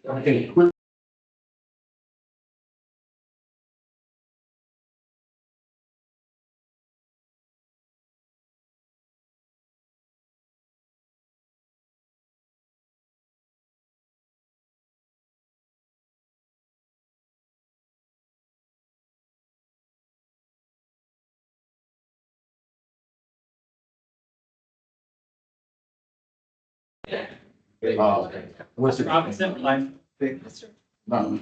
Okay, quick. What's your Robinson life? No.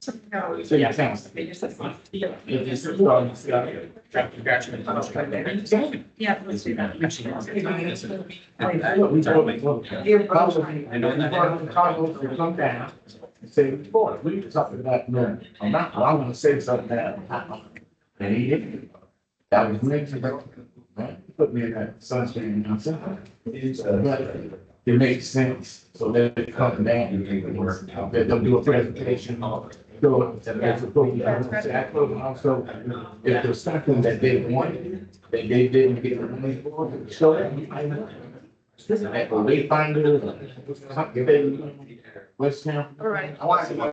So yeah, thanks. Yeah, let's do that. I know that. Carlos will come down and say, boy, we were talking about no, I'm not, well, I'm gonna say something now. And he didn't. That was next to put me in that sunshine, you know, but it makes sense. So let it come down, let them do a presentation. So, as a also, if there's something that they wanted, that they didn't get the money for, show them. Like a wayfinder, something they, West Ham. All right. I want to.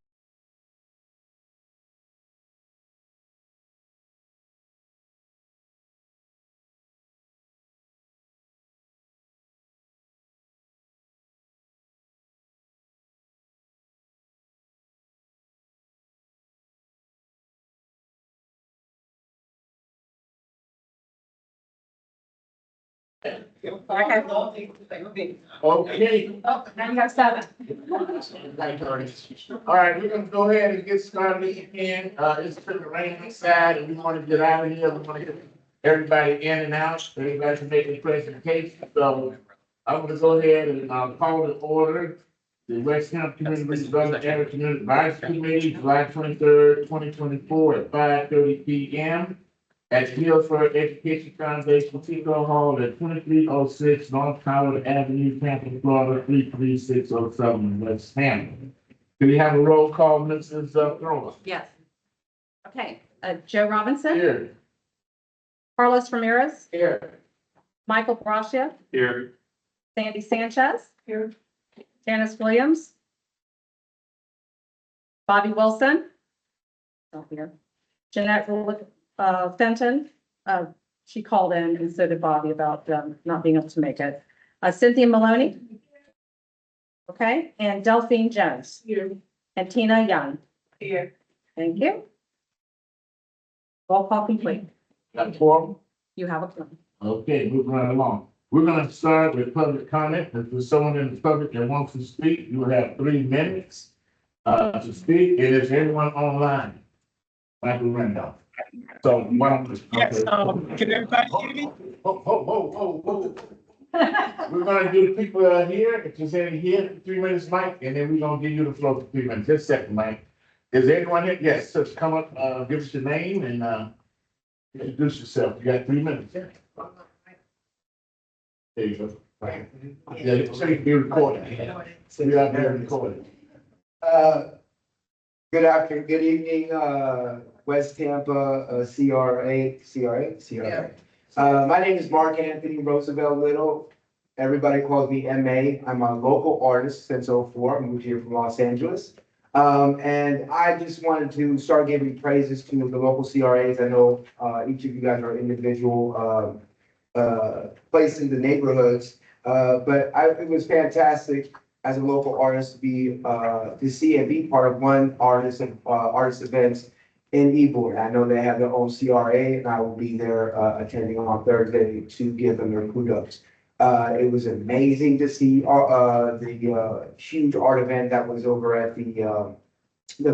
Okay. Okay. Oh, now you got 7. All right, we're gonna go ahead and get started again. It's pretty rain outside and we want to get out of here. We want to get everybody in and out. Everybody's making a presentation. So I'm gonna go ahead and call the order. The West Ham Community Redevelopment Area Community Advisory Committee, July 23rd, 2024 at 5:30 p.m. at Guilford Education Foundation, Tico Hall at 2306 North Howard Avenue, Tampa, Florida, 33607, West Ham. Do we have a roll call, Mrs. Thrower? Yes. Okay, Joe Robinson, Here. Carlos Ramirez, Here. Michael Gracia, Here. Sandy Sanchez. Here. Janice Williams. Bobby Wilson. Not here. Jeanette Fenton, she called in and so did Bobby about not being able to make it. Cynthia Maloney. Okay, and Delphine Jones. Here. And Tina Young. Here. Thank you. Roll call complete. Got 4. You have a quorum. Okay, moving right along. We're gonna start with public comment. If there's someone in the public that wants to speak, you will have 3 minutes to speak. And is anyone online? Michael Randolph. So why don't we? Yes, can everybody hear me? Whoa. We're gonna do the people here, if there's any here, 3 minutes, Mike, and then we're gonna give you the floor for 3 minutes. Just a second, Mike. Is there anyone here? Yes, so come up, give us your name and introduce yourself. You got 3 minutes. There you go. Right. Yeah, so you can be recorded. So you have to be recorded. Good afternoon, good evening, West Tampa, CRA. My name is Mark Anthony Roosevelt Little. Everybody calls me MA. I'm a local artist since '04. I moved here from Los Angeles. And I just wanted to start giving praises to the local CRAs. I know each of you guys are individual placed in the neighborhoods. But it was fantastic as a local artist to be to see and be part of one artist events in Ybor. I know they have their own CRA, and I will be there attending on Thursday to give them their kudos. It was amazing to see the huge art event that was over at the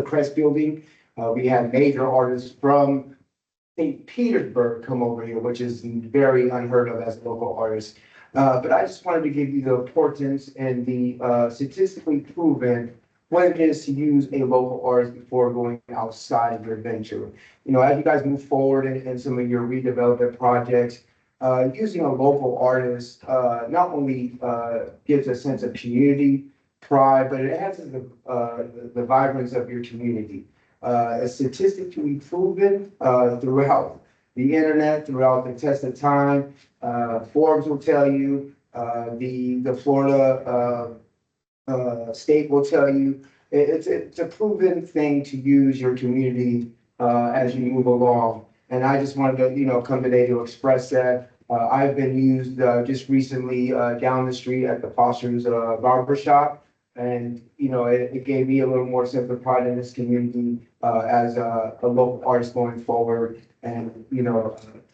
Crest Building. We had major artists from St. Petersburg come over here, which is very unheard of as local artists. But I just wanted to give you the importance and the statistically proven what it is to use a local artist before going outside of your venture. You know, as you guys move forward in some of your redevelopment projects, using a local artist not only gives a sense of community pride, but it adds to the vibrance of your community. It's statistically proven throughout the internet, throughout the test of time. Forbes will tell you The Florida, state will tell you, it's a proven thing to use your community, as you move along. And I just wanted to, come today to express that. I've been used, just recently, down the street at the Foster's, barber shop. And, it gave me a little more sense of pride in this community, as a local artist going forward. And,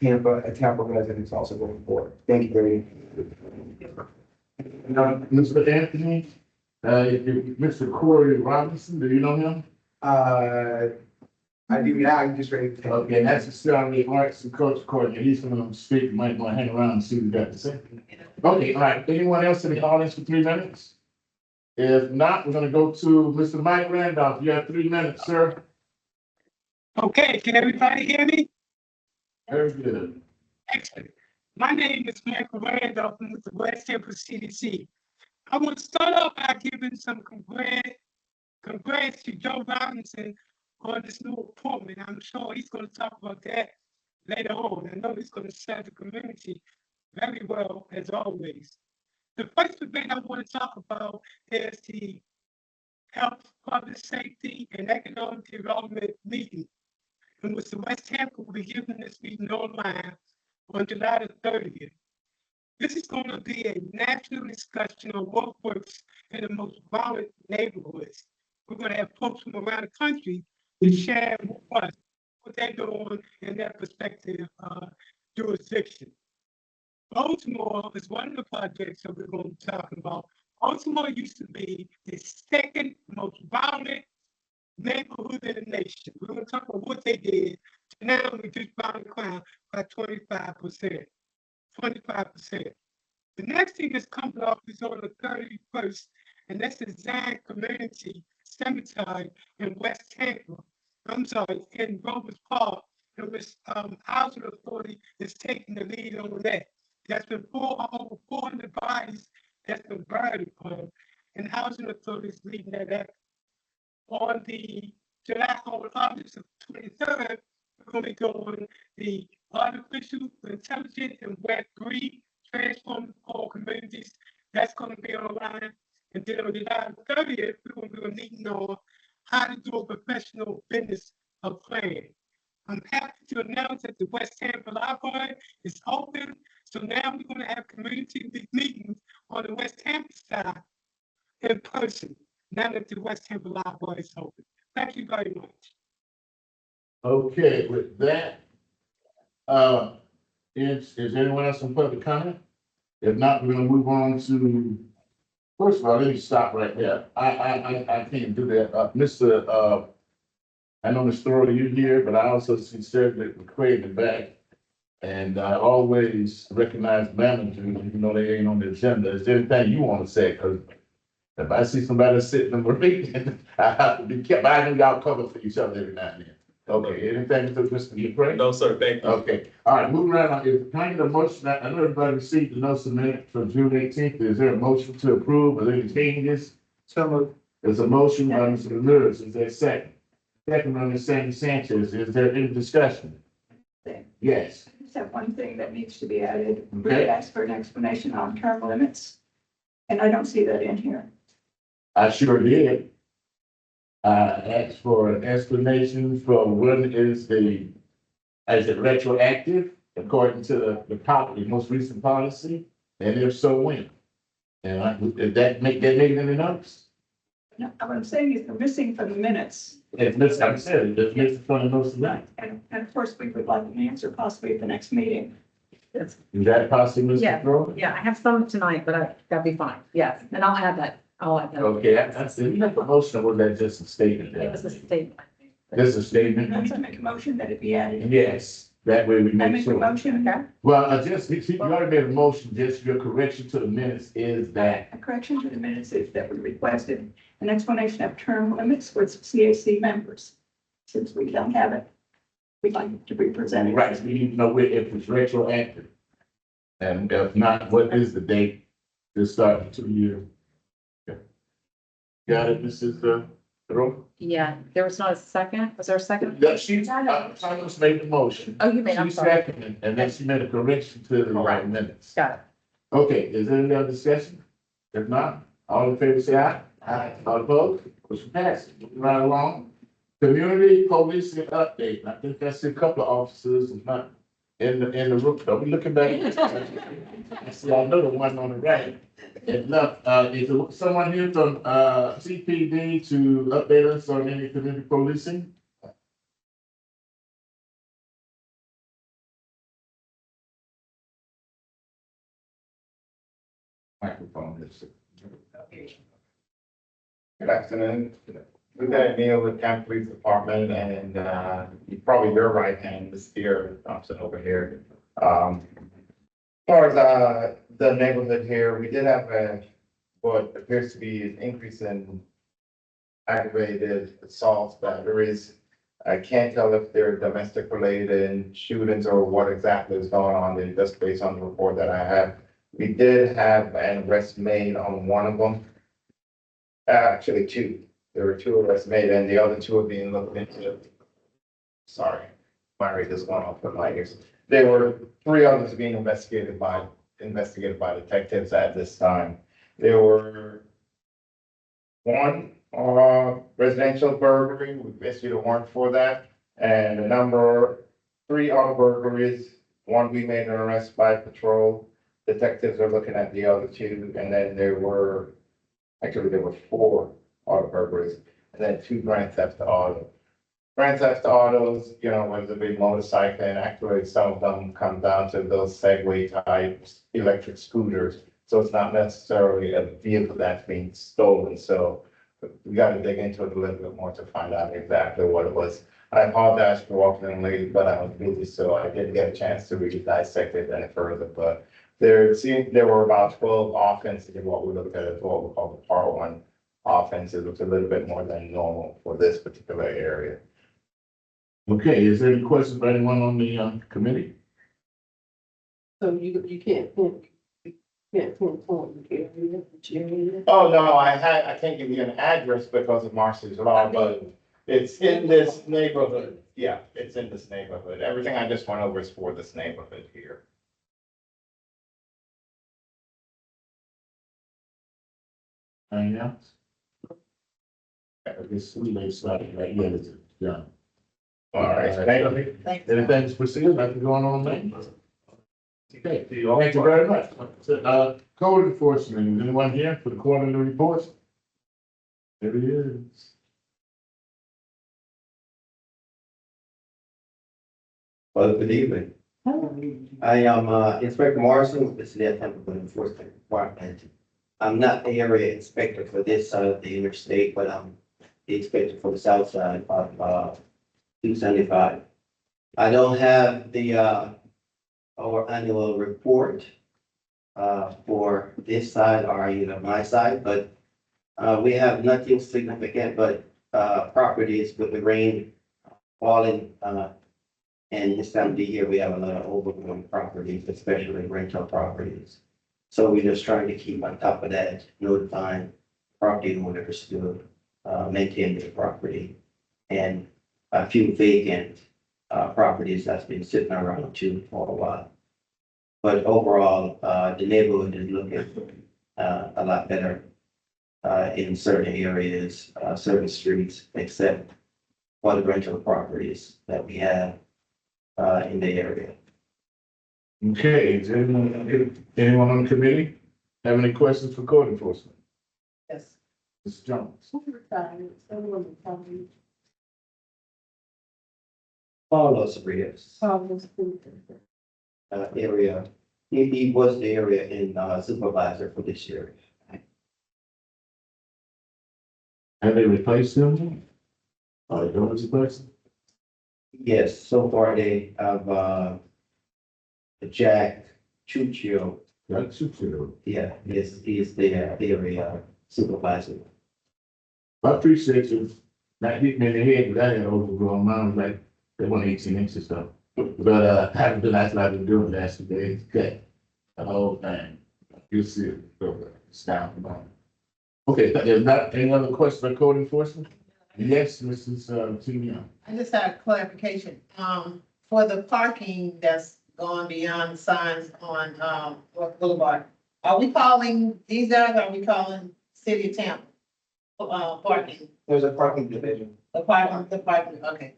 Tampa residents also going forward. Thank you very much. Now, Mr. Anthony, Mr. Corey Robinson, do you know him? I do now, I'm just ready to take. Okay, that's the Saturday Arts and Culture Coordinator. He's going to speak. Might want to hang around and see what he got to say. Okay, all right. Anyone else in the audience for 3 minutes? If not, we're going to go to Mr. Mike Randolph. You have 3 minutes, sir. Okay, can everybody hear me? Very good. Excellent. My name is Michael Randolph from the West Tampa CDC. I want to start off by giving some congrats to Joe Robinson on this new appointment. I'm sure he's going to talk about that later on. I know he's going to serve the community very well, as always. The first debate I want to talk about is the Health, Public Safety, and Economic Development meeting, in which the West Tampa will be giving this meeting online on July the 30th. This is going to be a national discussion on what works in the most violent neighborhoods. We're going to have folks from around the country to share with us what they're doing in their respective jurisdiction. Baltimore is one of the projects that we're going to be talking about. Baltimore used to be the second most violent neighborhood in the nation. We're going to talk about what they did to now reduce violent crime by 25%. 25%. The next thing that's coming up is on the 31st, and that's the Zion Community Cemetery in West Tampa. I'm sorry, in Rovers Park, in which Housing Authority is taking the lead on that. That's been over 400 bodies that's been buried upon, and Housing Authority is leading that effort. On August 23rd, we're going to be doing the artificial intelligence and Web3 transforming all communities. That's going to be online. And then on July 30th, we're going to be meeting on how to do a professional business of planning. I'm happy to announce that the West Tampa Library is open. So now we're going to have community meetings on the West Tampa side in person, now that the West Tampa Library is open. Thank you very much. Okay, with that, is anyone else in public comment? If not, we're going to move on to, first of all, let me stop right there. I can't do that. Mr. I know Mr. Thorough, you here, but I also sincerely McQuaid in the back. And I always recognize managers, even though they ain't on the agenda. Is there anything you want to say? Because if I see somebody sitting in the meeting, I have to be careful. I know y'all cover for each other every now and then. Okay, anything to Mr. McQuaid? No, sir, thank you. Okay, all right, moving right on. If kind of motion, I know everybody received the notice of minute for June 18th. Is there a motion to approve? Are there any changes? So moved. There's a motion by Mr. Ramirez. Is there a second? Second by Ms. Sandy Sanchez. Is there any discussion? Yes. I just have one thing that needs to be added. We Okay. asked for an explanation on term limits, and I don't see that in here. I sure did. Asked for an explanation for when is it retroactive according to the most recent policy? And if so, when? And did that make it in the notes? No, what I'm saying is they're missing from the minutes. It's missing, like I said, it's missing from the notes tonight. And of course, we would like an answer possibly at the next meeting. Yes. Is that possible, Yeah. Mr. Thrower? Yeah, I have some tonight, but that'd be fine. Yes, and I'll add that. I'll add that. Okay, that's, you have a motion, or was that just a statement? It was a statement. Just a statement? I'd like to make a motion that it be added. Yes, that way we I make make a sure. motion, Okay. Well, you already made a motion, just your correction to the minutes is that, a correction to the minutes is that we requested an explanation of term limits for CAC members. Since we don't have it, we'd like it to be presented. right, we need to know if it's retroactive. And if not, what is the date to start the 2 year? Okay. Got it, Mrs. Thorough? Yeah, there was not a second. Was there a second? Yeah, Thomas made the motion. Oh, you made, I'm She sorry. seconded, and then she made a correction to the right minutes. Got it. Okay, is there any other discussion? If not, all in favor say aye. Aye. All opposed? Motion passes. Moving right along. Community policing update. I think that's a couple of officers is not in the room. Are we looking back? I see, I know the one on the right. If not, is there someone here from, CPD to update us on any community policing? Microphone is. Good afternoon. Lieutenant Neal with Tampa Police Department, and probably your right hand, Ms. Spear Thompson over here. As far as the neighborhood here, we did have what appears to be an increase in aggravated assaults, batteries. I can't tell if they're domestic related shootings or what exactly is going on, just based on the report that I have. We did have an arrest made on one of them. Actually, two. There were two arrests made, and the other two are being looked into. Sorry, my rate is going off with my ears. There were three others being investigated by detectives at this time. There were one residential burglary. We issued a warrant for that, and three other burglaries. One we made an arrest by patrol. Detectives are looking at the other two, and then there were four auto burglaries, and then two grand theft auto. Grand theft autos, was a big motorcycle, and actually some of them come down to those Segway type electric scooters. So it's not necessarily a vehicle that's being stolen. So we got to dig into it a little bit more to find out exactly what it was. I apologize for walking in late, but I was busy, so I didn't get a chance to really dissect it any further. But there were about 12 offenses in what we looked at as what we call the part one offenses, which is a little bit more than normal for this particular area. Okay, is there any questions by anyone on the committee? So you can't pinpoint, Oh, no, I can't give you an address because of Marcy's law, but it's in this neighborhood. Yeah, it's in this neighborhood. Everything I just went over is for this neighborhood here. Anything else? I guess we may start right here, it's done. All right, thank you. Anything's proceeded, nothing going on there? Okay, thank you very much. Code enforcement, anyone here for the quarterly reports? There he is. Well, good evening. I am Inspector Morrison with the City of Tampa Code Enforcement Department. I'm not the area inspector for this side of the interstate, but I'm the inspector for the south side of 275. I don't have our annual report for this side or either my side, but we have nothing significant but properties with the rain falling. And this time of the year, we have a lot of overgrown properties, especially rental properties. So we're just trying to keep on top of that, notifying property owners to maintain their property. And a few vacant properties that's been sitting around too for a while. But overall, the neighborhood is looking a lot better in certain areas, certain streets, except for the rental properties that we have in the area. Okay, is anyone on the committee have any questions for code enforcement? Yes. Mr. Jones? Carlos Reyes, area, he was the area in supervisor for this year. Have they replaced him? Are they going to replace him? Yes, so far they have Jack Chuchio. That's true. Yeah, he's the area supervisor. I appreciate you not hitting me in the head with that overgrown mound, like they want 18 inches though. But haven't been, that's what I've been doing the last 2 days, cut the whole thing. You see it, it's down. Okay, there's not any other questions on code enforcement? Yes, Mrs. Timian. I just had a clarification, for the parking that's gone beyond the signs on, Boulevard, Are we calling these out, or are we calling City of Tampa? Parking, There's a parking division. the parking, okay.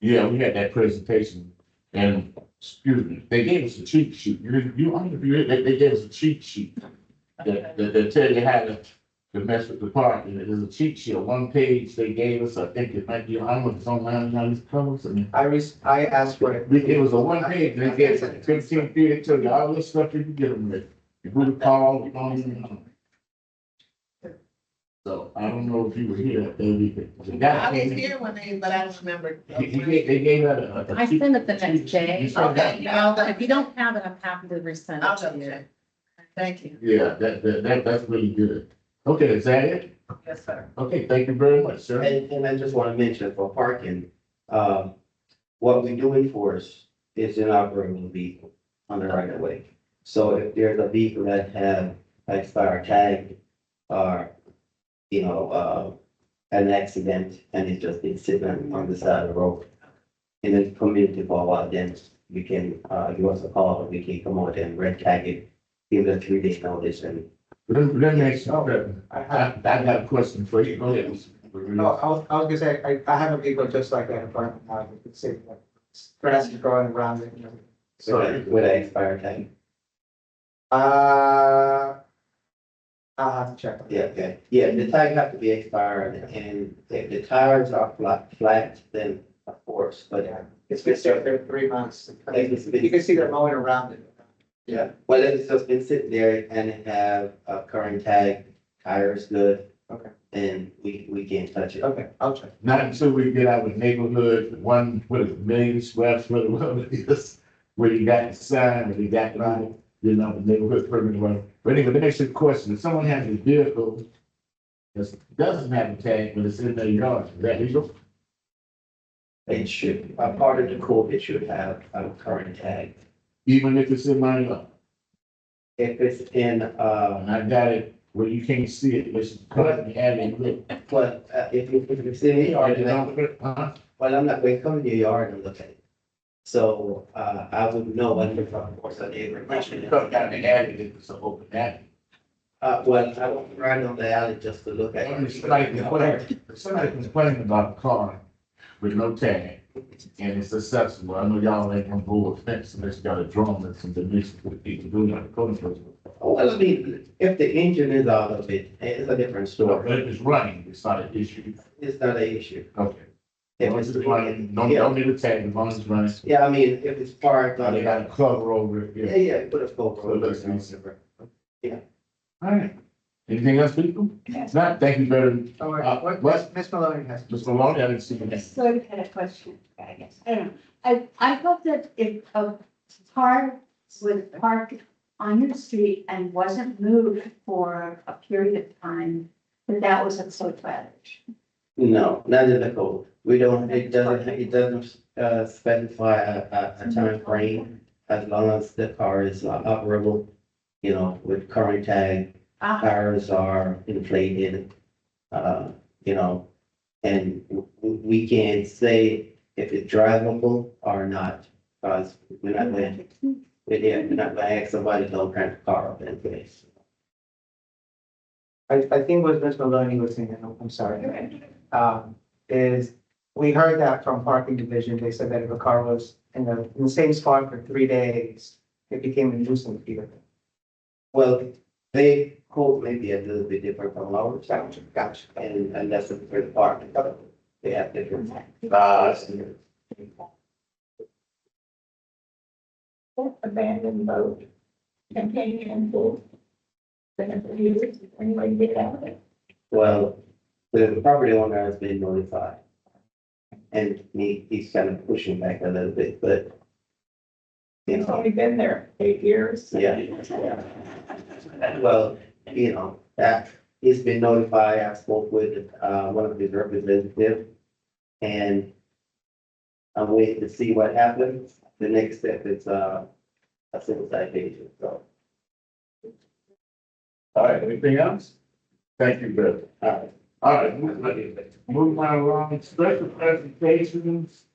Yeah, we had that presentation and, excuse me, they gave us a cheat sheet. They gave us a cheat sheet that tell you how to mess with the park. And there's a cheat sheet, a one page they gave us. I think it might be, I don't know if it's online, now these colors. I mean, I asked for it. it was a one page, and they gave us 15 feet, it told you all this stuff you can get them with. You who to call, you don't even know. So I don't know if you were here that day. The guy I was came in, here when they, but I don't remember. they gave out a. I sent it the next day. You said that? Okay, If you don't have it, I'm happy to resend I'll it to double you. check. Thank you. Yeah, that's really good. Okay, is that it? Yes, sir. Okay, thank you very much, sir. And I just want to mention for parking, what we do enforce is inoperable vehicle on the right of way. So if there's a vehicle that have expired tag or, an accident and it's just been sitting on the side of the road. In the community for a while, then we can, give us a call, and we can come out and red tag it, give it a 3 day notice and Let me ask you, I got a question for you. Go ahead. No, I was gonna say, I have a vehicle just like that in front of my house. You can see like, grass is growing around it. with an expired tag. I'll have to check. on that. Yeah, the tag have to be expired and if the tires are flat, then of course, but Yeah, it's been sitting there 3 months. You can see they're mowing around it. yeah, well, it's just been sitting there and it have a current tag, tires good. Okay. And we can't touch it. Okay, I'll check. Not until we get out with neighborhood, one, what is it, million square foot, whatever it is, where you got the sign, where you got the, the neighborhood permit, whatever. But anyway, the next question, if someone has a vehicle that doesn't have a tag, but it's in their yard, is that legal? It should, a part of the code, it should have a current tag. Even if it's in my yard? If it's in, And I got it where you can't see it, it's cut and add it, look. but if it's in your Or yard, you then don't, huh? well, I'm not going to come to your yard and look at it. So, I would know when you're from, of course, a neighbor. You cut down the alley, it's an open alley. Well, I won't ride on the alley just to look at it. Somebody complaining about a car with no tag, and it's accessible. I know y'all ain't gonna go with fence unless you got a drum and some dimensions for people doing it. Well, I mean, if the engine is out of it, it's a different But story. if it's running, it's not an issue. It's not an issue. Okay. If Once it's it's running, don't need a tag, as long as it's running. Yeah, I mean, if it's parked Now on they got a cover over it, yeah, yeah. put a scope So it looks nice. over. All right. Anything else, people? Not, thank you very much. All Uh, right, what? Miss Maloney has. Ms. Maloney, I didn't see you. Just sort of had a question, I guess. I don't know. I thought that if a car was parked on your street and wasn't moved for a period of time, that was a code violation. No, not in the code. We don't, it doesn't, specify a time frame as long as the car is operable, with current tag. Ah, Tires are inflated, and we can't say if it's drivable or not, because we're not going to ask somebody to don't crank the car up in place. I think what Miss Maloney was saying, I'm sorry, is we heard that from parking division. They said that if a car was in the same spot for 3 days, it became a nuisance vehicle. Well, they code may be a little bit different from ours. Gotcha. And that's the department. They have different. Abandoned boat, companion pool. Been it for years, anybody get out of it? Well, the property owner has been notified. And he's kind of pushing back a little bit, but. It's only been there 8 years. Yeah. Well, that he's been notified. I spoke with, one of his representatives. And I'm waiting to see what happens. The next step is, a civil citation, so. All right, anything else? Thank you, Bill. All right, moving right along, special presentations.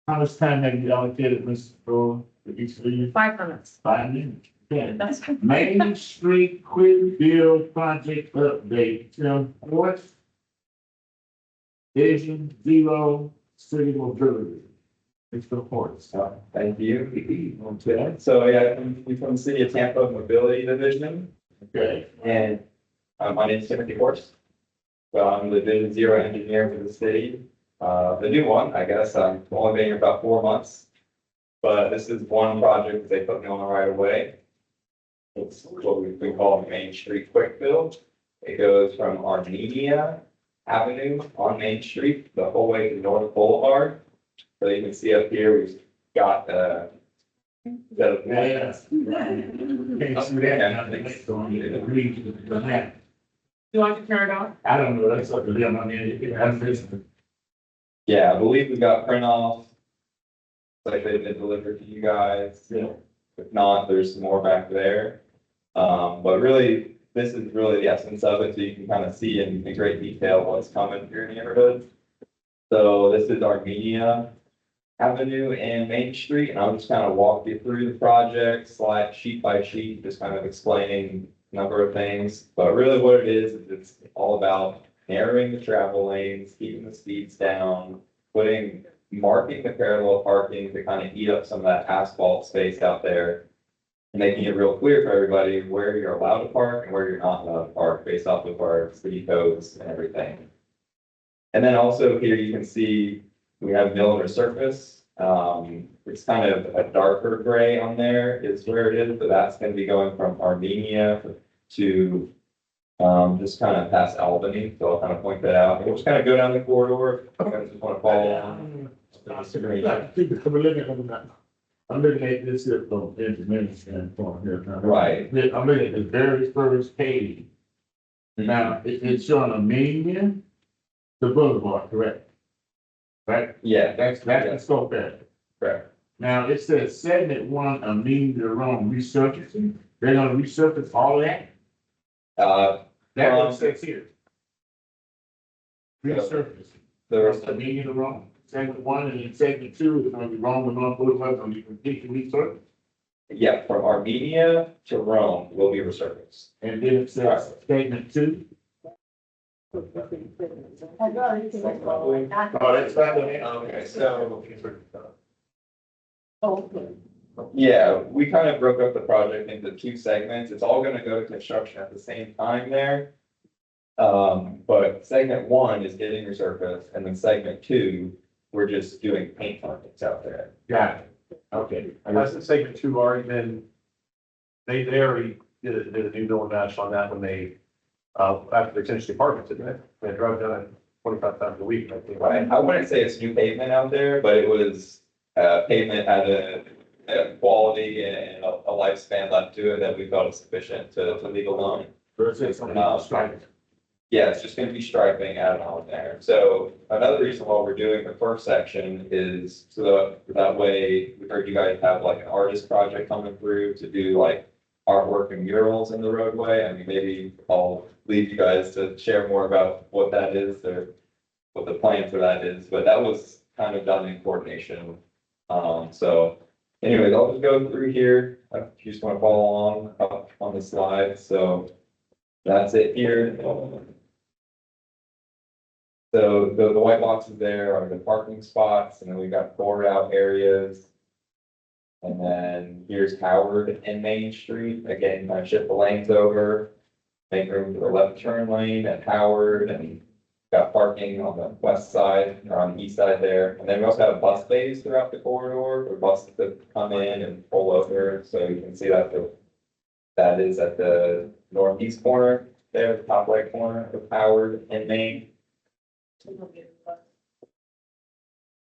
How much time have you allocated, Ms. Brewer, for each of you? 5 minutes. 5 minutes. 10. That's, Main Street Quick Build Project Update, Tim Force. Vision Zero City Mobility. Mr. Force. Thank you. Okay, So yeah, we from the City of Tampa Mobility Division, okay, and my name is Timothy Horst. So I'm the Division Zero engineer for the city. The new one, I guess. I'm only been here about 4 months. But this is one project that they put me on right away. It's what we call Main Street Quick Build. It goes from Armenia Avenue on Main Street, the whole way to North Boulevard. So you can see up here, we've got the. yeah. Okay, so that, next one, it agrees with the map. you want to turn it on? I don't know, that's up to them, I mean, I'm listening. Yeah, I believe we got print off. Like they've been delivered to you guys. Yeah. If not, there's some more back there. But really, this is really the essence of it, so you can kind of see in great detail what's coming through your neighborhood. So this is Armenia Avenue and Main Street, and I'll just kind of walk you through the project, slide sheet by sheet, just kind of explaining a number of things. But really what it is it's all about narrowing the travel lanes, keeping the speeds down, marking the parallel parking to kind of eat up some of that asphalt space out there. And making it real clear for everybody where you're allowed to park and where you're not allowed to park based off of our city codes and everything. And then also here you can see we have mill and resurface. It's kind of a darker gray on there is where it is, but that's going to be going from Armenia to just kind of past Albany. So I'll kind of point that out. We'll just kind of go down the corridor. I just want to follow along. I'm looking at this here from engineering standpoint here. Now. Right. I'm looking at the very first page. Now, it's showing a median, the boulevard, correct? Right? Yeah, That's the scope there. correct. Now, it says segment one, a median wrong resurfacing. They're gonna resurface all that? That's what it says here. Resurfacing. That's the median wrong. Segment one and then segment two is gonna be wrong with North Boulevard, gonna be completely resurfaced. Yeah, from Armenia to Rome will be resurfaced. And then it says segment two. Oh, that's not the. Okay, so, yeah, we kind of broke up the project into 2 segments. It's all gonna go to construction at the same time there. But segment 1 is getting resurfaced, and then segment 2, we're just doing paint markings out there. Got it. Okay. And that's the segment 2 already been, they already did a new mill and match on that when they, after they finished the apartments, didn't they? They drove down it 25 times a week, I think. Right, I wouldn't say it's new pavement out there, but it was, pavement had a quality and a lifespan left to it that we felt was sufficient to leave alone. Versus something else, strike. Yeah, it's just gonna be striping added on there. So another reason why we're doing the first section is so that way, we heard you guys have like an artist project coming through to do like artwork and murals in the roadway. I mean, maybe I'll leave you guys to share more about what that is or what the plan for that is, but that was kind of done in coordination. So anyways, I'll just go through here. If you just want to follow along up on the slide. So that's it here. So the white boxes there are the parking spots, and then we've got board out areas. And then here's Howard and Main Street. Again, kind of shift the lanes over, make room for the left turn lane at Howard, and got parking on the west side or on the east side there. And then we also have bus bays throughout the corridor for buses to come in and pull over. So you can see that that is at the northeast corner there, the top right corner of Howard and Main.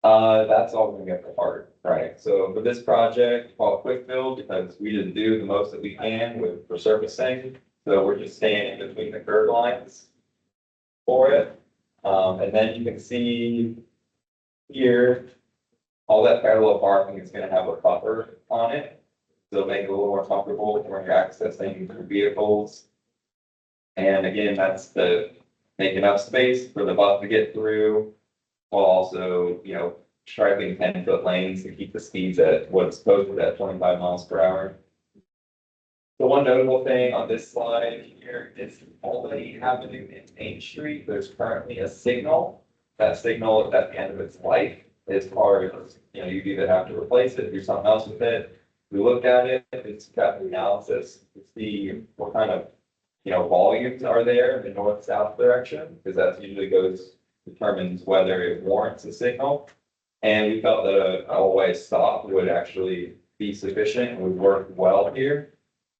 That's all gonna get apart, right? So for this project, called quick build, because we didn't do the most that we can with resurfacing. So we're just staying in between the curb lines for it. And then you can see here, all that parallel parking is gonna have a buffer on it. So make it a little more comfortable when you're accessing your vehicles. And again, that's to make enough space for the bus to get through, while also, striping 10-foot lanes to keep the speeds at what's posted at 25 miles per hour. The one notable thing on this slide here is Albany Avenue in Main Street, there's currently a signal. That signal is at the end of its life, as far as, you either have to replace it, do something else with it. We looked at it, it's got the analysis to see what kind of, volumes are there in the north-south direction, because that usually determines whether it warrants a signal. And we felt that a all-way stop would actually be sufficient, and would work well here.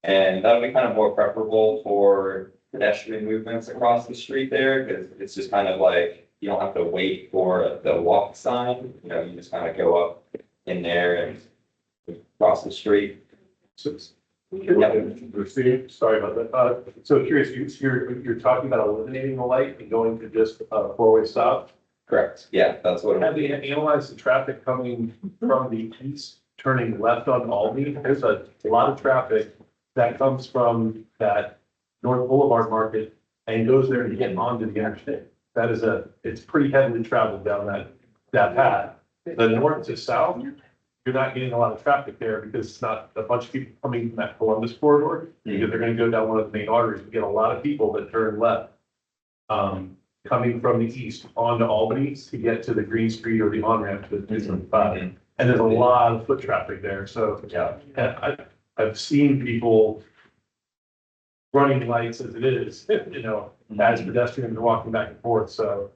And that would be kind of more preferable for pedestrian movements across the street there, because it's just kind of like, you don't have to wait for the walk sign, you just kind of go up in there and across the street. So, sorry about that. So curious, you're talking about eliminating the light and going to just a four-way stop? Correct, yeah, that's what. Have you analyzed the traffic coming from the east, turning left on Albany? There's a lot of traffic that comes from that North Boulevard market and goes there to get onto the interstate. It's pretty heavily traveled down that path. The north to south, you're not getting a lot of traffic there because it's not a bunch of people coming from that Columbus corridor. Because they're gonna go down one of the main arteries. We get a lot of people that turn left. Coming from the east onto Albany to get to the Green Street or the on-ramp to the 275. And there's a lot of foot traffic there, so. Yeah, I've seen people running lights as it is, as pedestrians are walking back and forth, so.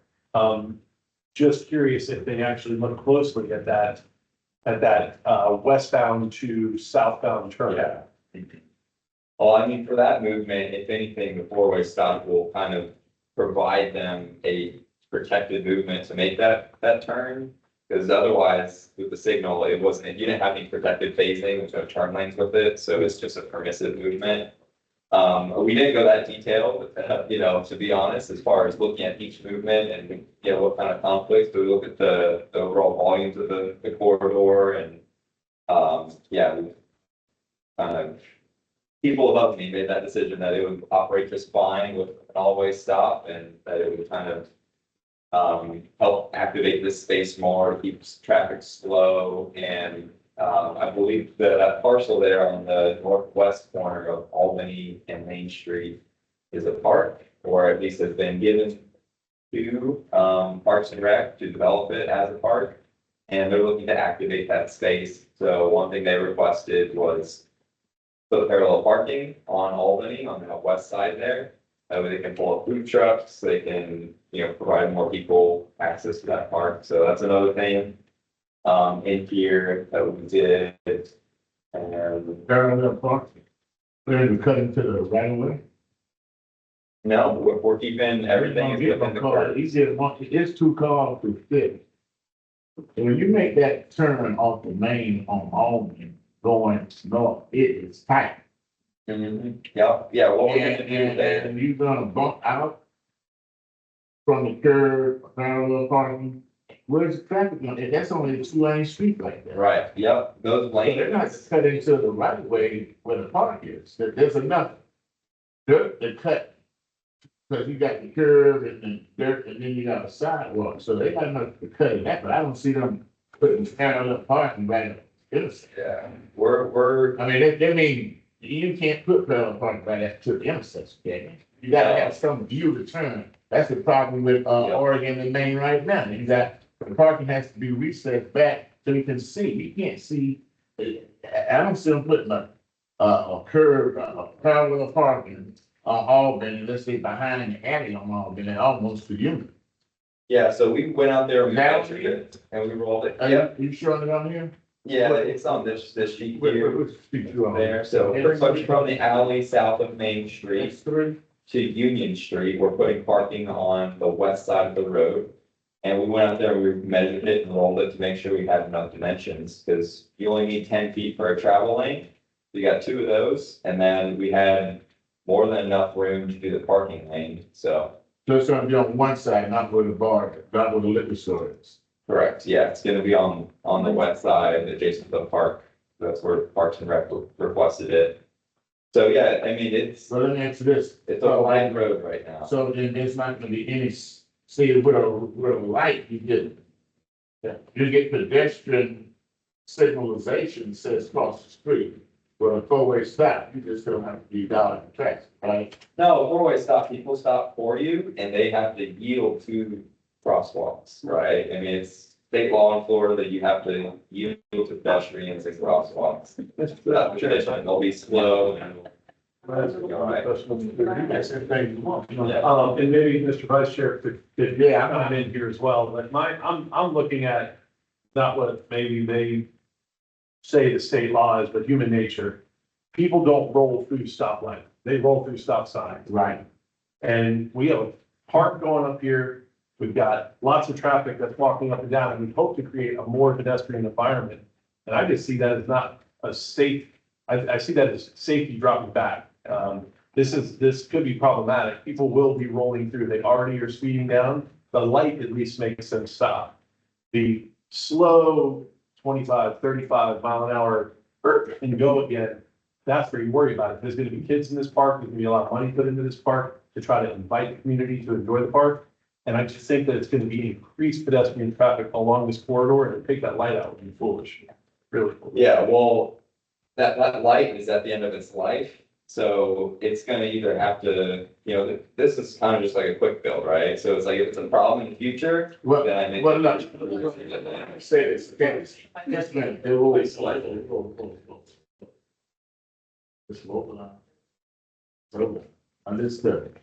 Just curious if they actually look closely at that westbound to southbound turn. Yeah. Well, I mean, for that movement, if anything, the four-way stop will kind of provide them a protected movement to make that turn. Because otherwise, with the signal, you didn't have any protected phasing, there's no turn lanes with it, so it's just a permissive movement. We didn't go that detailed, to be honest, as far as looking at each movement and, what kind of conflicts, but we look at the overall volumes of the corridor and, we kind of, people above me made that decision that it would operate just fine with an all-way stop and that it would kind of help activate this space more, keeps traffic slow, and I believe that parcel there on the northwest corner of Albany and Main Street is a park, or at least has been given to Parks and Rec to develop it as a park, and they're looking to activate that space. So one thing they requested was put parallel parking on Albany on the west side there. That way they can pull up food trucks, they can, provide more people access to that park. So that's another thing in here that we did. And Parallel parking. We're cutting to the right of way. no, we're keeping everything within the park. It's too cars to fit. And when you make that turn off the main on Albany going north, it is tight. Yeah, what we're gonna do there. And you're gonna bump out from the curb, parallel parking. Where's the traffic on? That's only a 2-lane street like that. Right, yep, those So they're not lanes, cutting to the right of way where the park is. There's enough dirt to cut. Because you got the curb and the dirt, and then you got a sidewalk, so they got enough to cut it that, but I don't see them putting parallel parking right at the intersection. yeah, we're, I mean, they mean, you can't put parallel parking right at to the intersection, can you? You gotta have some view to turn. That's the problem with, Oregon and Maine right now. You got, the parking has to be recessed back so you can see. You can't see, I don't see them putting a curb, parallel parking on Albany, let's say behind the alley on Albany, almost to you. yeah, so we went out there and we Now- measured it and we rolled it. Are you showing it on here? Yeah, it's on this sheet here. Which street you on? There, so pretty much from the alley south of Main Street It's 3. to Union Street, we're putting parking on the west side of the road. And we went out there and we measured it and rolled it to make sure we had enough dimensions, because you only need 10 feet for a travel lane. We got 2 of those, and then we had more than enough room to do the parking lane, so. So it's gonna be on one side, not where the bar, not where the liquor store is. Correct, yeah, it's gonna be on the west side, adjacent to the park. That's where Parks and Rec requested it. So, yeah, I mean, it's So let me answer this. a line road right now. So then there's not gonna be any, see, with a light, you get pedestrian signalization says cross the street. Well, a four-way stop, you just don't have to be down the tracks, right? No, four-way stop, people stop for you and they have to yield to crosswalks, right? I mean, it's state law in Florida that you have to yield to pedestrians and crosswalks. That's tradition, they'll be slow and. That's Alright. That's the thing you want. And maybe Mr. Vice Chair could, I'm in here as well, but I'm looking at not what maybe they say the state law is, but human nature. People don't roll through stoplight, they roll through stop signs. Right. And we have a park going up here, we've got lots of traffic that's walking up and down, and we hope to create a more pedestrian environment. And I just see that as not a safe, I see that as safety dropping back. This could be problematic, people will be rolling through, they already are speeding down, the light at least makes them stop. The slow 25, 35 mile an hour and go again, that's where you worry about it. There's gonna be kids in this park, there's gonna be a lot of money put into this park to try to invite the community to enjoy the park. And I just think that it's gonna be increased pedestrian traffic along this corridor, and to take that light out would be foolish, really foolish. Yeah, well, that light is at the end of its life, so it's gonna either have to, this is kind of just like a quick build, right? So it's like, if it's a problem in the future, Well, then I think. well, look, say this, okay, yes, ma'am, they're always like. Just open up. So, understood.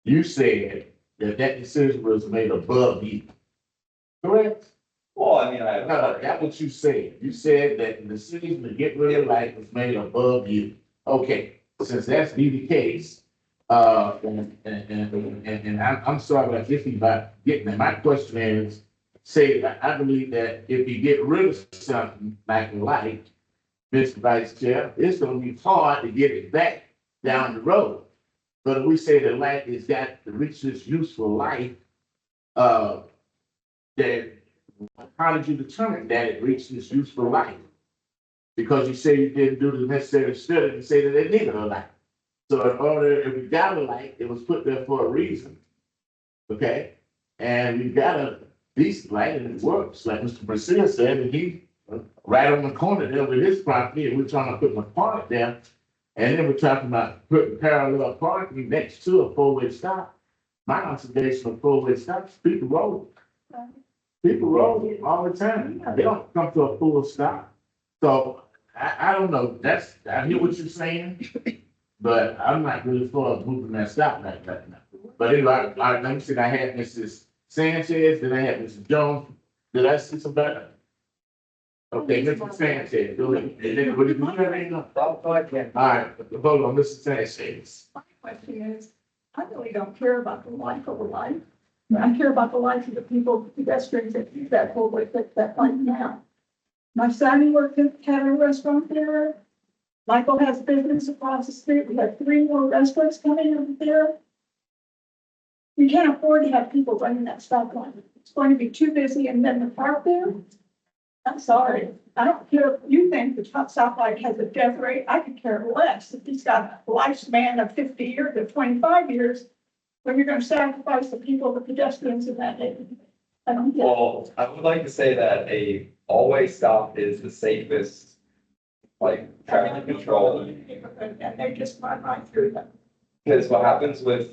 You said that decision was made above you. Correct? Well, I mean, No, that's what you said. You said that the decision to get rid of light was made above you. Okay, since that's be the case, and I'm sorry about this, about getting that. My question is, say, I believe that if you get rid of something like light, Mr. Vice Chair, it's gonna be hard to get it back down the road. But if we say the light has got to reach this useful life, that, how did you determine that it reached this useful life? Because you say you didn't do the necessary study to say that they needed a light. So in order, if we got a light, it was put there for a reason. Okay? And we got a decent light and it works, like Mr. Brazil said, and he right on the corner there with his property, and we're trying to put my park there. And then we're talking about putting parallel parking next to a four-way stop. My observation of four-way stops, people roll. People roll all the time. They don't come to a full stop. So I don't know. I hear what you're saying, but I'm not really for moving that stop right now. But anyway, let me see. I had Mrs. Sanchez, then I had Mrs. Jones. Did I see somebody? Okay, Mr. Sanchez, go ahead. And then, what did you have? All right, hold on, Mr. Sanchez. My question is, I really don't care about the life of the life. I care about the life of the people, pedestrians that use that whole way, that light now. My son worked at a restaurant there. Michael has business across the street. We have 3 more restaurants coming in there. We can't afford to have people running that stop line. It's going to be too busy, and then the park there. I'm sorry. I don't care if you think the stoplight has a death rate. I could care less. If he's got a lifespan of 50 years or 25 years, when you're going to sacrifice the people, the pedestrians in that neighborhood. I don't get it. Well, I would like to say that a all-way stop is the safest, traffic control. And they just run right through them. Because what happens with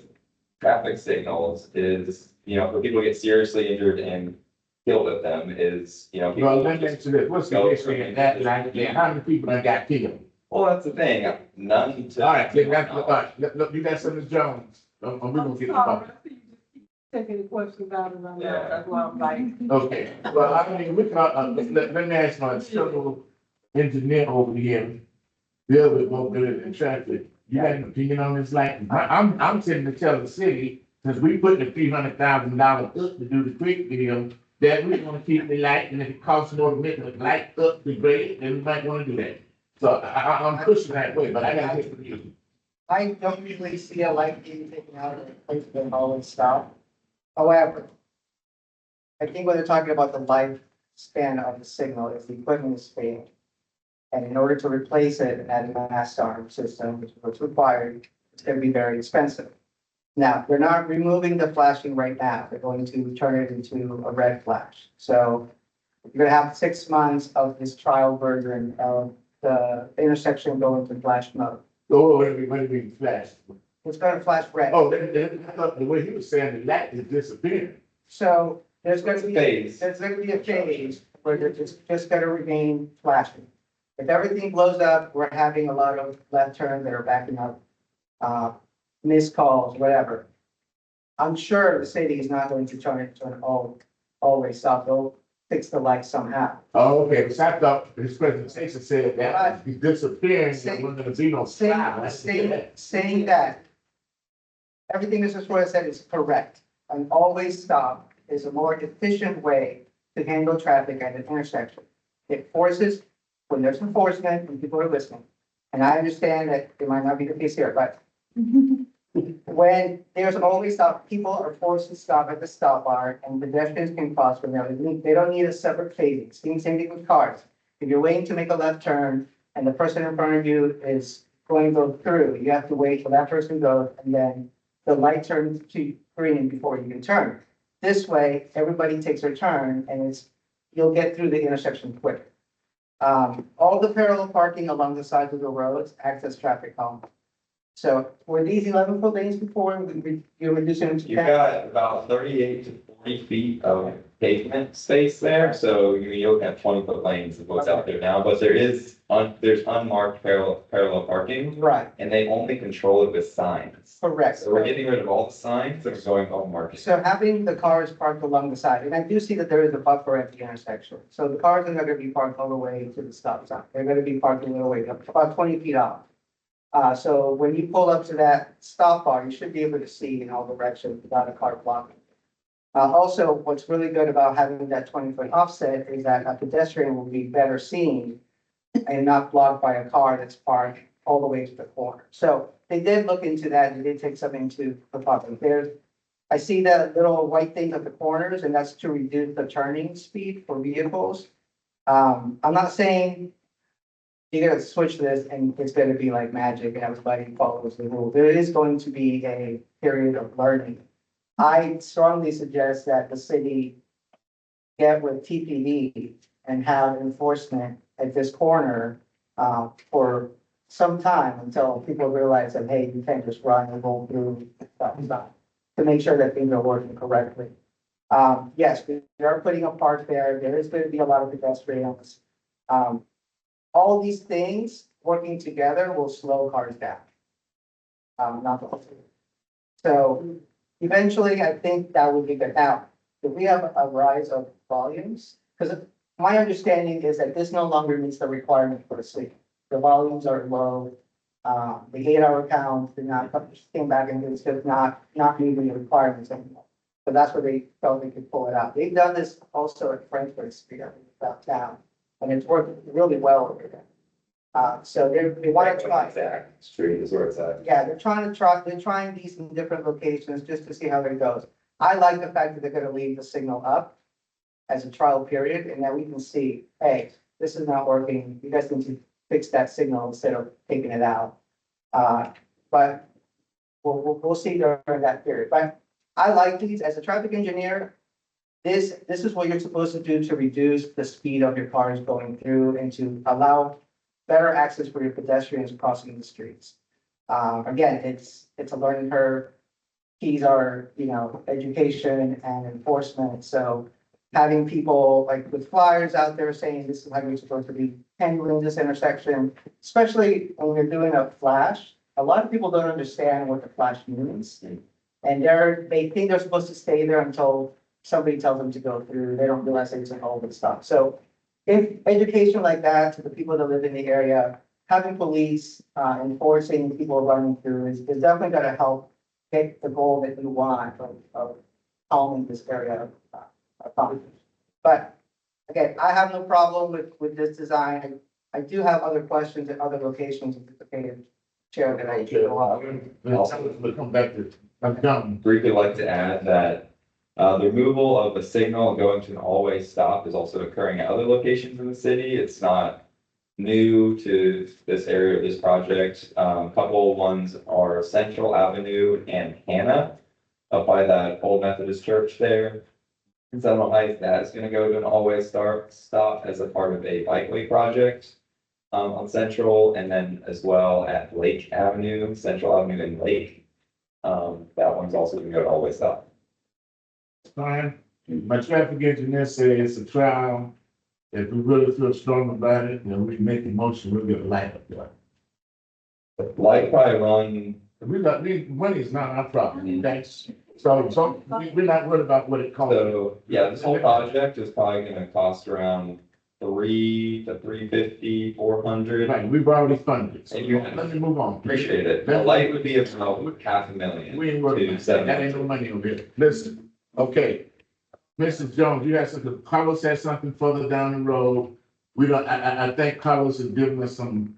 traffic signals is, when people get seriously injured and killed with them is, Well, people let me just answer this. What's the history of that line there? How many people that got killed? well, that's the thing, none to. All right, then that's, all right, look, you got some of Jones. We're gonna get the. Taking questions out of my Yeah. mouth, that's why I'm like. Okay, well, I mean, we can, let me ask my civil engineer over here, deal with mobility and traffic. You got an opinion on this? Like, I'm sitting to tell the city, since we put the $300,000 up to do the creek deal, that we want to keep the light, and if it costs more to make the light up the grade, then we might want to do that. So I'm pushing that way, but I gotta hear from you. I don't usually see a light being taken out of the place that always stop. However, I think when they're talking about the lifespan of the signal, if the equipment is failed, and in order to replace it and add a mast arm system, which is what's required, it's going to be very expensive. Now, they're not removing the flashing right now. They're going to turn it into a red flash. So you're going to have 6 months of this trial version of the intersection go into flash mode. Oh, when we flash. It's gonna flash red. Oh, I thought the way he was saying the light is disappearing. So there's gonna be, Phase. there's gonna be a phase where they're just gonna remain flashing. If everything blows up, we're having a lot of left turns that are backing up, missed calls, whatever. I'm sure the city is not going to turn it to an always stop. They'll fix the light somehow. Oh, okay, because I thought his presentation said that he's disappearing, Say- and we're gonna be no style. Saying that, everything Mr. Suarez said is correct. An always stop is a more efficient way to handle traffic at an intersection. It forces, when there's enforcement, when people are listening, and I understand that it might not be the case here, but when there's an always stop, people are forced to stop at the stop bar and pedestrians can cross when they don't need a separate phasing. Same thing with cars. If you're waiting to make a left turn and the person in front of you is going to go through, you have to wait till that person goes and then the light turns to green before you can turn. This way, everybody takes their turn and you'll get through the intersection quicker. All the parallel parking along the sides of the roads acts as traffic calming. So were these 11-foot lanes before, you're reducing them to You've 10? got about 38 to 40 feet of pavement space there, so you're looking at 20-foot lanes of what's out there now, but there's unmarked parallel parking, Right, and they only control it with signs. correct. So we're getting rid of all the signs and we're going all market. So having the cars parked along the side, and I do see that there is a buffer at the intersection. So the cars are not gonna be parked all the way to the stop sign. They're gonna be parked a little way, about 20 feet off. So when you pull up to that stop bar, you should be able to see in all directions without a car blocking. Also, what's really good about having that 20-foot offset is that a pedestrian will be better seen and not blocked by a car that's parked all the way to the corner. So they did look into that, and they did take some into the public. I see that little white thing at the corners, and that's to reduce the turning speed for vehicles. I'm not saying you're gonna switch this and it's gonna be like magic and everybody follows the rule. There is going to be a period of learning. I strongly suggest that the city get with TPD and have enforcement at this corner for some time until people realize that, hey, you can't just run and roll through stop to make sure that things are working correctly. Yes, we are putting a park there. There is going to be a lot of pedestrians. All these things working together will slow cars down. Not the whole thing. So eventually, I think that would be good. Now, if we have a rise of volumes, because my understanding is that this no longer meets the requirement for the city. The volumes are low. The 8-hour count did not came back and it's just not meeting the requirements anymore. So that's where they felt they could pull it out. They've done this also at Frankfurt Street, downtown, and it's worked really well over there. So they want to try. Exact street is where it's at. Yeah, they're trying these in different locations just to see how it goes. I like the fact that they're gonna leave the signal up as a trial period, and then we can see, hey, this is not working, you guys need to fix that signal instead of taking it out. But we'll see during that period. But I like these as a traffic engineer. This is what you're supposed to do to reduce the speed of your cars going through and to allow better access for your pedestrians crossing the streets. Again, it's a learning curve. Keys are, education and enforcement. So having people like with flyers out there saying this is how you're supposed to be handling this intersection, especially when you're doing a flash. A lot of people don't understand what the flash means. And they think they're supposed to stay there until somebody tells them to go through. They don't realize it's an open stop. So if education like that to the people that live in the area, having police enforcing people running through is definitely going to help get the goal that you want of calming this area. But again, I have no problem with this design. I do have other questions at other locations. If it's okay to share that I do. We'll come back to, I'm done. Briefly like to add that the removal of a signal and going to an always stop is also occurring at other locations in the city. It's not new to this area of this project. Couple ones are Central Avenue and Hannah up by that old Methodist church there. In Seminole Heights, that is going to go to an always stop as a part of a bikeway project. on Central, and then as well at Lake Avenue, Central Avenue and Lake. That one's also gonna go all the way south. Fine. My traffic engineer said it's a trial. If we really feel strong about it, then we can make the motion, we'll get a light up there. Light probably run, Money is not our problem, that's, so we're not worried about what it costs. so, yeah, this whole project is probably gonna cost around 3 to 350, 400. Right, we've already funded, so And you- let me move on. Appreciate it. The light would be about $500,000 We ain't worried to about that, that ain't no 700. money over here. Listen, okay. Mrs. Jones, you have something, Carlos has something further down the road. We don't, I think Carlos has given us some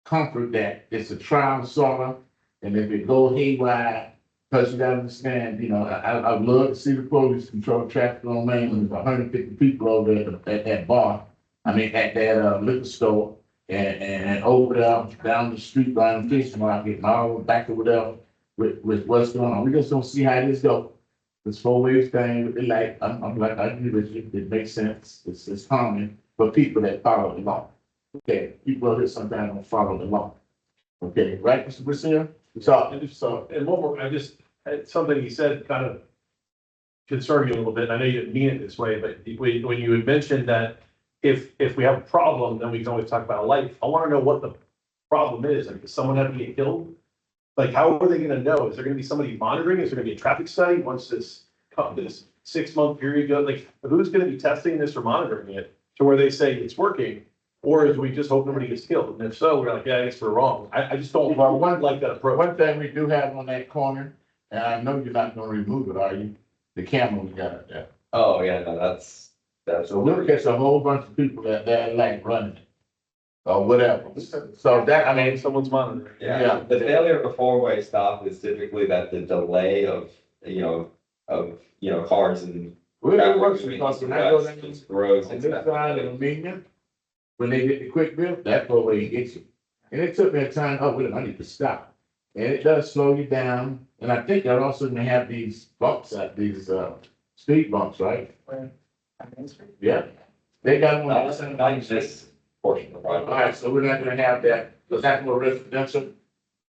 comfort that it's a trial sort of, and if it go haywire, because you gotta understand, you know, I'd love to see the police control traffic on Main with 150 people over there at that bar. I mean, at that liquor store and over there, down the street by the fish market and all back over there with what's going on. We just don't see how this go. This 4 ways thing with the light, I'm like, I agree with you, it makes sense, it's common for people that follow the law. Okay, people out here sometimes don't follow the law. Okay, right, Mr. Brazil? So, And one more, something you said kind of concerned me a little bit. I know you didn't mean it this way, but when you had mentioned that if we have a problem, then we can always talk about life. I want to know what the problem is. Like, does someone have to get killed? Like, how are they gonna know? Is there gonna be somebody monitoring? Is there gonna be a traffic study once this 6-month period goes? Like, who's gonna be testing this or monitoring it to where they say it's working? Or do we just hope nobody gets killed? And if so, we're like, yeah, I guess we're wrong. I just don't like that approach. one thing we do have on that corner, and I know you're not gonna remove it, are you? The camera we got up there. Oh, yeah, no, that's. So we'll catch a whole bunch of people that like running it. Or whatever. So that, I mean, Someone's monitoring. Yeah. Yeah, the failure of a 4-way stop is typically that the delay of, cars and. it works because when I go down Just grows. on this side of Amelia, when they get the quick bill, that's the way it gets you. And it took me a time, oh, wait a minute, I need to stop. And it does slow you down. And I think they're also gonna have these bumps at these, speed bumps, right? Yeah. They got one. Not this portion of the All project. right, so we're not gonna have that, because that's more residential.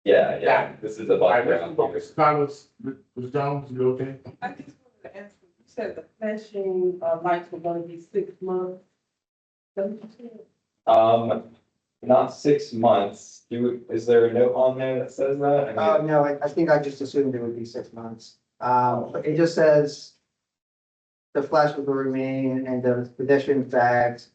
Yeah, this is a All right, bike let's focus. Carlos, Ms. Jones, you okay? I just wanted to ask you, you said the flashing lights were gonna be 6 months. Not 6 months. Is there a note on there that says that? I mean, No, I think I just assumed it would be 6 months. But it just says the flash will remain and the pedestrian flags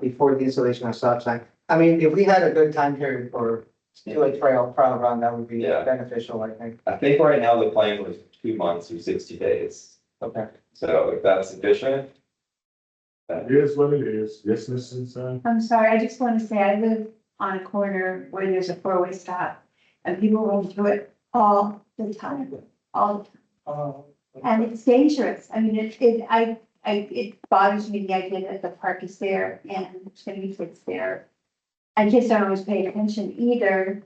before the installation of stop sign. I mean, if we had a good time period for do a trial run, that would be Yeah. beneficial, I think. I think right now the plan was 2 months or 60 days. Okay. So if that's sufficient. It is what it is. Yes, Mrs. I'm sorry, I just want to say I live on a corner where there's a 4-way stop and people run through it all the time, all the time. And it's dangerous. I mean, it bothers me the idea that the park is there and there's gonna be kids there. And kids don't always pay attention either.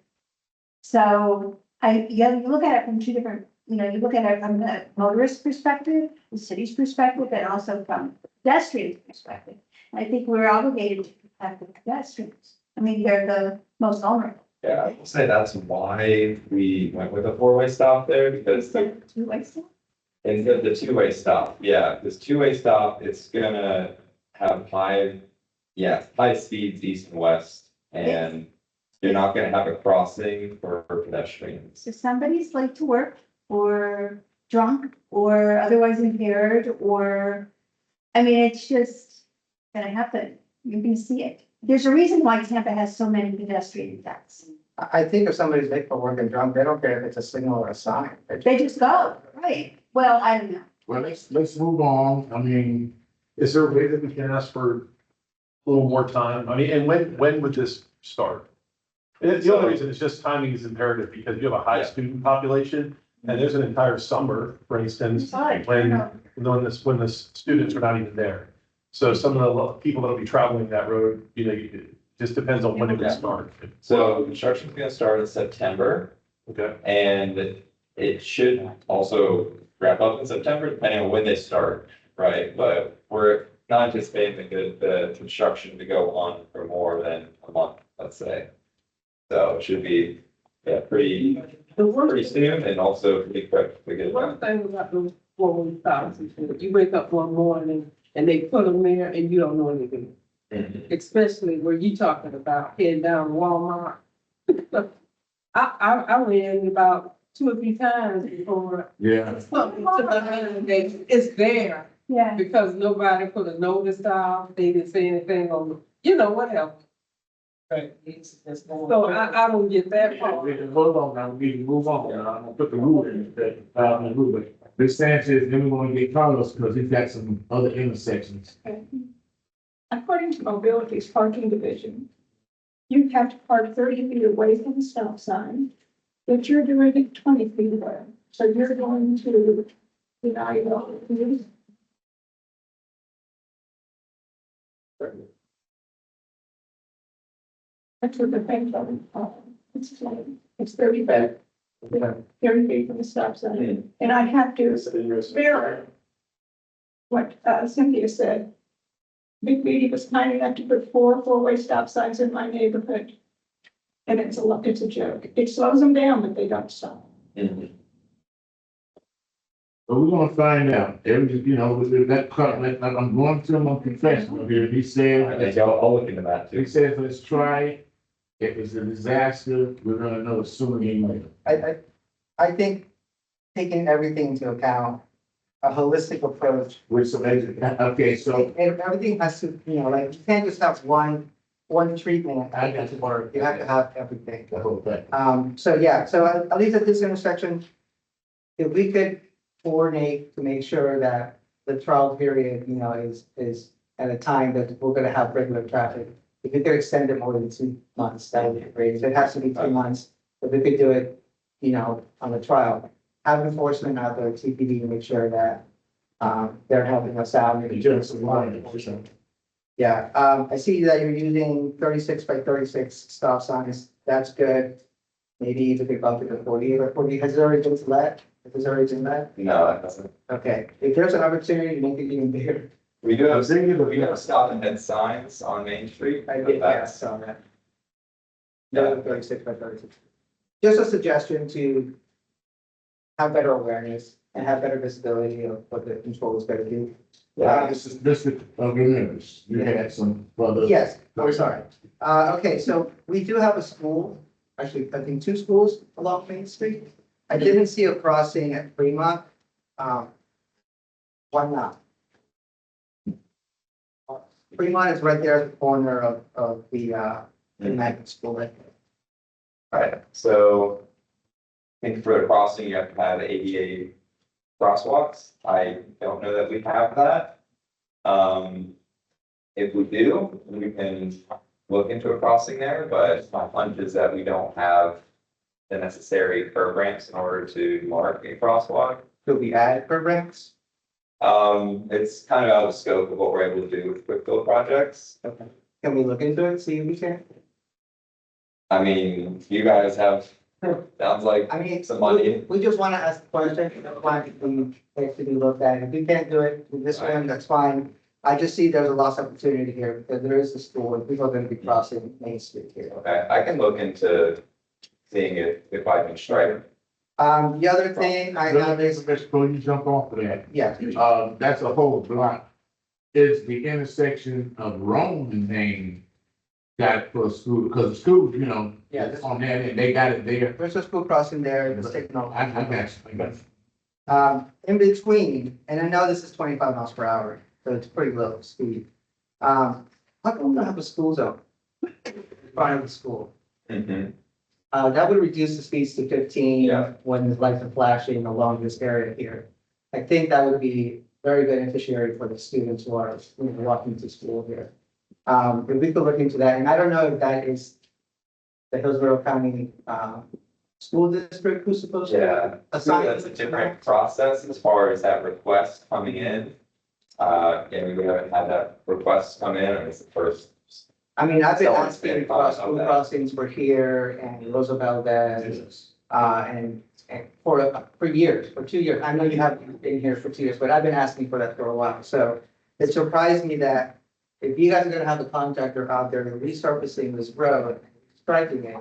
So you look at it from two different, you look at it from the motorist perspective, the city's perspective, and also from the pedestrian's perspective. And I think we're obligated to protect the pedestrians. I mean, they're the most vulnerable. Yeah, I will say that's why we went with a 4-way stop there, because Two-way stop? instead of the 2-way stop, yeah, this 2-way stop, it's gonna have high speeds east and west. And you're not gonna have a crossing for pedestrians. If somebody's late to work or drunk or otherwise impaired or, I mean, it's just gonna happen. You're gonna see it. There's a reason why Tampa has so many pedestrian deaths. I think if somebody's late for work and drunk, they don't care if it's a signal or a sign. They just go, right? Well, I don't know. Well, let's move on. I mean, Is there a way that we can ask for a little more time? I mean, and when would this start? And the only reason is just timing is imperative because you have a high student population and there's an entire summer, for instance, when the students are not even there. So some of the people that'll be traveling that road, it just depends on when it will start. So construction's gonna start in September. Okay. And it should also wrap up in September, depending on when they start, right? But not anticipating the construction to go on for more than a month, let's say. So it should be, yeah, pretty The worst, soon and also pretty quick to get the it done. worst thing about those 4-way stops is that you wake up one morning and they put them there and you don't know anything. Mhm. Especially where you talking about heading down Walmart. I ran about 2 or 3 times before Yeah. something to my mind that it's there. Yeah. Because nobody put a notice out, they didn't say anything on, whatever. Right. So I don't get that part. Hold on now, we need to move on. Now, I'm gonna put the rule in, the rule. This Sanchez, then we're gonna get Carlos, because he's got some other intersections. According to Mobility's parking division, you have to park 30 feet away from the stop sign, but you're doing it 20 feet away. So you're going to deny it. That's what the thing it's 30 feet. 30 feet from the stop sign. And I have to spare what Cynthia said. Big Beauty was kind enough to put 4 four-way stop signs in my neighborhood. And it's a joke. It slows them down, but they don't stop. Mhm. But we're gonna find out, with that cut, I'm going through my confession here, he I said, think I'll look into that he too. said, let's try it. If it's a disaster, we're gonna know sooner than later. I think taking everything into account, a holistic approach, With some, okay, so, and everything has to, like, you can't just have one treatment. I got to work. You have to have everything. the whole thing. So yeah, so at least at this intersection, if we could coordinate to make sure that the trial period, is at a time that we're gonna have regular traffic. If we could extend it more than 2 months, that would be great. If it has to be 2 months, if we could do it, on the trial. Have enforcement out there, TPD, to make sure that, they're helping us out. The generous of line, for sure. Yeah, I see that you're using 36 by 36 stop signs. That's good. Maybe if we could bump it to 40 or 40, has it already been let? Has it already been let? No, that doesn't. Okay, if there's an opportunity to make it even bigger, We do have stop and head signs on Main Street. I but did, that's- yes, on that. Yeah. No, 36 by 36. Just a suggestion to have better awareness and have better visibility of what the control is gonna do. This is District of Remembers, you had some brother. Yes, we're sorry. Okay, so we do have a school, actually, I think 2 schools along Main Street. I didn't see a crossing at Fremont. Why not? Fremont is right there at the corner of the magnet school. Right there. Right, so I think for the crossing, you have to have ADA crosswalks. I don't know that we have that. If we do, we can look into a crossing there, but my hunch is that we don't have the necessary curb ramps in order to mark a crosswalk. Could we add curb ramps? It's kind of out of scope of what we're able to do with quick build projects. Okay. Can we look into it, see if we can? I mean, you guys have, sounds like I mean, some money. we just want to ask the question, why we have to be looked at. If we can't do it with this one, that's fine. I just see there's a lost opportunity here, because there is a school, and people are gonna be crossing Main Street here. Okay, I can look into seeing if I can stripe. The other thing I have is, Before you jump off of that, yeah, that's a whole block. Is the intersection of Rome and Main got it for a school, because the school, Yeah, it's on there, and they got it there. there's a school crossing there, it's taking off. I got you. In between, and I know this is 25 miles per hour, so it's pretty low speed. How come we don't have a school zone? In front of the school. Mhm. That would reduce the speeds to 15 Yeah. when the lights are flashing along this area here. I think that would be very beneficiary for the students who are walking to school here. If we could look into that, and I don't know if that is the Hillsborough County, school district who's supposed to. Yeah, assign that's a it. different process as far as that request coming in. And we haven't had that request come in, and it's the first. I mean, I've been Someone's asking been for our following school that. crossings for here and Roosevelt, and for years, for 2 years. I know you haven't been here for 2 years, but I've been asking for that for a while. So it surprised me that if you guys are gonna have the contractor out there resurfacing this road, striking it,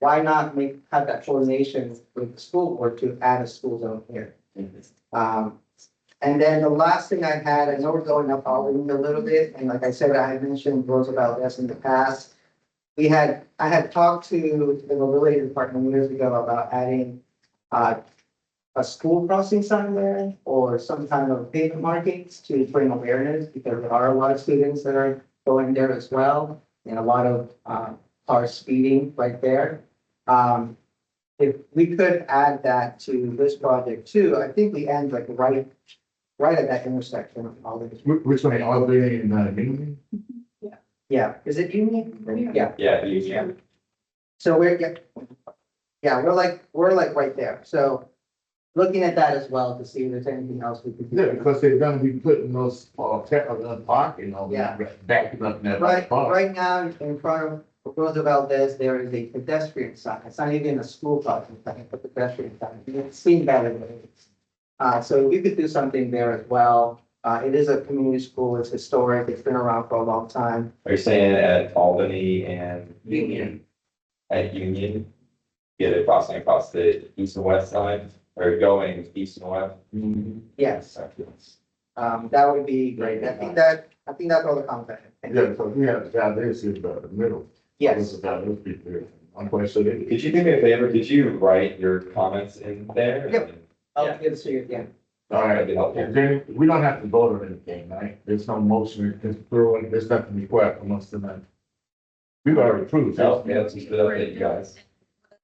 why not have that coordination with the school board to add a school zone here? And then the last thing I had, I know we're going up all in a little bit, and like I said, I had mentioned Roosevelt S in the past. I had talked to the mobility department years ago about adding, a school crossing sign there or some kind of pavement markings to bring awareness, because there are a lot of students that are going there as well, and a lot of, cars speeding right there. If we could add that to this project too, I think we end like right at that intersection of all of it. Which one, all the way in, England? Yeah, is it Union? Yeah, Yeah. so we're like right there, so looking at that as well to see if there's anything else we could Yeah, do. because they're gonna be putting those, parking over Yeah. there, backing up in that. Right, park. right now, in front of Roosevelt, there is a pedestrian sign, it's not even a school crossing sign, it's a pedestrian sign, it's seen better than it is. So we could do something there as well, it is a community school, it's historic, it's been around for a long time. Are you saying at Albany and Union. at Union? Get it crossing across the east and west side, or going east and west? Yes, that would be great, I think that's all the content. Yeah, because we have, this is the middle. Yes, Those people here. I'm quite sure they. Could you do me a favor? Could you write your comments in there? Yep. I'll get it to you again. All right, That'd be helpful. then we don't have to vote on anything, right? There's no motion, there's nothing required from us tonight. We've already approved. No, yeah, that's just an update, you guys.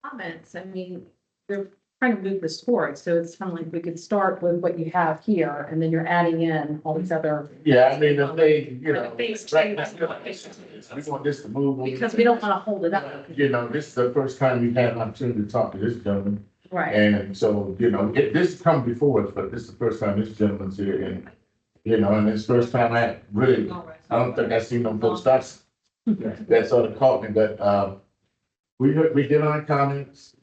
Comments, I mean, they're trying to move this forward, so it's kind of like we could start with what you have here, and then you're adding in all these other. Yeah, I mean, if they, Phase right now, two. we want this to move. on. Because we don't want to hold it up. This is the first time we've had an opportunity to talk to this gentleman. Right. And so, this has come before us, but this is the first time this gentleman's here and, and it's the first time I don't think I've seen them folks that sort of caught me, but, we did our comments.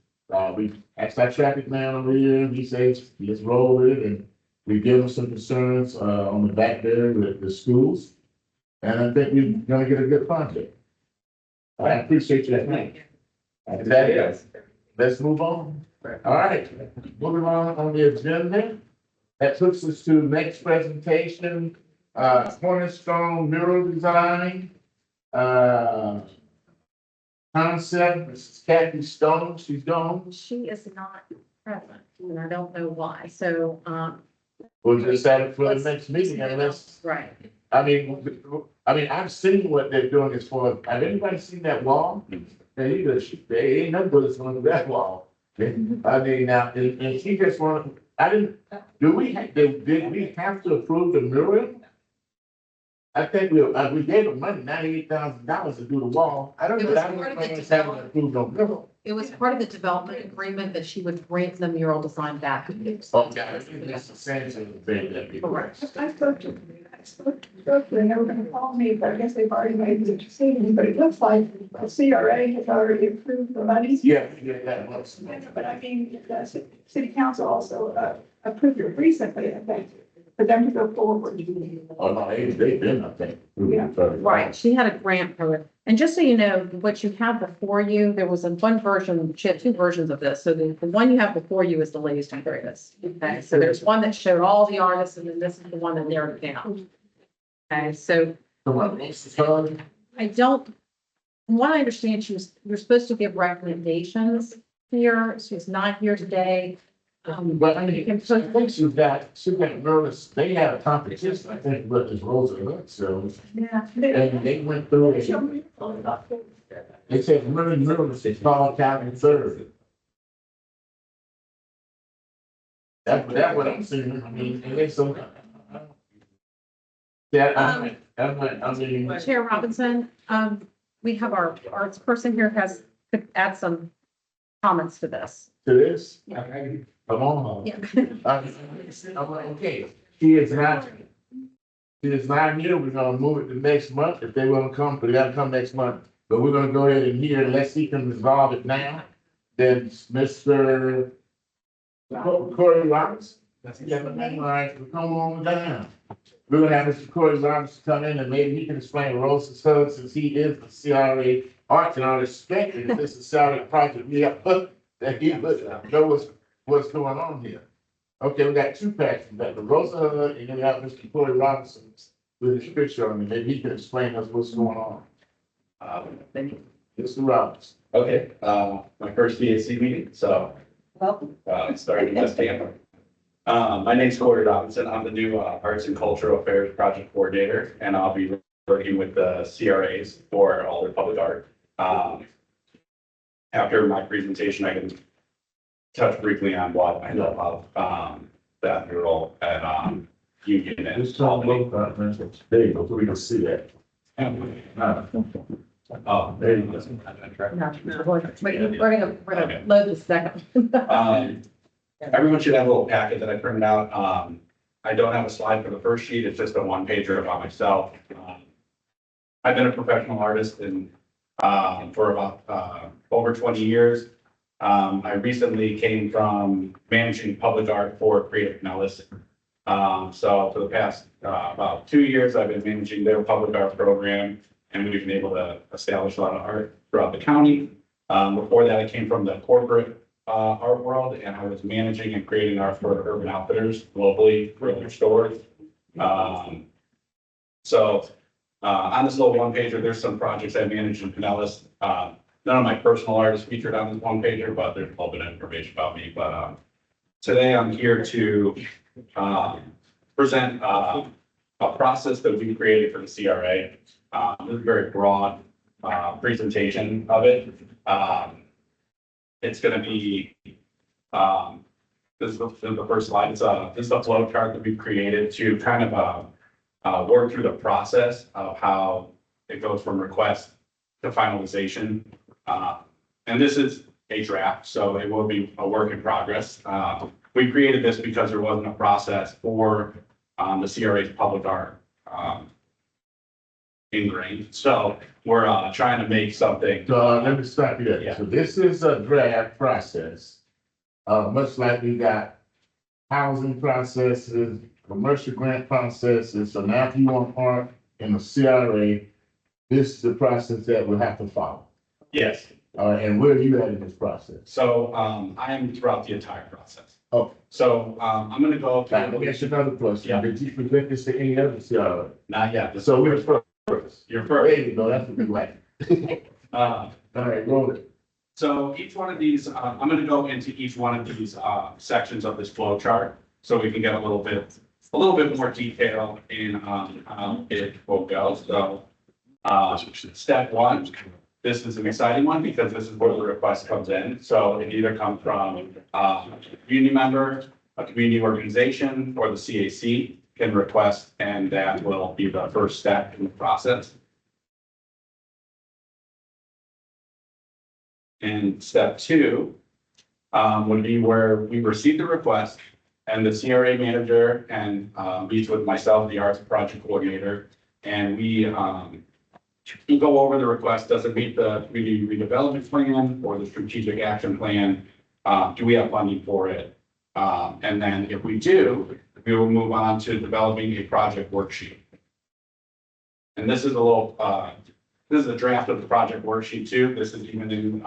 We asked our traffic man over here, and he says, let's roll with it, and we give him some concerns, on the back there with the schools. And I think we're gonna get a good project. I appreciate your time. Is that it? Let's move on. All right, moving on the agenda. That puts us to next presentation, cornerstone mural design. Concept, Mrs. Kathy Stone, she's gone. She is not present, and I don't know why, so, We'll just have it for the next meeting unless, right. I mean, I've seen what they're doing as far as, have anybody seen that wall? There ain't no bullets on that wall. I mean, now, and she just wanted, did we have to approve the mural? I think we gave them money, $98,000 to do the wall. I don't It know. was that part of one. the Haven't approved no mural. It was part of the development agreement that she would bring the mural design back. Oh, yeah, that's the same thing that we. Correct. I spoke to them, they were gonna call me, but I guess they've already made the decision, but it looks like the CRA has already approved the money. Yeah, that was. But I mean, the city council also approved it recently, I think, for them to go forward. Oh, no, they've been, I think. Yeah. Right, she had a grant for it. And just so you know, what you have before you, there was one version, she had two versions of this. So the one you have before you is the latest and greatest. Okay, so there's one that showed all the artists, and then this is the one that narrowed it down. Okay, so The one, Mrs. Hurd? I don't, from what I understand, you're supposed to give recommendations here. She's not here today. But I mean, I think she's got nervous, they had a competition, I think, with this Roosevelt, so, Yeah. and they went through it. They said, really nervous, they called Calvin third. That's what I'm saying, I mean, and they so. Yeah, I mean, Chair Robinson, we have our arts person here could add some comments to this. to this, Yeah. come on. Yeah. I'm like, okay, she is not here, we're gonna move it to next month, if they wanna come, but they gotta come next month. But we're gonna go ahead and hear, unless he can resolve it now, then Mr. Corey Roberts. Yeah, all right, come on down. we're gonna have Mr. Corey Robinson come in and maybe he can explain Rose's Hub since he is the CRA arts and I respect it. This is a CRA project. We have, that he would know what's going on here. Okay, we got two packs. We got the Rosa Hub and then we have Mr. Corey Robinson with his picture on it. Maybe he can explain us what's going on. Thank you. Mr. Robinson. Okay, my first CAC meeting, so, starting in West Tampa. My name's Corey Robinson. I'm the new Arts and Cultural Affairs Project Coordinator, and I'll be working with the CRAs for all their public art. After my presentation, I can touch briefly on what I know of that role at Union and Just talk Albany. about, there you go, so we can see that. Oh, There you go. No, we're gonna load this second. Everyone should have a little packet that I printed out. I don't have a slide for the first sheet. It's just a one pager about myself. I've been a professional artist and for about over 20 years. I recently came from managing public art for Creative Nellis. So for the past about 2 years, I've been managing their public art program, and we've been able to establish a lot of art throughout the county. Before that, I came from the corporate art world, and I was managing and creating art for Urban Outfitters globally for their stores. On this little one pager, there's some projects I managed in Pinellas. None of my personal art is featured on this one pager, but there's a little bit of information about me. But today I'm here to present a process that we created for the CRA. This is a very broad presentation of it. It's going to be, this is the first slide. This is a flow chart that we've created to kind of work through the process of how it goes from request to finalization. And this is a draft, so it will be a work in progress. We created this because there wasn't a process for the CRA's public art ingrained. So we're trying to make something. So let me stop you there. Yeah. So this is a draft process. Much like we got housing processes, commercial grant processes. So now if you want art in the CRA, this is the process that we'll have to follow. Yes. And where are you at in this process? So I am throughout the entire process. Oh. So I'm going to go. Let me ask you another question. Yeah. Did you present this to any other CRA? Not yet. So we're first. You're There first. you go. That's what we like. Uh, All right, roll it. So each one of these, I'm going to go into each one of these sections of this flow chart, so we can get a little bit more detail in how it will go. So step one, this is an exciting one because this is where the request comes in. So it either comes from a community member, a community organization, or the CAC can request, and that will be the first step in the process. And step two would be where we receive the request and the CRA manager and meets with myself, the arts project coordinator, and we go over the request. Does it meet the community redevelopment plan or the strategic action plan? Do we have funding for it? And then if we do, we will move on to developing a project worksheet. And this is a little, this is a draft of the project worksheet too. This is even in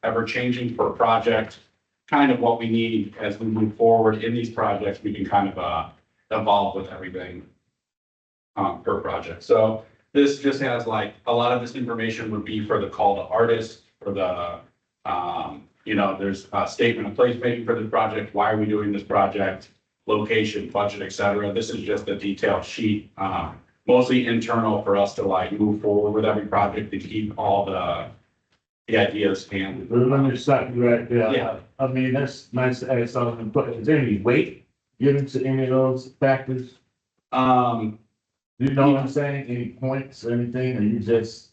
ever changing per project, kind of what we need as we move forward in these projects. We can kind of evolve with everything per project. So this just has like, a lot of this information would be for the call to artists, for the, there's a statement of placemaking for the project. Why are we doing this project? Location, budget, etc. This is just a detailed sheet, mostly internal for us to like move forward with every project to keep all the ideas and. Let me stop you right there. Yeah. I mean, that's nice to add something, but is there any weight given to any of those factors? You know what I'm saying? Any points or anything, or you just?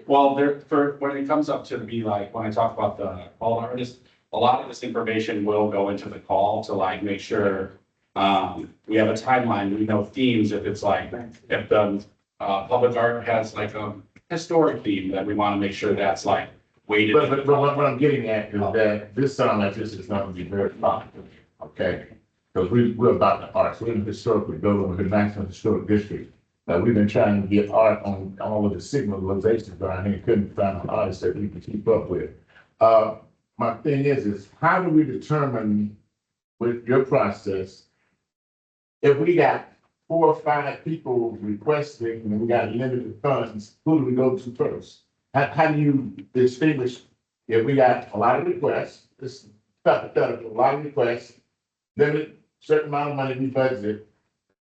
Well, when it comes up to be like, when I talk about the call artist, a lot of this information will go into the call to like make sure we have a timeline, we know themes, if it's like, if the public art has like a historic theme, that we want to make sure that's like weighted. But what I'm getting at is that this sounds like this is going to be very popular, okay? because we're about the arts, we're in the historical building, we're the National Historic District. We've been trying to get art on all of the signalizations around here, couldn't find an artist that we could keep up with. My thing is how do we determine with your process, if we got 4 or 5 people requesting and we got limited funds, who do we go to first? How do you distinguish if we got a lot of requests, this hypothetical, a lot of requests, limited, certain amount of money we budget,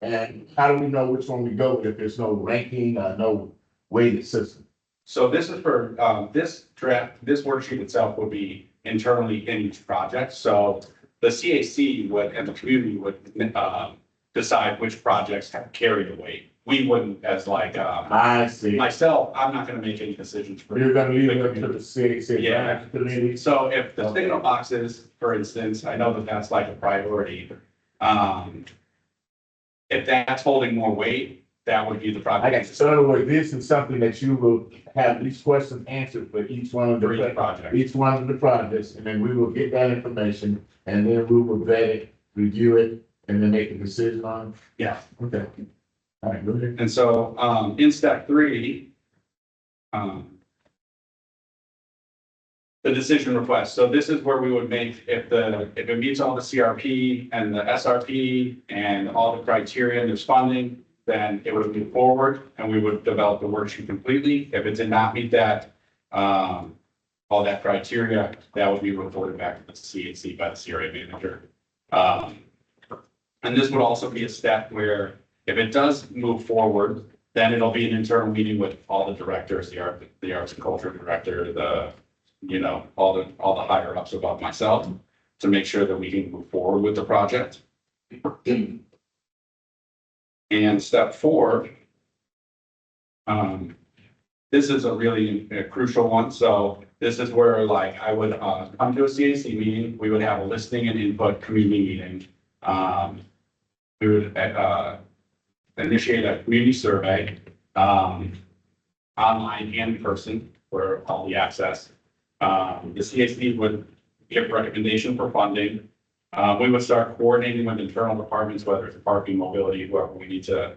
and how do we know which one we go with if there's no ranking, no weighted system? So this is for, this worksheet itself would be internally in each project. So the CAC would, and the community would, decide which projects have carried the weight. We wouldn't as like, I see. myself, I'm not gonna make any decisions for. You're gonna leave it up to the CAC. Yeah. Committee. So if the signal boxes, for instance, I know that that's like a priority. If that's holding more weight, that would be the I project. got you. So in other words, this is something that you will have these questions answered for each one of For each the project. each one of the projects, and then we will get that information, and then we will vet it, review it, and then make a decision on Yeah. it. Okay. All right, go ahead. And so, in step 3, the decision request. So this is where we would make, if it meets all the CRP and the SRP and all the criteria and there's funding, then it would move forward and we would develop the worksheet completely. If it did not meet that, all that criteria, that would be reported back to the CAC by the CRA manager. And this would also be a step where if it does move forward, then it'll be an internal meeting with all the directors, the arts and culture director, all the higher ups above myself to make sure that we can move forward with the project. And step 4, this is a really crucial one. So this is where like I would come to a CAC meeting, we would have a listening and input community meeting. We would initiate a community survey, online and in person for all the access. The CAC would give recommendation for funding. We would start coordinating with internal departments, whether it's parking, mobility, whoever we need to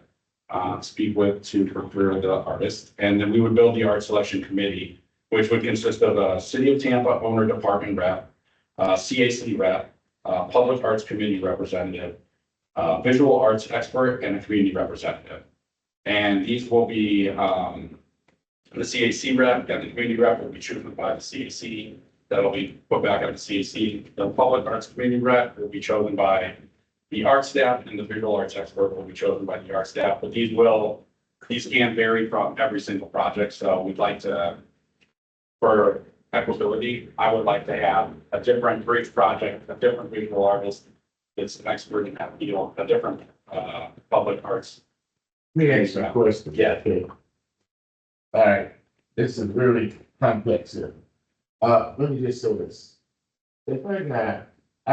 speak with to procure the artist. And then we would build the art selection committee, which would consist of a City of Tampa owner department rep, CAC rep, public arts committee representative, visual arts expert, and a community representative. And these will be the CAC rep and the community rep will be chosen by the CAC. That'll be put back on the CAC. The public arts community rep will be chosen by the art staff, and the visual arts expert will be chosen by the art staff. But these can vary from every single project. So we'd like to, for equitability, I would like to have a different for each project, a different visual artist that's an expert in that field, a different public arts. Let me ask you a question. Yeah. Okay. All right, this is really complex here. Let me just say this. If I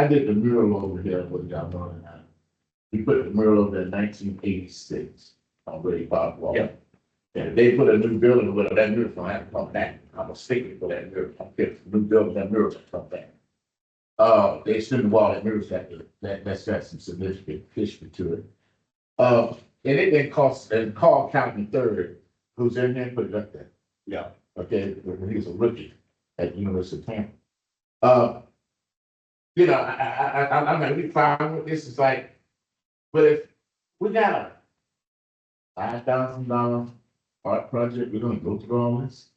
did the mural over here with y'all knowing that. We put the mural over there in 1986 on Great Park Wall. Yeah. And they put a new building with that mural from that come back. I'm a sticker for that mural. I'm getting a new building, that mural come back. They shouldn't have wall that mural that's got some significant history to it. And it didn't cost, and Carl County third, who's in there, put it up there. Yeah. Okay, when he was a rookie at University of Tampa. I'm gonna be fine with this. It's like, but if we got a $5,000 art project, we're gonna go through all this.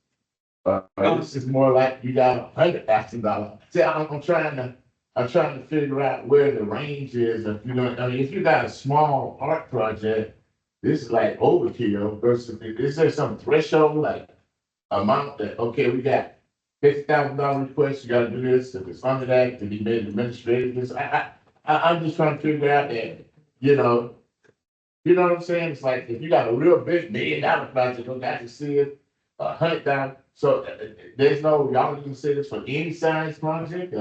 This is more like you got $100,000. See, I'm trying to figure out where the range is. If if you got a small art project, this is like overkill versus, is there some threshold, like amount that, okay, we got $50,000 request, you gotta do this, if it's under that, to be made administrative, this, I'm just trying to figure out that, you know what I'm saying? It's like, if you got a real big $1 million project, you got to see it, $100,000, so there's no, y'all can say this for any size project,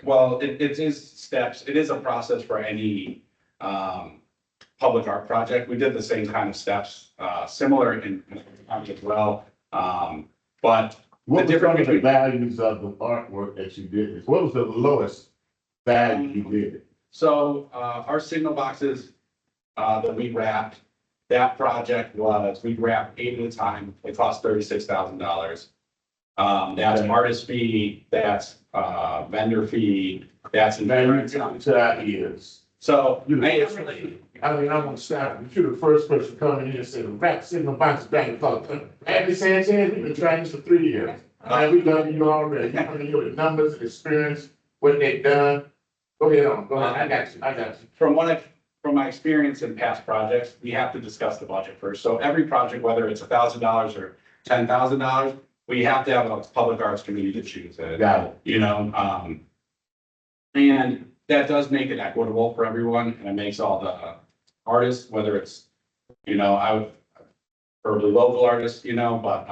Well, it is steps. It is a process for any public art project. We did the same kind of steps, similar in as well. But what the was some difference of the between, values of the artwork that you did? What was the lowest value you did? So, our signal boxes, that we wrapped, that project was, we wrapped 8 at a time. It cost $36,000. That's artist fee, that's, vendor fee, that's Man, insurance. you get to that is. So, You I know, really, I mean, I'm gonna start, you're the first person coming in and saying, rap signal box back and forth. Abby Sanchez, we've been trying this for 3 years. We done you already, I mean, your numbers, experience, what they've done. Go ahead on, go ahead, I got you. from my experience in past projects, we have to discuss the budget first. So every project, whether it's $1,000 or $10,000, we have to have a public arts committee to choose it. Got it. You know, and that does make it equitable for everyone, and it makes all the artists, whether it's, you know, I would, probably local artists, you know, but,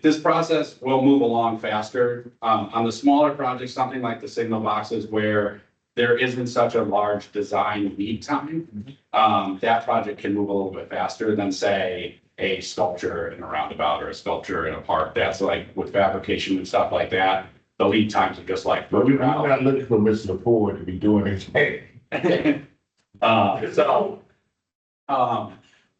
this process will move along faster. On the smaller projects, something like the signal boxes where there isn't such a large design lead time, that project can move a little bit faster than, say, a sculpture in a roundabout or a sculpture in a park. That's like with fabrication and stuff like that, the lead times are just like. But we're not looking for Mr. Ford to be doing his thing.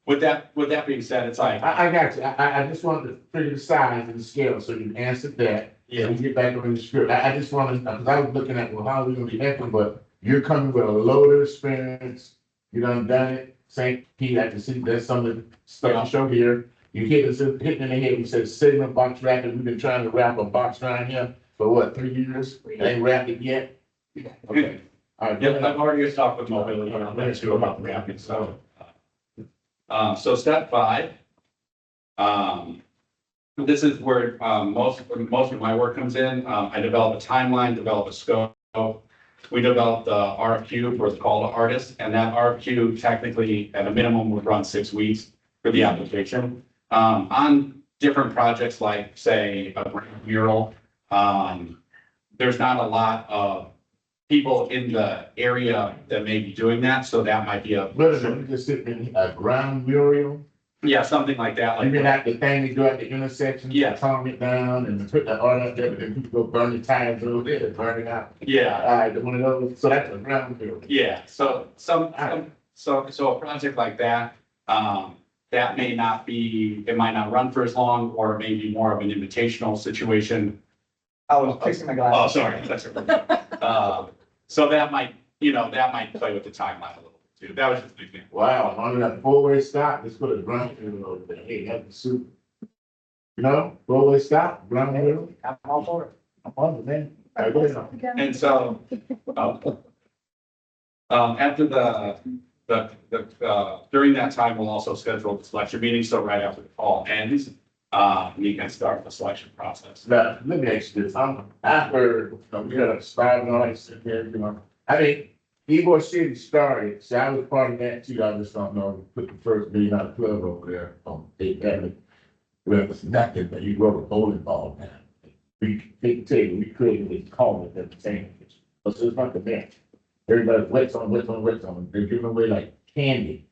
With that being said, it's like. I got you. I just wanted to figure the size and the scale, so you answered that. Yeah. And get back on the script. I just wanted, because I was looking at, well, how are we gonna be acting, but you're coming with a load of experience. You done it. St. Pete, I can see that's some of the stuff you show here. You hit us, hitting in the head, we said signal box wrapping. We've been trying to wrap a box around here for what, 3 years? Ain't wrapped it yet? Okay. All right. Yep, I've already talked with mobility on that too about the wrapping, so. So step 5. This is where, most of my work comes in. I develop a timeline, develop a scope. We developed the RFQ for the call to artists, and that RFQ technically at a minimum would run 6 weeks for the application. On different projects like, say, a mural, there's not a lot of people in the area that may be doing that, so that might be a. Literally, just sitting in a ground mural. Yeah, something like that, You mean like, like the thing they do at the intersection? Yeah. Calm it down and put the art up there, but then people go burn the tires over there, burn it out. yeah, All right, one of those, so that's a ground mural. yeah, so so a project like that, that may not be, it might not run for as long, or it may be more of an invitational situation. I was fixing my Oh, glasses. sorry, that's right. So that might, you know, that might play with the timeline a little bit too. That was just an example. Wow, on that 4-way stop, let's put a ground mural over there. Hey, that's super. You know, 4-way stop, ground mural. I'm all for it. I'm on it, man. All right, go ahead. And so, after during that time, we'll also schedule the selection meeting, so right after the fall ends, we can start the selection process. Now, let me ask you this, after, we got a start and all that stuff here, you know, I mean, Ybor City started, so I was part of that too, I just don't know, put the first $1 million club over there on 8th Avenue. Well, it's nothing, but you wrote a bowling ball now. We created this call it at the same, but it's not the best. Everybody wets on, they're giving away like candy.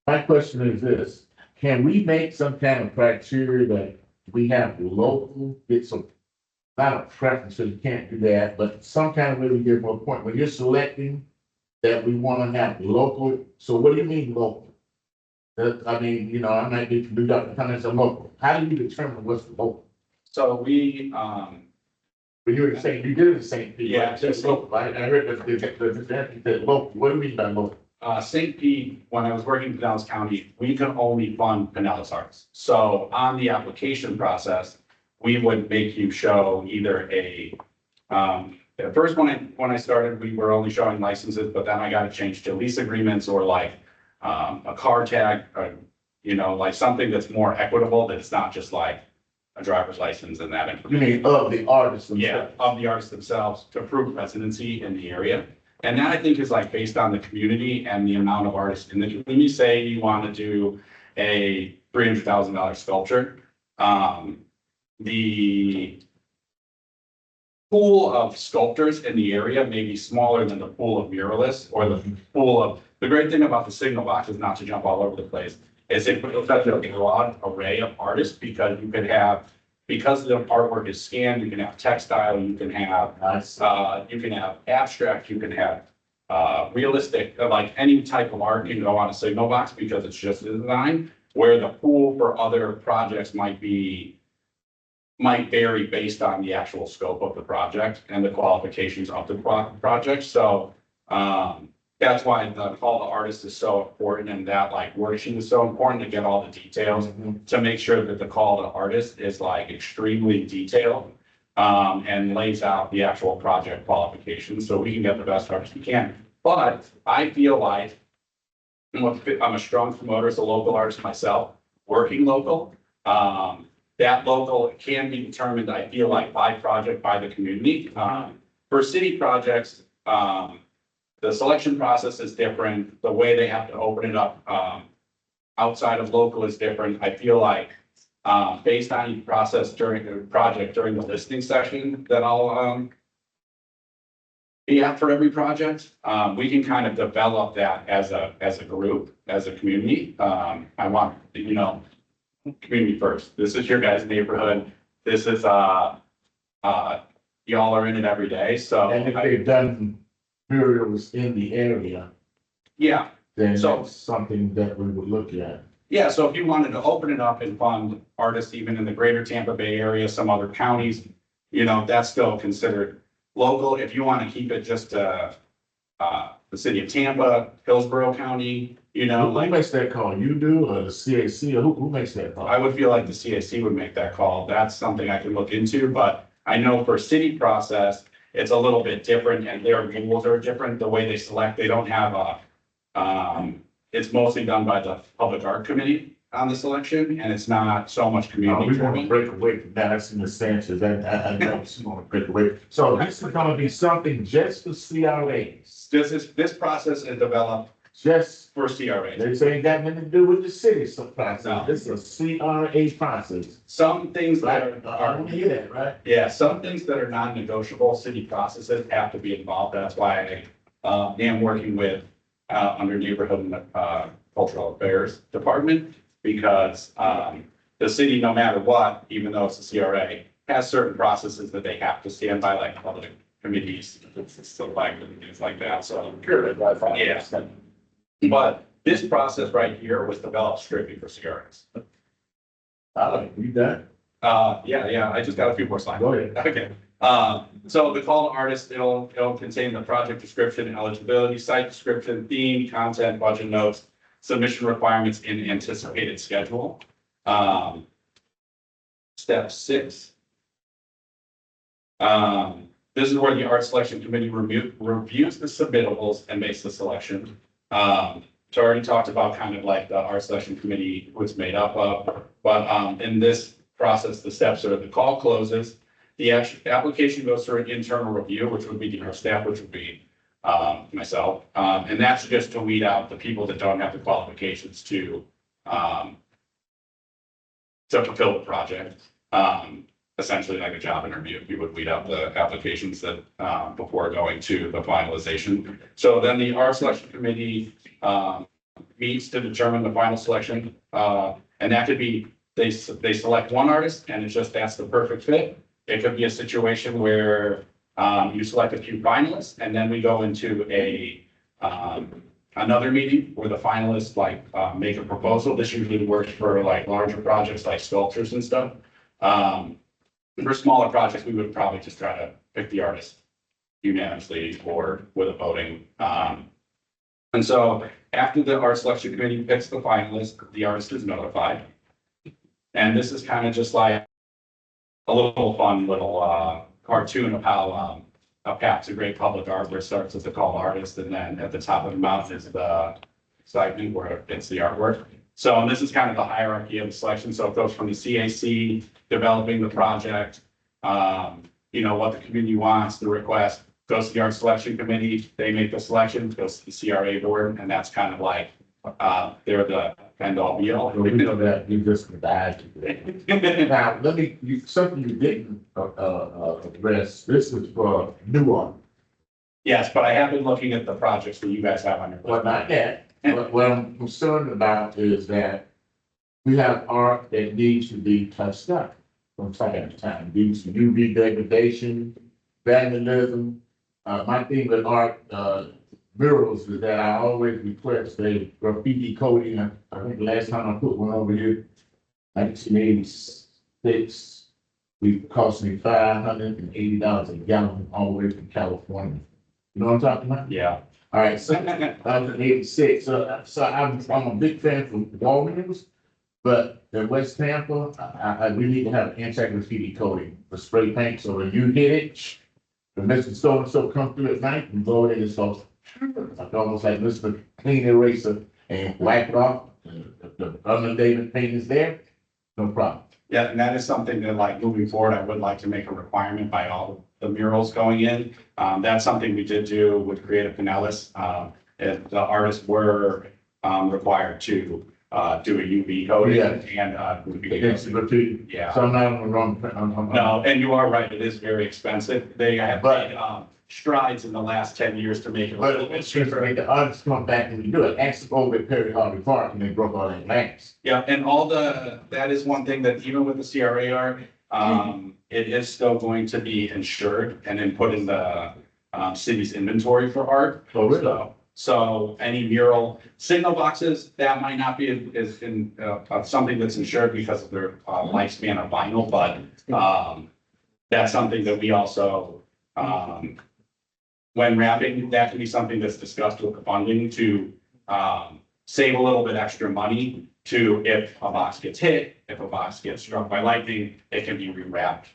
My question is this, can we make some kind of criteria that we have local, it's a, not a preference, so you can't do that, but some kind of way we give more point, when you're selecting that we wanna have local, so what do you mean local? I mean, you know, I might be, we got the kind of local, how do you determine what's local? So we, When you were saying, you did it the same thing. Yeah. Just local, I heard the local, what do you mean by local? St. Pete, when I was working in Pinellas County, we could only fund Pinellas Arts. So on the application process, we would make you show either at first when I started, we were only showing licenses, but then I got to change to lease agreements or like, a car tag, or, you know, like something that's more equitable, that it's not just like a driver's license and that You information. mean of the artists Yeah, themselves? of the artists themselves to prove residency in the area. And that I think is like based on the community and the amount of artists in the community. Say you want to do a $300,000 sculpture. The pool of sculptors in the area may be smaller than the pool of muralists or the pool of, the great thing about the signal box is, not to jump all over the place, is it puts such a broad array of artists, because you could have, because the artwork is scanned, you can have textile, you can have abstract, you can have realistic, like any type of art can go on a signal box because it's just a design, where the pool for other projects might vary based on the actual scope of the project and the qualifications of the project. So, that's why the call to artist is so important, and that like worksheet is so important to get all the details to make sure that the call to artist is like extremely detailed. And lays out the actual project qualifications so we can get the best artist we can. But I feel like I'm a strong promoter as a local artist myself, working local. That local can be determined, I feel like, by project, by the community. For city projects, the selection process is different. The way they have to open it up outside of local is different. I feel like based on the process during the project, during the listening session that I'll be for every project, we can kind of develop that as a group, as a community. I want, community first. This is your guys' neighborhood. This is y'all are in it every day. So And if they've done burials in the area, yeah. then So- that's something that we would look at. Yeah, so if you wanted to open it up and fund artists even in the greater Tampa Bay area, some other counties, that's still considered local. If you want to keep it just the city of Tampa, Hillsborough County, Who like, makes that call? You do, or the CAC, or who makes that call? I would feel like the CAC would make that call. That's something I could look into, but I know for city process, it's a little bit different and their rules are different. The way they select, they don't have it's mostly done by the Public Art Committee on the selection, and it's not so much No, community we want to driven. break away from that. That's in the sense that I know we want to break away. So this is gonna be something just for CRAs, This process is developed just, for CRA. they ain't got nothing to do with the city process. No. This is a CRA process. Some things that Right, I don't hear that, right? yeah, some things that are non-negotiable city processes have to be involved. That's why I am working with under neighborhood and cultural affairs department, because the city, no matter what, even though it's a CRA, has certain processes that they have to stand by, like public committees, it's still like things like that. So yeah. But this process right here was developed strictly for CRAs. I like, we done. Yeah, I just got a few more slides. Go ahead. Okay, so the call to artist, it'll contain the project description, eligibility, site description, theme, content, budget notes, submission requirements in anticipated schedule. Step 6. This is where the art selection committee reviews the submittables and makes the selection. So I already talked about kind of like the art selection committee was made up of, but in this process, the steps are the call closes, the application goes through an internal review, which would be the art staff, which would be myself, and that's just to weed out the people that don't have the qualifications to fulfill the project. Essentially like a job interview, you would weed out the applications that before going to the finalization. So then the art selection committee meets to determine the final selection, and that could be they select one artist and it's just that's the perfect fit. It could be a situation where you select a few finalists and then we go into another meeting where the finalists make a proposal. This usually works for like larger projects like sculptures and stuff. For smaller projects, we would probably just try to pick the artist unanimously or with a voting. And so after the art selection committee picks the finalist, the artist is notified. And this is kind of just like a little fun little cartoon of how a path to great public art, where it starts with the call artist, and then at the top of the mountain is the excitement where it's the artwork. So this is kind of the hierarchy of the selection. So it goes from the CAC developing the project, what the community wants, the request, goes to the art selection committee, they make the selection, goes to the CRA board, and that's kind of like, they're the end all be all. We know that you just died. Now, something you didn't address, this is for new art. Yes, but I have been looking at the projects that you guys have on your. Well, not that. What I'm concerned about is that we have art that needs to be touched up from time to time due to UV degradation, vandalism. My thing with art, murals is that I always request a graffiti coating. I think the last time I put one over here, 1986, it cost me $580 a gallon all the way from California. You know what I'm talking about? Yeah. All right, so 1986. So I'm a big fan from Walgreens, but in West Tampa, we need to have anti-graffiti coating for spray paint. So when you hit it, the Mr. So-and-so come through at night and go in and so like almost like Mr. Clean Eraser and wipe it off. The undated paint is there, no problem. Yeah, and that is something that like moving forward, I would like to make a requirement by all the murals going in. That's something we did do with Creative Pinellas. And the artists were, required to, do a UV coating Yeah. and, Against the graffiti. yeah. So I'm not on the wrong. No, and you are right, it is very expensive. They have But- made, strides in the last 10 years to make it a But little bit it's just cheaper. like the artists come back and do it. Ask them over at Perry Harvey Park and they broke all that glass. Yeah, and that is one thing that even with the CRA art, it is still going to be insured and then put in the, city's inventory for art. Oh, really? So any mural, signal boxes, that might not be is in, something that's insured because of their, lifespan of vinyl, but, that's something that we also, when wrapping, that can be something that's discussed with the funding to, save a little bit extra money to if a box gets hit, if a box gets struck by lightning, it can be rewrapped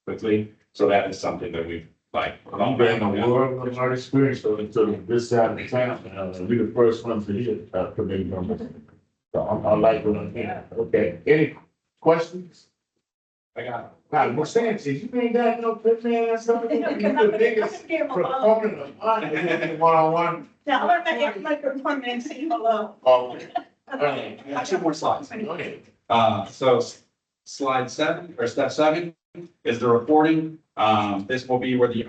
quickly. So that is something that we've like. I'm bringing the world of our experience to this side of the town. We the first ones to hear, committee members. So I like what I'm hearing. Okay, any questions? I got Now, what's saying, is you ain't got no good man or something? You're the biggest proponent of art one-on-one. Now, let me get microphone and say hello. Oh, all right. it. Two more slides. Go ahead. So slide 7 or step 7 is the reporting. This will be where the,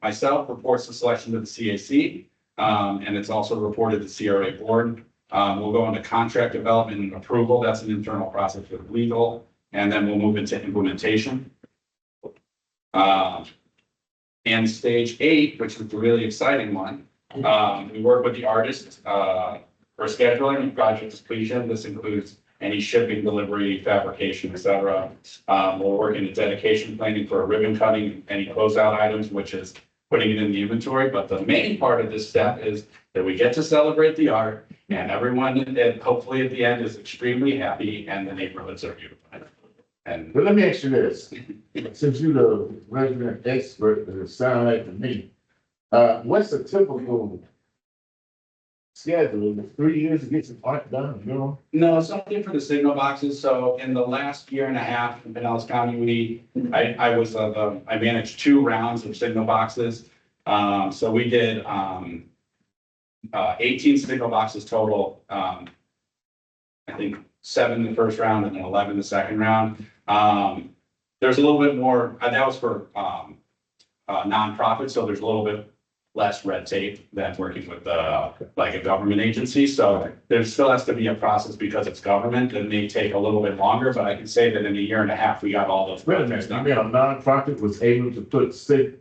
myself reports the selection to the CAC. And it's also reported to CRA board. We'll go into contract development and approval. That's an internal process with legal. And then we'll move into implementation. And stage 8, which is the really exciting one. We work with the artist, for scheduling and project completion. This includes any shipping, delivery, fabrication, et cetera. We'll work into dedication planning for ribbon cutting, any closeout items, which is putting it in the inventory. But the main part of this step is that we get to celebrate the art and everyone, and hopefully at the end is extremely happy and the neighborhoods are beautified. And But let me ask you this, since you're the resident expert, it sound like to me, what's the typical schedule? 3 years to get some art done, you know? no, something for the signal boxes. So in the last year and a half in Pinellas County, I managed 2 rounds of signal boxes. So we did, 18 signal boxes total. I think 7 the first round and then 11 the second round. There's a little bit more, that was for, nonprofit, so there's a little bit less red tape than working with, like a government agency. So there still has to be a process because it's government that may take a little bit longer, but I can say that in a year and a half, we got all those Wait a projects minute, done. you mean a nonprofit was able to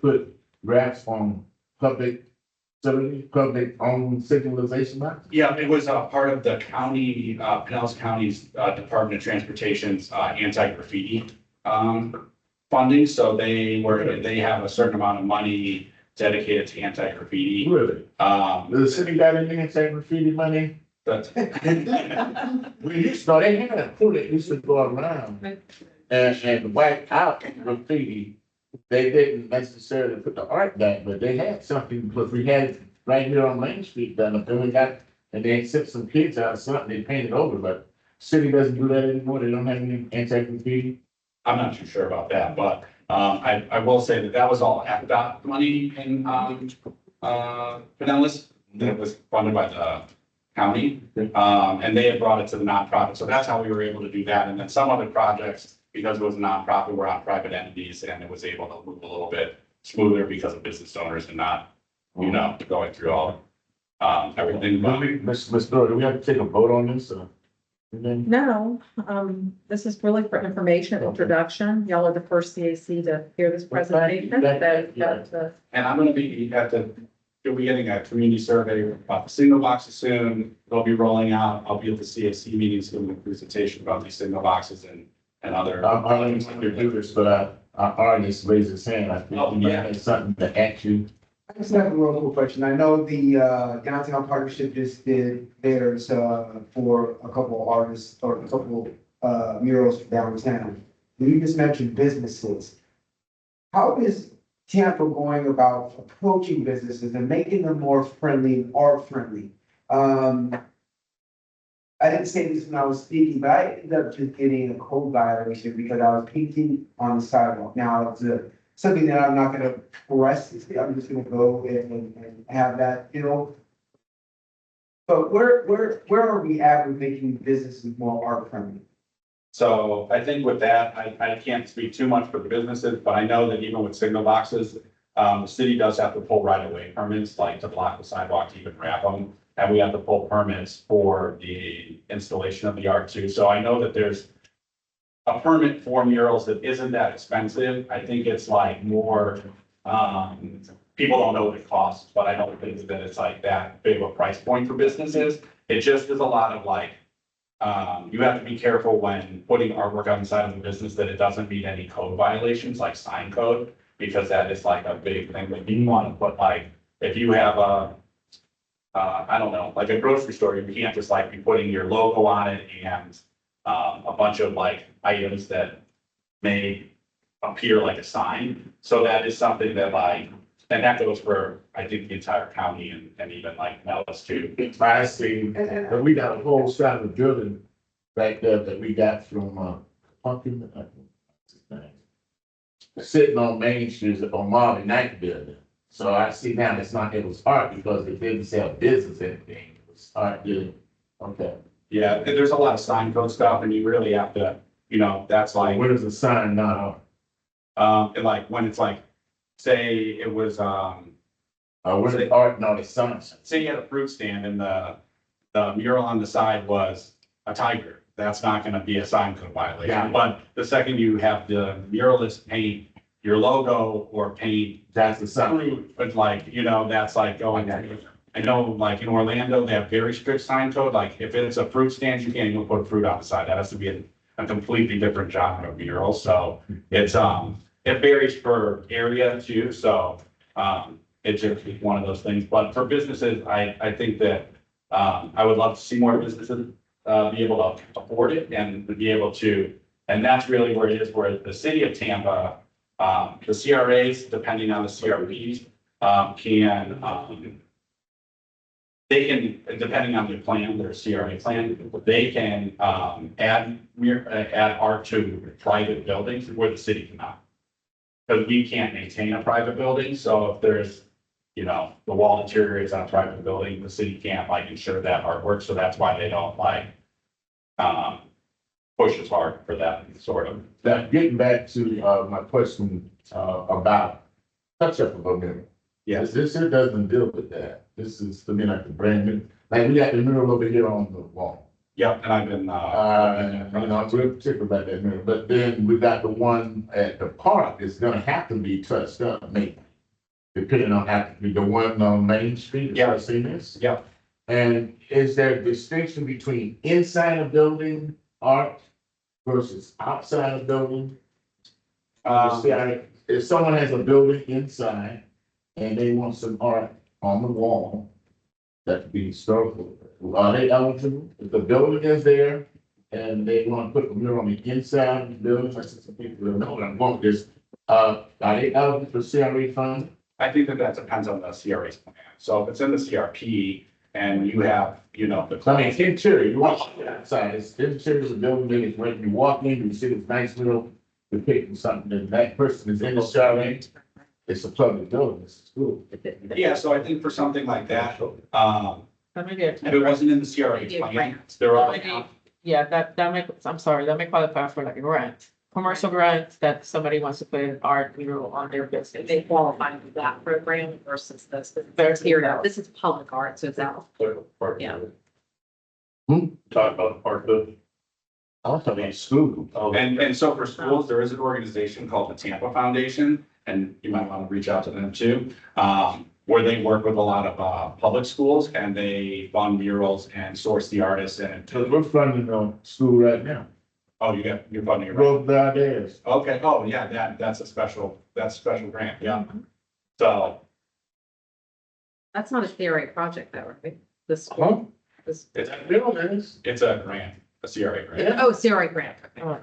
put wraps on public owned signalization box? Yeah, it was part of the county, Pinellas County's Department of Transportation's anti-graffiti funding. So they have a certain amount of money dedicated to anti-graffiti. Really? The city got any anti-graffiti money? But We used to, they had a crew that used to go around and wipe out graffiti. They didn't necessarily put the art back, but they had something, because we had right here on Main Street done up there, and they sent some kids out or something, they painted over, but city doesn't do that anymore, they don't have any anti-graffiti. I'm not too sure about that, but I will say that was all ACDOT money in Pinellas. That was funded by the county, and they had brought it to the nonprofit. So that's how we were able to do that. And then some other projects, because it was a nonprofit, were on private entities, and it was able to move a little bit smoother because of business owners and not, going through all everything. But Ms. Doyle, do we have to take a vote on this, or? anything? No, this is really for information, introduction. Y'all are the first CAC to hear this presentation. Thank you. That, And I'm gonna be at the you'll be getting a community survey about the signal boxes soon. They'll be rolling out. I'll be at the CAC meeting soon with a presentation about these signal boxes and other. I don't want to do this, but our artist raised his hand. I think he might have something to ask you. I just have a real quick question. I know the downtown partnership just did theirs for a couple of artists or a couple murals for downtown. You just mentioned businesses. How is Tampa going about approaching businesses and making them more friendly, art friendly? I didn't say this when I was speaking, but I ended up just getting a code violation because I was painting on the sidewalk. Now, it's something that I'm not gonna press, I'm just gonna go and have that, you know. But where are we at with making businesses more art friendly? So I think with that, I can't speak too much for the businesses, but I know that even with signal boxes, the city does have to pull right away permits, like to block the sidewalk to even wrap them. And we have to pull permits for the installation of the art too. So I know that there's a permit for murals that isn't that expensive. I think it's like more, people don't know what it costs, but I don't think that it's like that big of a price point for businesses. It just is a lot of like, you have to be careful when putting artwork on the side of the business that it doesn't meet any code violations like sign code, because that is like a big thing that you want to put, like, if you have I don't know, like a grocery store, you can't just like be putting your logo on it and a bunch of like items that may appear like a sign. So that is something that like, and that goes for, I think, the entire county and even like Nellis too. I see, and we got a whole side of the building back there that we got from, Pumpkin, what's his name? Sitting on Main Street on Marvin Knight building. So I see now it's not, it was art because it didn't sell business anything. It was art, yeah. Okay. Yeah, there's a lot of sign code stuff and you really have to, you know, that's like, What is a sign not art? and like when it's like, say it was, What is art not a sign? say you had a fruit stand and the mural on the side was a tiger. That's not gonna be a sign code violation. Yeah. But the second you have the muralist paint your logo or paint That's the sign. fruit, but like, you know, that's like going, I know like in Orlando, they have very strict sign code. Like if it's a fruit stand, you can't even put fruit on the side. That has to be a completely different genre of mural. So it's, it varies per area too. So, it's just one of those things. But for businesses, I think that, I would love to see more businesses, be able to afford it and to be able to, and that's really where it is, where the city of Tampa, the CRAs, depending on the CRPs, they can, depending on their plan, their CRA plan, they can, add art to private buildings where the city cannot. Because we can't maintain a private building, so if there's, you know, the wall interior is on a private building, the city can't like ensure that artwork, so that's why they don't like, push as hard for that sort of. That, getting back to, my question, about, touch up a minute. Yes. This here doesn't deal with that. This is, to me, like the brand new, like we got the mural over here on the wall. Yep, and I've been, You know, I'm real particular about that mural, but then we got the one at the park, it's gonna have to be touched up, maybe. Depending on how, the one on Main Street, Yeah. I've seen this. Yep. And is there a distinction between inside a building art versus outside a building? If someone has a building inside and they want some art on the wall, that could be historical, are they eligible? If the building is there and they want to put the mural on the inside of the building, I see some people don't know what I'm going with this, are they eligible for CRA funding? I think that depends on the CRA's plan. So if it's in the CRP and you have, you know, the. I mean, it's interior, you want it outside, it's interior of the building, it's when you walk in, you see this nice little depicting something, and that person is in the CRA. It's a public building, it's a school. Yeah, so I think for something like that, Let me get. if it wasn't in the CRA plan, there are. Yeah, that may, I'm sorry, that may qualify for like a grant, commercial grant that somebody wants to put an art mural on their business. They qualify for that program versus this. There's here, this is public art, so it's out. Yeah. Talk about the park building. Also, in school. And so for schools, there is an organization called the Tampa Foundation, and you might want to reach out to them too. where they work with a lot of, public schools and they fund murals and source the artists and, So we're funding on school right now. oh, you're funding your. Road ideas. Okay, oh, yeah, that's a special grant, yeah. So, That's not a CRA project though, right? This, Huh? this, it's, Buildings. it's a grant, a CRA grant. Yeah. oh, CRA grant, okay.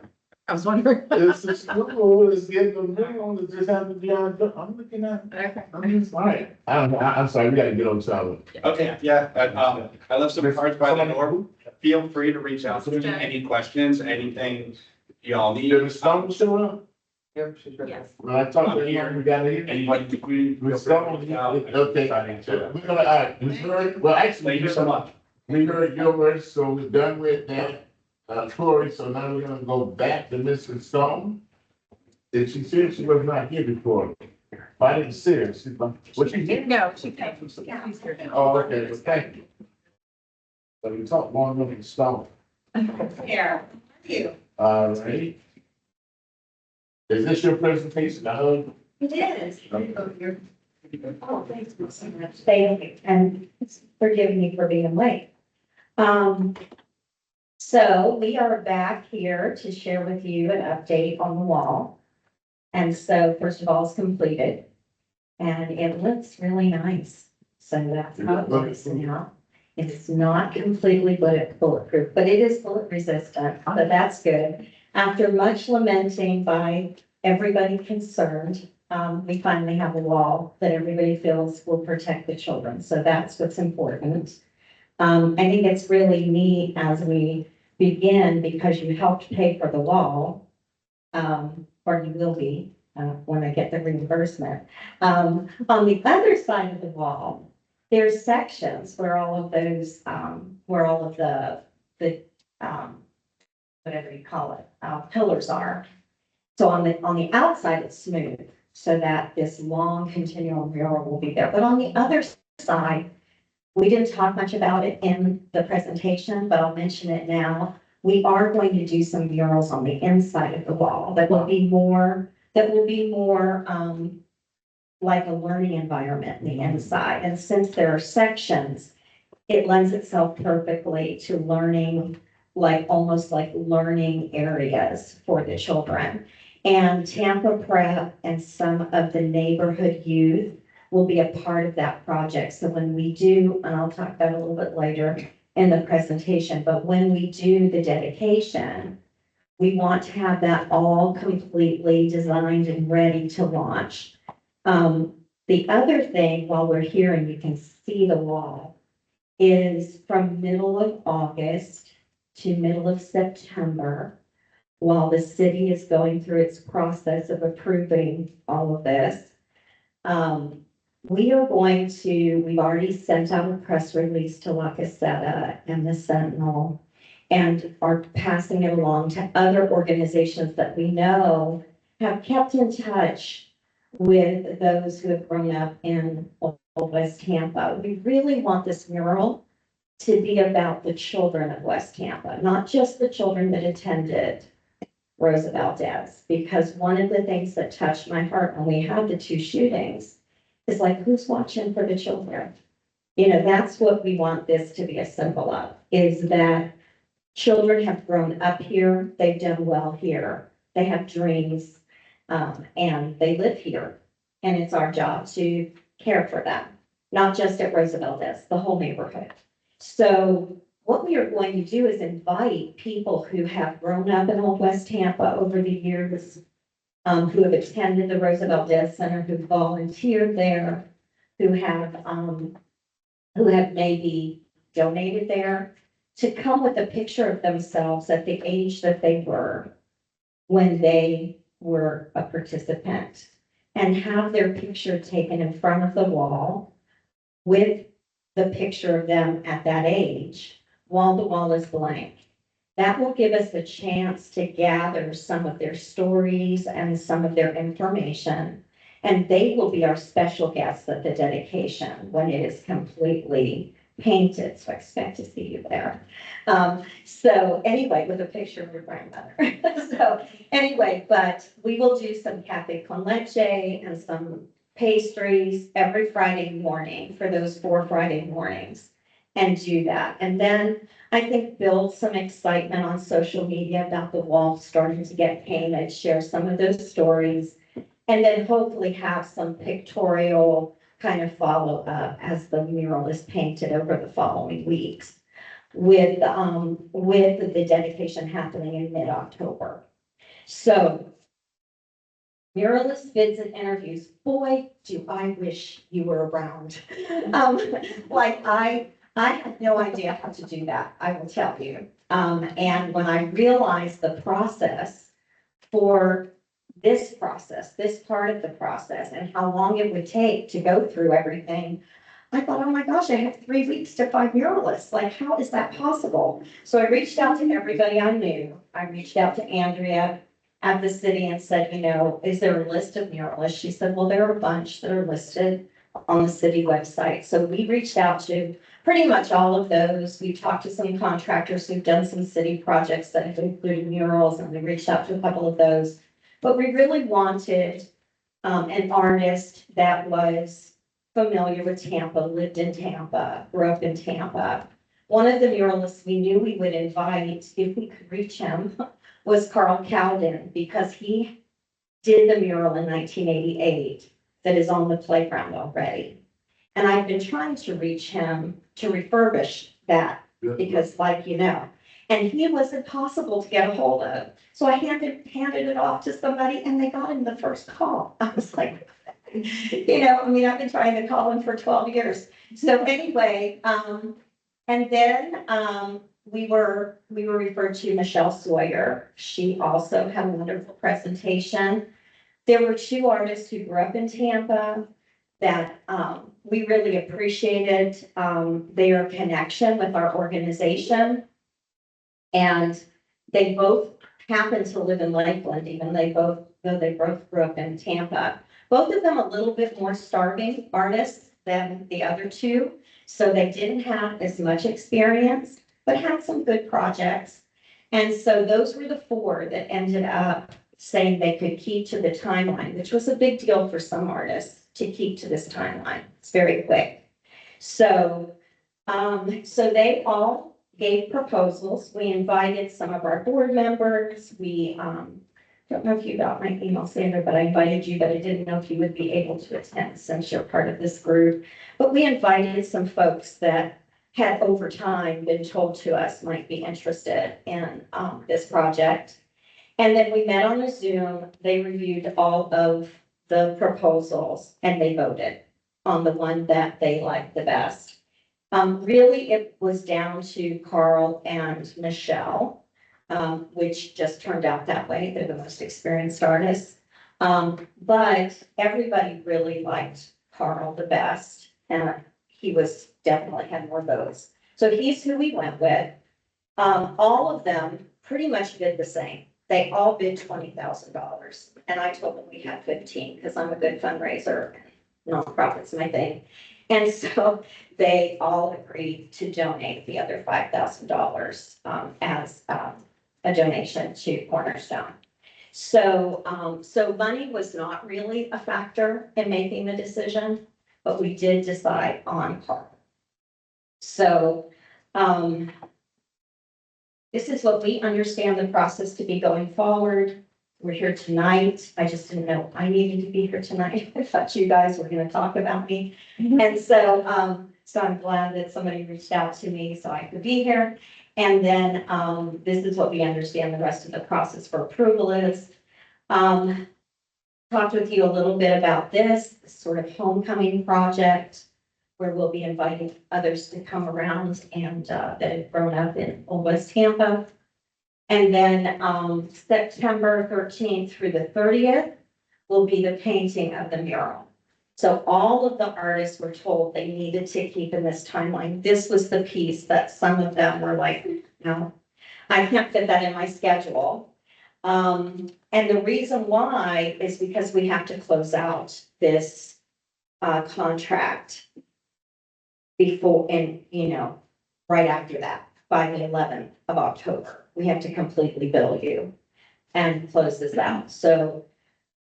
I was wondering. It's the school is getting the middle, it just have to be on, I'm looking at. Okay. I mean, it's fine. I'm sorry, we gotta get on solid. Okay, yeah, I left some cards by the door. Feel free to reach out to me, any questions, anything y'all need. Did the stone show up? Yep, she's right. Yes. When I talked to him, we got it. Anybody? We stone, okay. We're gonna, all right, we heard, well, actually. Thank you so much. We heard your words, so we're done with that, Cory, so now we're gonna go back to Mrs. Stone. Did she say she was not here before? I didn't see her, was she here? No, she came. She's here now. Oh, okay, well, thank you. So we talked more than the Stone, Here, you. all right. Is this your presentation, I heard? It is. Okay. Oh, thanks so much. Thank you, and forgive me for being late. So we are back here to share with you an update on the wall. And so first of all, it's completed and it looks really nice. So that's how it looks now. It's not completely bulletproof, but it is bullet resistant, so that's good. After much lamenting by everybody concerned, we finally have a wall that everybody feels will protect the children. So that's what's important. I think it's really neat as we begin because you helped pay for the wall, or you will be when I get the reimbursement. On the other side of the wall, there's sections where all of those, where all of the whatever you call it, pillars are. So on the outside, it's smooth, so that this long continual mural will be there. But on the other side, we didn't talk much about it in the presentation, but I'll mention it now. We are going to do some murals on the inside of the wall that will be more like a learning environment in the inside. And since there are sections, it lends itself perfectly to learning, like almost like learning areas for the children. And Tampa Prep and some of the neighborhood youth will be a part of that project. So when we do, and I'll talk about it a little bit later in the presentation, but when we do the dedication, we want to have that all completely designed and ready to launch. The other thing, while we're here and you can see the wall, is from middle of August to middle of September, while the city is going through its process of approving all of this, we've already sent out a press release to La Caseta and the Sentinel and are passing it along to other organizations that we know have kept in touch with those who have grown up in Old West Tampa. We really want this mural to be about the children of West Tampa, not just the children that attended Roosevelt Valdez, because one of the things that touched my heart when we had the two shootings is like, who's watching for the children? You know, that's what we want this to be a symbol of, is that children have grown up here, they've done well here, they have dreams, and they live here. And it's our job to care for them, not just at Roosevelt Valdez, the whole neighborhood. So what we are going to do is invite people who have grown up in Old West Tampa over the years, who have attended the Roosevelt Valdez Center, who volunteered there, who have maybe donated there, to come with a picture of themselves at the age that they were when they were a participant, and have their picture taken in front of the wall with the picture of them at that age while the wall is blank. That will give us a chance to gather some of their stories and some of their information, and they will be our special guests at the dedication when it is completely painted. So I expect to see you there. So anyway, with a picture of your grandmother. So anyway, but we will do some cafe con leche and some pastries every Friday morning for those 4 Friday mornings and do that. And then I think build some excitement on social media about the wall starting to get painted, share some of those stories, and then hopefully have some pictorial kind of follow up as the mural is painted over the following weeks with the dedication happening in mid-October. So muralist bids and interviews, boy, do I wish you were around. Like I had no idea how to do that, I will tell you. And when I realized the process for this process, this part of the process, and how long it would take to go through everything, I thought, oh my gosh, I have 3 weeks to find muralists. Like, how is that possible? So I reached out to everybody I knew. I reached out to Andrea at the city and said, you know, is there a list of muralists? She said, well, there are a bunch that are listed on the city website. So we reached out to pretty much all of those. We talked to some contractors who've done some city projects that have included murals, and we reached out to a couple of those. But we really wanted an artist that was familiar with Tampa, lived in Tampa, grew up in Tampa. One of the muralists we knew we would invite, if we could reach him, was Carl Cowden, because he did the mural in 1988 that is on the playground already. And I've been trying to reach him to refurbish that, because like you know, and he wasn't possible to get a hold of. So I handed it off to somebody and they got him the first call. I was like, you know, I mean, I've been trying to call him for 12 years. So anyway, and then we were referred to Michelle Sawyer. She also had a wonderful presentation. There were 2 artists who grew up in Tampa that we really appreciated their connection with our organization. And they both happened to live in Lakeland, even though they both grew up in Tampa. Both of them a little bit more starving artists than the other 2. So they didn't have as much experience, but had some good projects. And so those were the 4 that ended up saying they could keep to the timeline, which was a big deal for some artists to keep to this timeline. It's very quick. So, so they all gave proposals. We invited some of our board members. We, don't know if you got my email, Sandra, but I invited you, but I didn't know if you would be able to attend since you're part of this group. But we invited some folks that had over time been told to us might be interested in this project. And then we met on a Zoom. They reviewed all of the proposals and they voted on the one that they liked the best. Really, it was down to Carl and Michelle, which just turned out that way. They're the most experienced artists. But everybody really liked Carl the best, and he was definitely had more votes. So he's who we went with. All of them pretty much bid the same. They all bid $20,000. And I told them we had 15 because I'm a good fundraiser. Nonprofit's my thing. And so they all agreed to donate the other $5,000 as a donation to Cornerstone. So, so money was not really a factor in making the decision, but we did decide on Carl. So, this is what we understand the process to be going forward. We're here tonight. I just didn't know I needed to be here tonight. I thought you guys were going to talk about me. And so, so I'm glad that somebody reached out to me so I could be here. And then, this is what we understand the rest of the process for approval is. Talked with you a little bit about this sort of homecoming project, where we'll be inviting others to come around and that have grown up in Old West Tampa. And then September 13th through the 30th will be the painting of the mural. So all of the artists were told they needed to keep in this timeline. This was the piece that some of them were like, no, I can't fit that in my schedule. And the reason why is because we have to close out this contract before, and you know, right after that, by the 11th of October, we have to completely bill you and close this out. So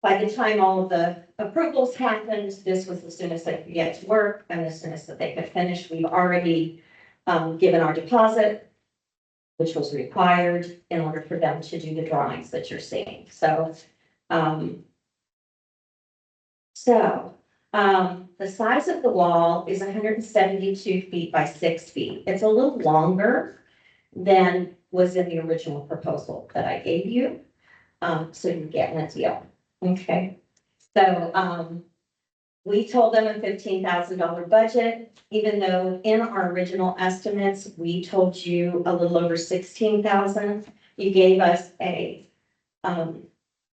by the time all of the approvals happened. This was as soon as they could get to work and as soon as that they could finish. We've already given our deposit, which was required in order for them to do the drawings that you're seeing. The size of the wall is 172 feet by 6 feet. It's a little longer than was in the original proposal that I gave you. So you're getting a deal. Okay. So, we told them a $15,000 budget, even though in our original estimates, we told you a little over 16,000. You gave us a,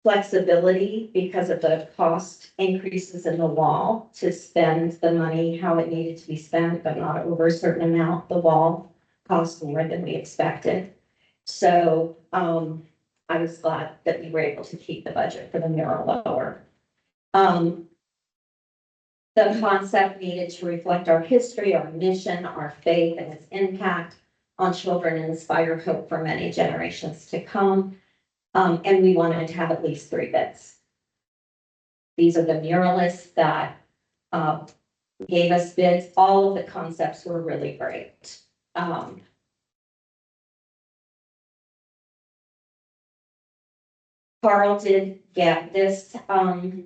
flexibility because of the cost increases in the wall to spend the money how it needed to be spent, but not over a certain amount. The wall cost more than we expected. So, I was glad that we were able to keep the budget for the mural lower. The concept needed to reflect our history, our mission, our faith, and its impact on children and inspire hope for many generations to come. And we wanted to have at least 3 bids. These are the muralists that gave us bids. All of the concepts were really great. Carl did get this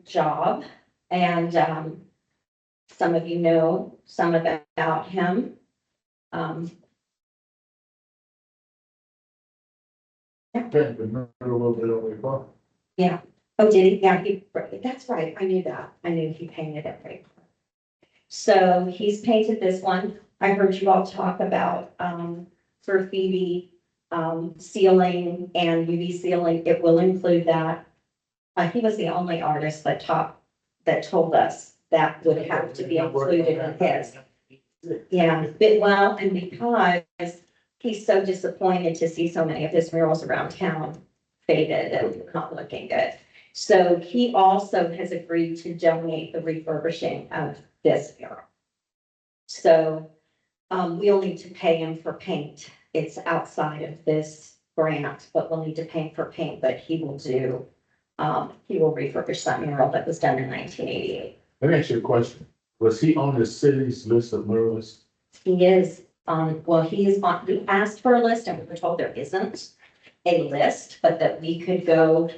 job, and some of you know some about him. Remember a little bit over the Yeah. Oh, did he? Yeah, that's right. I knew that. I knew he painted it right. So he's painted this one. I heard you all talk about graffiti, ceiling and UV ceiling. It will include that. He was the only artist that told us that would have to be included in his. Yeah, well, and because he's so disappointed to see so many of his murals around town faded and not looking good. So he also has agreed to donate the refurbishing of this mural. So we'll need to pay him for paint. It's outside of this grant, but we'll need to pay for paint, but he will refurbish that mural that was done in 1988. Let me ask you a question. Was he on the city's list of muralists? He is we asked for a list and we were told there isn't a list, but that we could go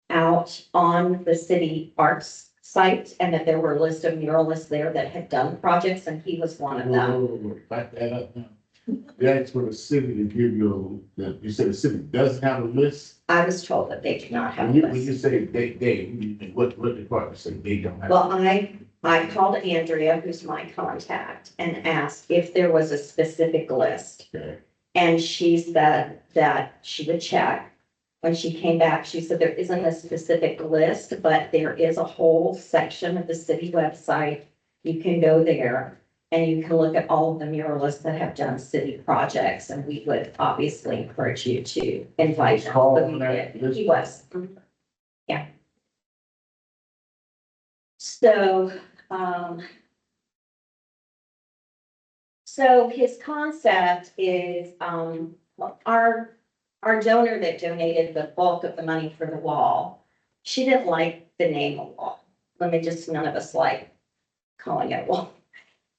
out on the city arts site and that there were a list of muralists there that had done projects and he was one of them. Back that up now. That's for the city to give you, you said the city doesn't have a list? I was told that they do not have a When you list. say what department say they don't have? Well, I called Andrea, who's my contact, and asked if there was a specific list. Okay. And she said that she would check. When she came back, she said there isn't a specific list, but there is a whole section of the city website. You can go there and you can look at all of the muralists that have done city projects. And we would obviously encourage you to invite them. Call But on we that did. list. He was. Yeah. So, so his concept is, our donor that donated the bulk of the money for the wall, she didn't like the name of wall. None of us like calling it a wall.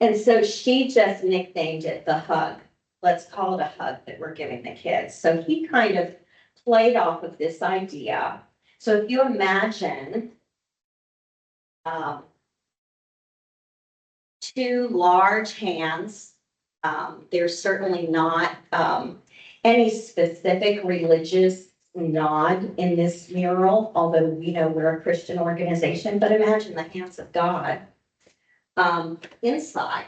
And so she just nicknamed it the hug. Let's call it a hug that we're giving the kids. So he kind of played off of this idea. So if you imagine, 2 large hands, there's certainly not, any specific religious nod in this mural, although we know we're a Christian organization, but imagine the hands of God inside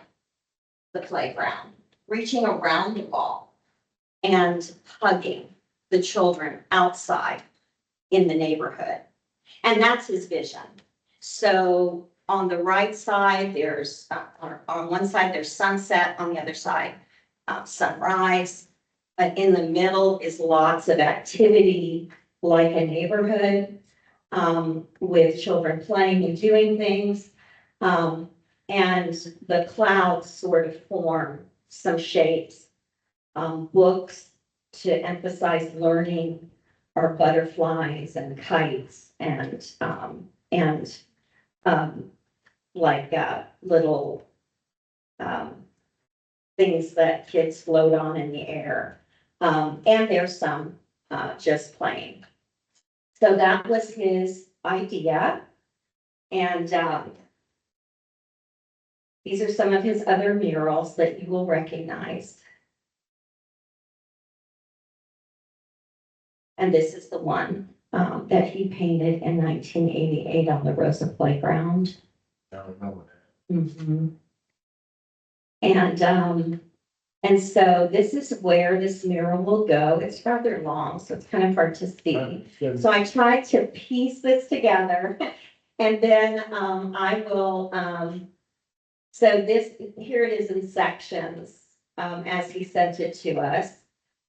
the playground, reaching around the wall and hugging the children outside in the neighborhood. And that's his vision. So on the right side, there's, on one side, there's sunset, on the other side, sunrise. In the middle is lots of activity, like a neighborhood, with children playing and doing things. And the clouds sort of form some shapes. Books to emphasize learning are butterflies and kites and like, little, things that kids float on in the air. And there's some, just plain. So that was his idea. And, these are some of his other murals that you will recognize. And this is the one, that he painted in 1988 on the Rosa Playground. I remember that. Mhm. And so this is where this mural will go. It's rather long, so it's kind of hard to see. So I tried to piece this together and then, I will, so this, here it is in sections, as he sent it to us.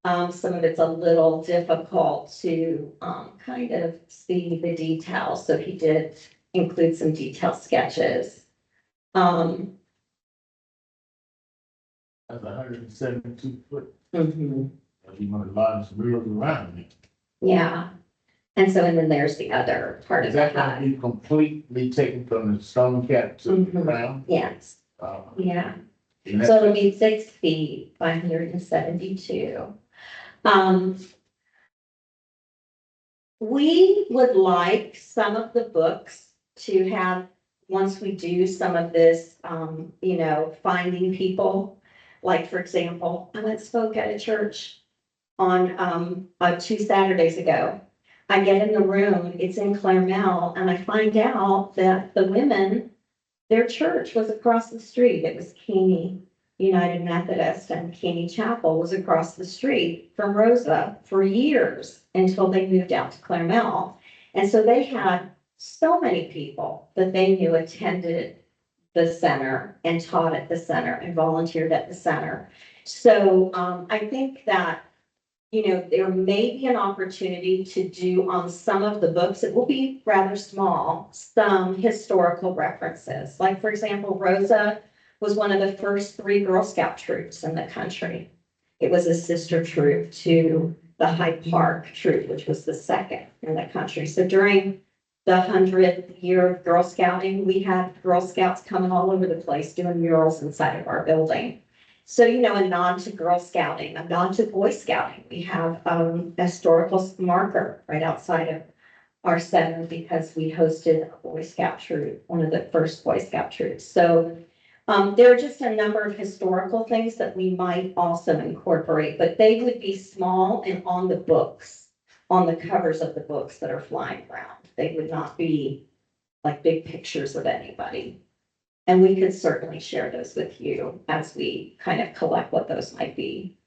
Some of it's a little difficult to, kind of see the details, so he did include some detailed sketches. That's 172 foot. Mhm. That's one of the largest murals around it. Yeah, and so, and then there's the other part Is of the that gonna hut. be completely taken from the stone cap to the Mhm. ground? Yes, yeah. And So that- it'll be 6 feet by 172. We would like some of the books to have, once we do some of this, finding people. Like, for example, I went spoke at a church on, 2 Saturdays ago. I get in the room, it's in Claremont, and I find out that the women, their church was across the street. It was Keeney United Methodist, and Keeney Chapel was across the street from Rosa for years until they moved out to Claremont. And so they had so many people that they knew attended the center and taught at the center and volunteered at the center. So, I think that, there may be an opportunity to do on some of the books, it will be rather small, some historical references. Like, for example, Rosa was one of the first 3 Girl Scout troops in the country. It was a sister troop to the Hyde Park troop, which was the second in the country. So during the 100th year of Girl Scouting, we had Girl Scouts coming all over the place doing murals inside of our building. So, a nod to Girl Scouting, a nod to Boy Scouting. We have a historical marker right outside of our center because we hosted a Boy Scout troop, one of the first Boy Scout troops. So there are just a number of historical things that we might also incorporate, but they would be small and on the books, on the covers of the books that are flying around. They would not be like big pictures of anybody. And we could certainly share those with you as we kind of collect what those might be.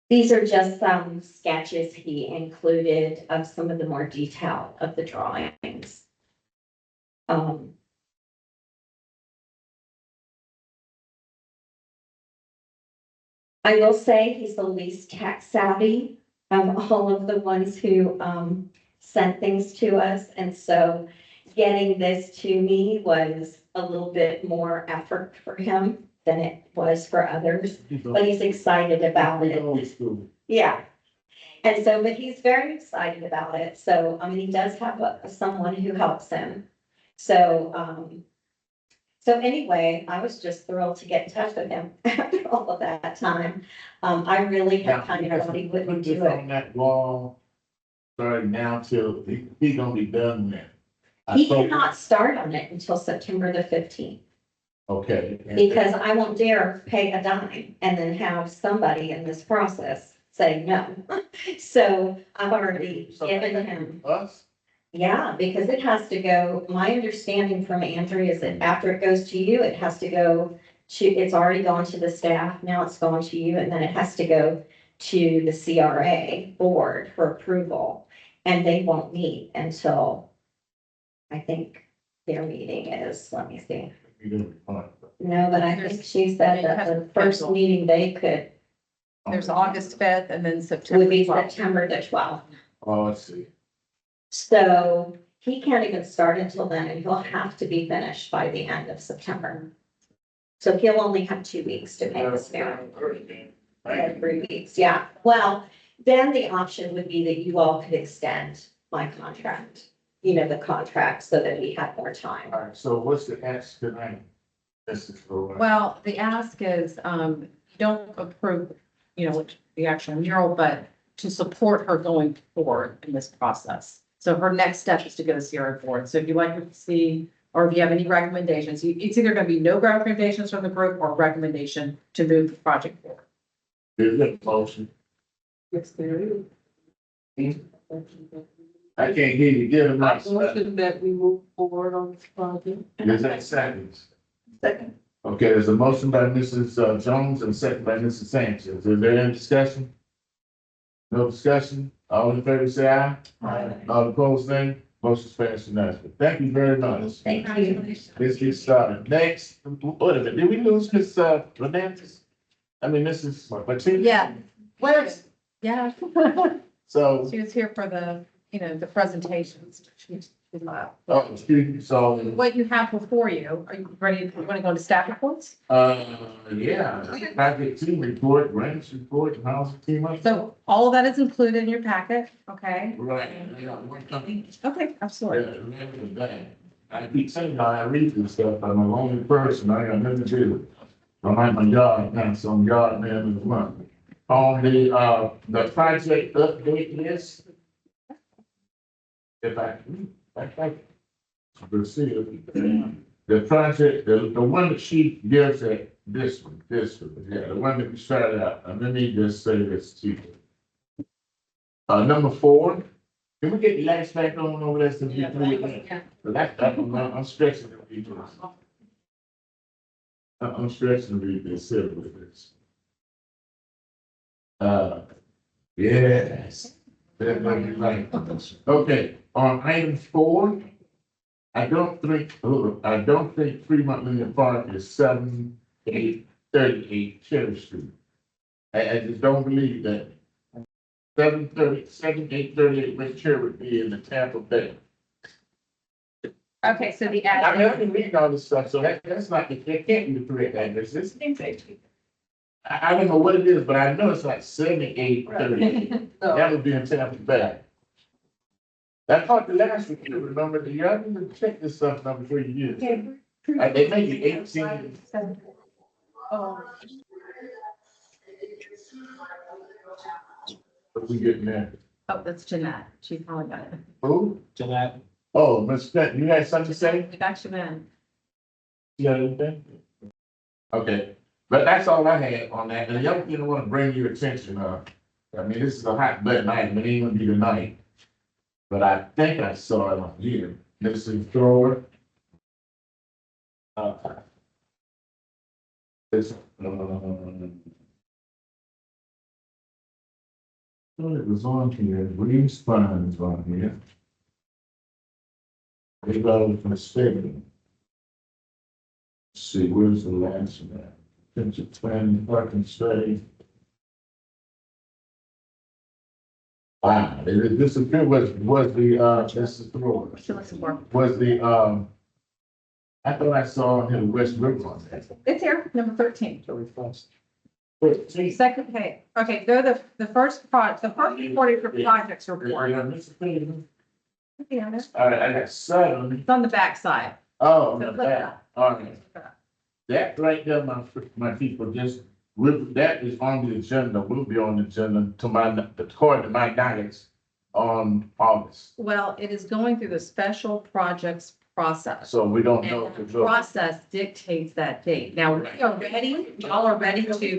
These are just some sketches he included of some of the more detail of the drawings. I will say he's the least tech savvy of all of the ones who sent things to us. And so getting this to me was a little bit more effort for him than it was for others, but he's excited about it. Old school. Yeah. And so, but he's very excited about it. So, he does have someone who helps him. So, so anyway, I was just thrilled to get in touch with him after all of that time. I really had Now, kind he of has thought he to put wouldn't this do it. on that wall, starting now till he gonna be done with. He cannot start on it until September the 15th, Okay. because I won't dare pay a dime and then have somebody in this process say no. So I've already given him. Us? Yeah, because it has to go, my understanding from Andrea is that after it goes to you, it has to go to, it's already gone to the staff, now it's going to you, and then it has to go to the CRA board for approval. And they won't meet until, I think their meeting is, let me see. No, but I think she said that the first meeting they could. There's August 5th and then September. Would be 12th. September the 12th. Oh, I see. So he can't even start until then, and he'll have to be finished by the end of September. So he'll only have 2 weeks to make this mural. 3 weeks, yeah. Well, then the option would be that you all could extend my contract. the contract so that we had more time. All right, so what's the ask tonight? Mrs. Flora? Well, the ask is, you don't approve, the actual mural, but to support her going forward in this process. So her next step is to go to Sierra board. So if you'd like to see, or if you have any recommendations, it's either gonna be no recommendations from the group or recommendation to move the project forward. Is there a motion? Yes, there is. I can't hear you, give it my. Motion that we move forward on this project. Is that seconds? Second. Okay, there's a motion by Mrs. Jones and a second by Mrs. Sanchez. Is there any discussion? No discussion? All in favor, say aye. Aye. All opposed, nay. Motion's passed unanimously. Thank you very much. Thank you. Let's get started. Next, wait a minute, did we lose Miss Fernandez? I mean, Mrs. Martinez? Yeah. What? Yeah. So, She was here for the, the presentations. She's not. oh, excuse me, so, What you have before you, are you ready, you want to go into staff reports? yeah, project team report, ranch report, housing team. So all of that is included in your packet, okay? Right. Yeah, one company. Okay, absolutely. Yeah, remember that. I keep saying, I read this stuff, I'm a lonely person, I got nothing to do. I'm at my yard, now, so I'm yard man of the month. On the project update list. If I think. We'll see it. The project, the one that she gives at this one, yeah, the one that we started out, and let me just say this to you. Number 4, can we get the lights back on over there? So we can- I'm stretching to read this. I'm stretching to read this, sit with this. Yes. That might be right. Okay, on item 4, I don't think Fremont Linear Park is 7838 Cherry Street. I just don't believe that. 7838 West Cherry would be in the Tampa Bay. Okay, so the I mean, I ad. can read all this stuff, so that's not, that can't be the correct address. I don't know what it is, but I know it's like 7838. That would be in Tampa Bay. I thought the last week, you remember, y'all didn't check this stuff out before you use it. They make it 18. Oh, What we getting there? oh, that's Jeanette. She probably got it. Who? Jeanette. Oh, Miss Fenton, you had something to say? We got you in. You got anything? Okay, but that's all I had on that. And the other thing I want to bring your attention, I mean, this is a hot button item, it ain't gonna be tonight. But I think I saw it on here, Mrs. Thrower. This, it was on here, green spine is on here. Maybe I was mistaken. Let's see, where's the last one? Pension plan, parking study. Wow, it disappeared, was the, this is the, She looks more. was the, I thought I saw on here the West River on that. It's here, number 13. So we first. Second page. Okay, they're the first the first report is your projects report. Yeah, Mr. Freeman. Yeah, it's All right, I got 7. on the back side. Oh, So not look bad. at All right. That right there, my people, that is on the agenda, will be on the agenda according to my guidance on August. Well, it is going through the special projects process. So we don't know. And the for sure. process dictates that date. Now, we are ready, y'all are ready to hear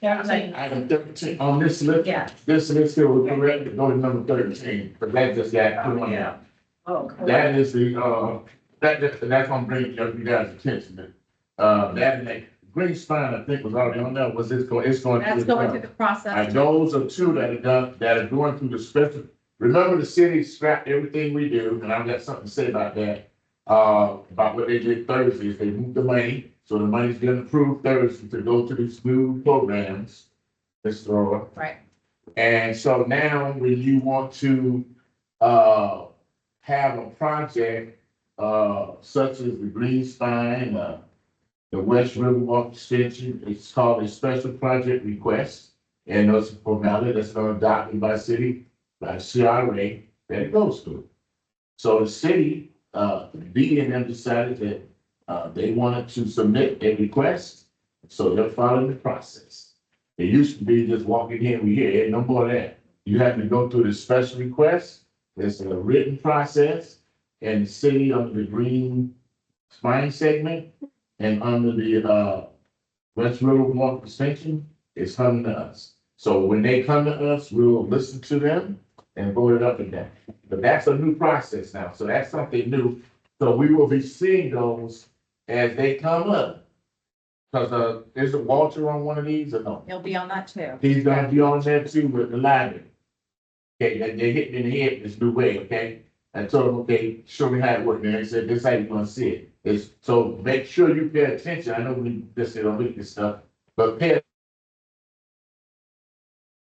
it? Item 13, on this list. Yeah. This list here will correct, go to number 13, but that just got put on there. Oh, That is the, that's gonna bring you guys' attention. That green spine, I think was already on there, it's going That's through going through the process. And those are 2 that are done, that are going through the special. Remember, the city scrapped everything we do, and I've got something to say about that. About what they did Thursday, is they moved the money, so the money's getting approved Thursday to go to these new programs. Ms. Thrower. Right. And so now when you want to, have a project, such as the Green Spine, the West Riverwalk extension, it's called a special project request. And those formality that's not adopted by city, by CRA, that it goes through. So the city, D and them decided that, they wanted to submit a request, so they're following the process. It used to be just walking in, we hear, no more of that. You have to go through the special request, there's a written process, and the city under the green spine segment and under the, West River Water Extension is coming to us. So when they come to us, we'll listen to them and vote it up and down. But that's a new process now, so that's something new. So we will be seeing those as they come up. Cause, is it Walter on one of these or no? He'll be on that too. He's gonna be on there too with the library. Okay, they hit me in the head this new way, okay? I told them, okay, show me how it works. And they said, this how you gonna see it. It's, so make sure you pay attention. I know we just don't look this stuff, but pay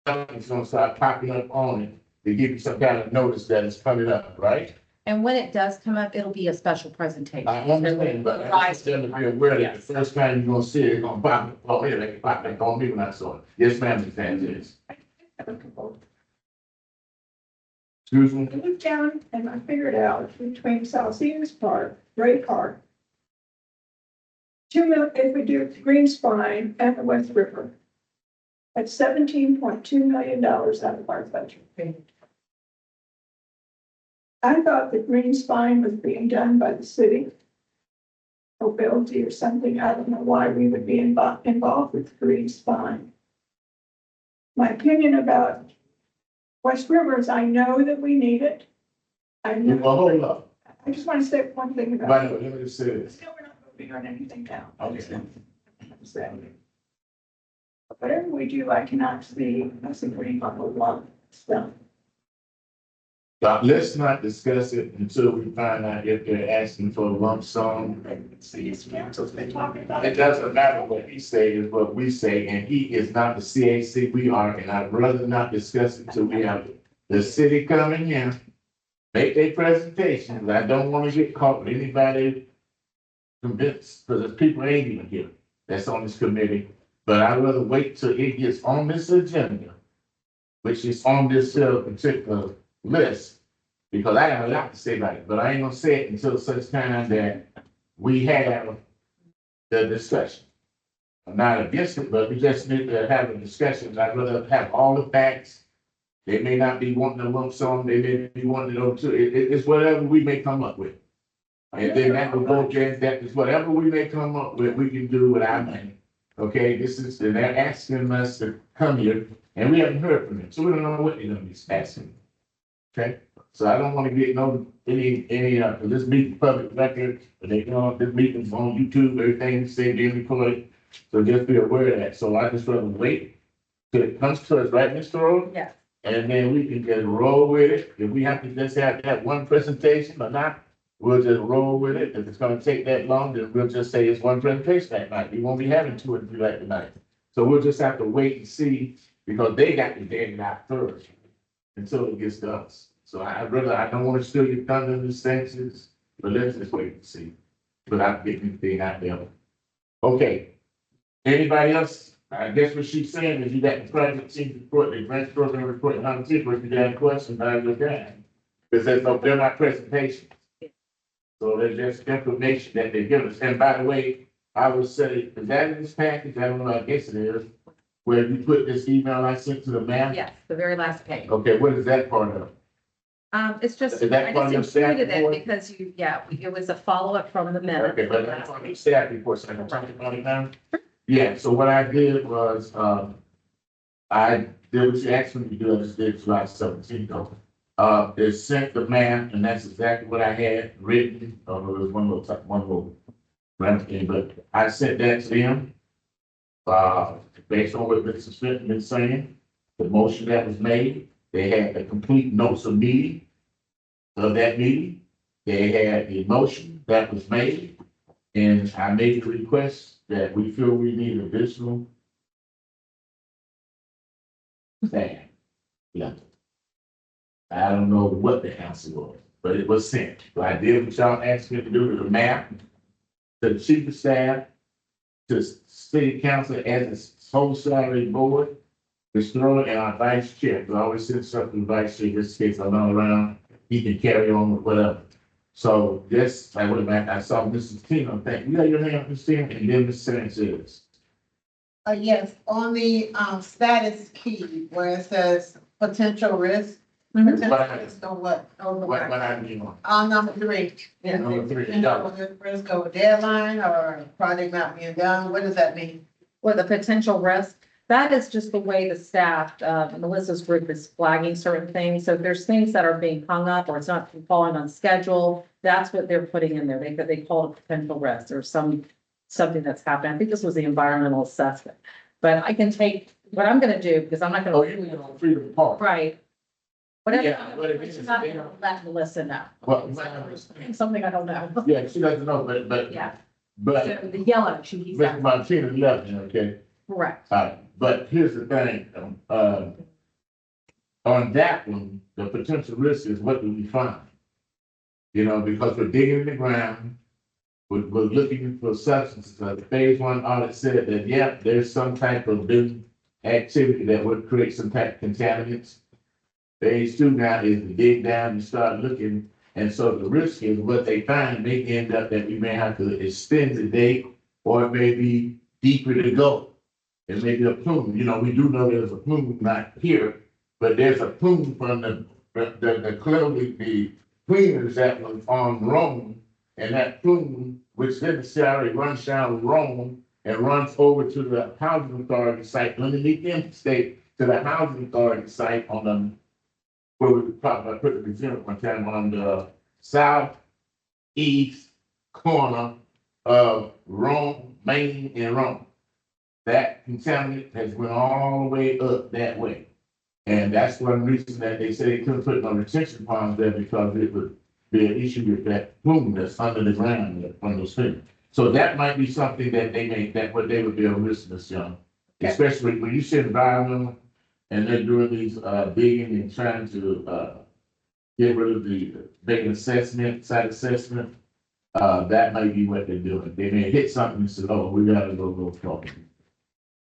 it's gonna start popping up on it to give you some kind of notice that it's coming up, right? And when it does come up, it'll be a special presentation. I understand, but I want them to be aware that the first time you're gonna see it, it's gonna pop up on here, like it popped up on me when I saw it. Yes, ma'am, Ms. Sanchez. Excuse me? I looked down and I figured out between South Cedars Park, Ray Park, 2 million, if we do Green Spine and the West River, that's $17.2 million out of our budget. I thought the Green Spine was being done by the city, mobility or something. I don't know why we would be involved with Green Spine. My opinion about West River is I know that we need it. I know. Well, hold up. I just want to say one thing about Right, it. let me just say this. Still, we're not voting on anything now. Okay. Whatever we do, I cannot see us agreeing on the one stuff. But let's not discuss it until we find out if they're asking for a lump sum. See, his council's been talking about It it. doesn't matter what he say is what we say, and he is not the CAC, we are, and I'd rather not discuss it until we have the city coming in, make their presentations. I don't want to get caught with anybody convinced, because there's people ain't even here that's on this committee. But I'd rather wait till it gets on this agenda, which is on this particular list, because I have a lot to say about it, but I ain't gonna say it until such time that we have the discussion. I'm not against it, but we just need to have a discussion. I'd rather have all the facts. They may not be wanting a lump sum, they may be wanting to know too. It's whatever we may come up with. And then that will go against that, is whatever we may come up with, we can do with our money. Okay, this is, they're asking us to come here, and we haven't heard from them, so we don't know what they're gonna be asking. Okay, so I don't wanna get this meeting public record, but they know this meeting's on YouTube, everything's said, being recorded. So just be aware of that, so I just rather wait till it comes to us, right, Mr. Rhodes? Yeah. And then we can just roll with it, if we have to just have that one presentation or not, we'll just roll with it. If it's gonna take that long, then we'll just say it's one presentation that night. We won't be having 2 or 3 like tonight. So we'll just have to wait and see, because they got to get it out first until it gets to us. So I don't wanna steal your thunder in the senses, but let's just wait and see. Without getting anything out there. Okay. Anybody else? I guess what she's saying is you got the project team report, the grant program report, and how to see if you got questions, how you can. Because they're not presentations. So they're just information that they give us. And by the way, I would say, is that in this package? I don't know, I guess it is. Where you put this email I sent to the man? Yes, the very last page. Okay, what is that part of? It's just, Is that I part of your just staff included it report? because it was a follow-up from the minute. Okay, but that's on the staff report, so I can talk about it now? Yeah, so what I did was, I did what you asked me to do, I just did July 17th. They sent the man, and that's exactly what I had written, it was one little random thing, but I sent that to them. Based on what Mr. Smith been saying, the motion that was made, they had the complete notes of that meeting. They had the motion that was made, and I made the request that we feel we need additional staff. Yeah. I don't know what the answer was, but it was sent. So I did what y'all asked me to do to the map, to the chief of staff, to city council as its whole salary board, Mr. Sterling, and our vice chair. I always send stuff to the vice chair, just in case I'm not around. he can carry on with whatever. So this, I would have, I saw Mrs. Tina, thank you, your name, Christina, and then Ms. Sanchez. Yes, on the, status key where it says potential risk. Mhm. Potential risk or what? What I mean, Number 3. Number 3, Potential risk of a deadline or project not being done, what does that mean? With a potential risk, that is just the way the staff, Melissa's group is flagging certain things. So if there's things that are being hung up or it's not falling on schedule, that's what they're putting in there. They call it potential risk or something that's happened. I think this was the environmental assessment. But I can take, what I'm gonna do, because I'm not gonna. oh, you mean on Freedom Park? Right. Whatever. Yeah, but it is, I'm not gonna let Melissa know. Well, Something I don't know. yeah, she doesn't know, but, Yeah, but, so the yellow, he's Mr. Martina left, okay? correct. But here's the thing, on that one, the potential risk is what do we find? You know, because we're digging in the ground, we're looking for substances. The phase 1 audit said that, yeah, there's some type of business activity that would create some type of contaminants. Phase 2 now is to dig down and start looking, and so the risk is what they find may end up that we may have to extend the date, or it may be deeper to go. It may be a plume, you know, we do know there's a plume not here, but there's a plume from clearly the cleaners that was on Rome, and that plume, which then necessarily runs down Rome and runs over to the housing authority site underneath the interstate to the housing authority site on the, where we probably put the example one time on the southeast corner of Rome, Maine and Rome. That contaminant has went all the way up that way. And that's one reason that they say they couldn't put no retention ponds there because it would be an issue with that plume that's under the ground from those things. So that might be something that they may, that what they would be a risk this young. Especially when you say environmental and they're doing these digging and trying to get rid of the big assessment, site assessment. That might be what they're doing. They may hit something and say, oh, we gotta go talk.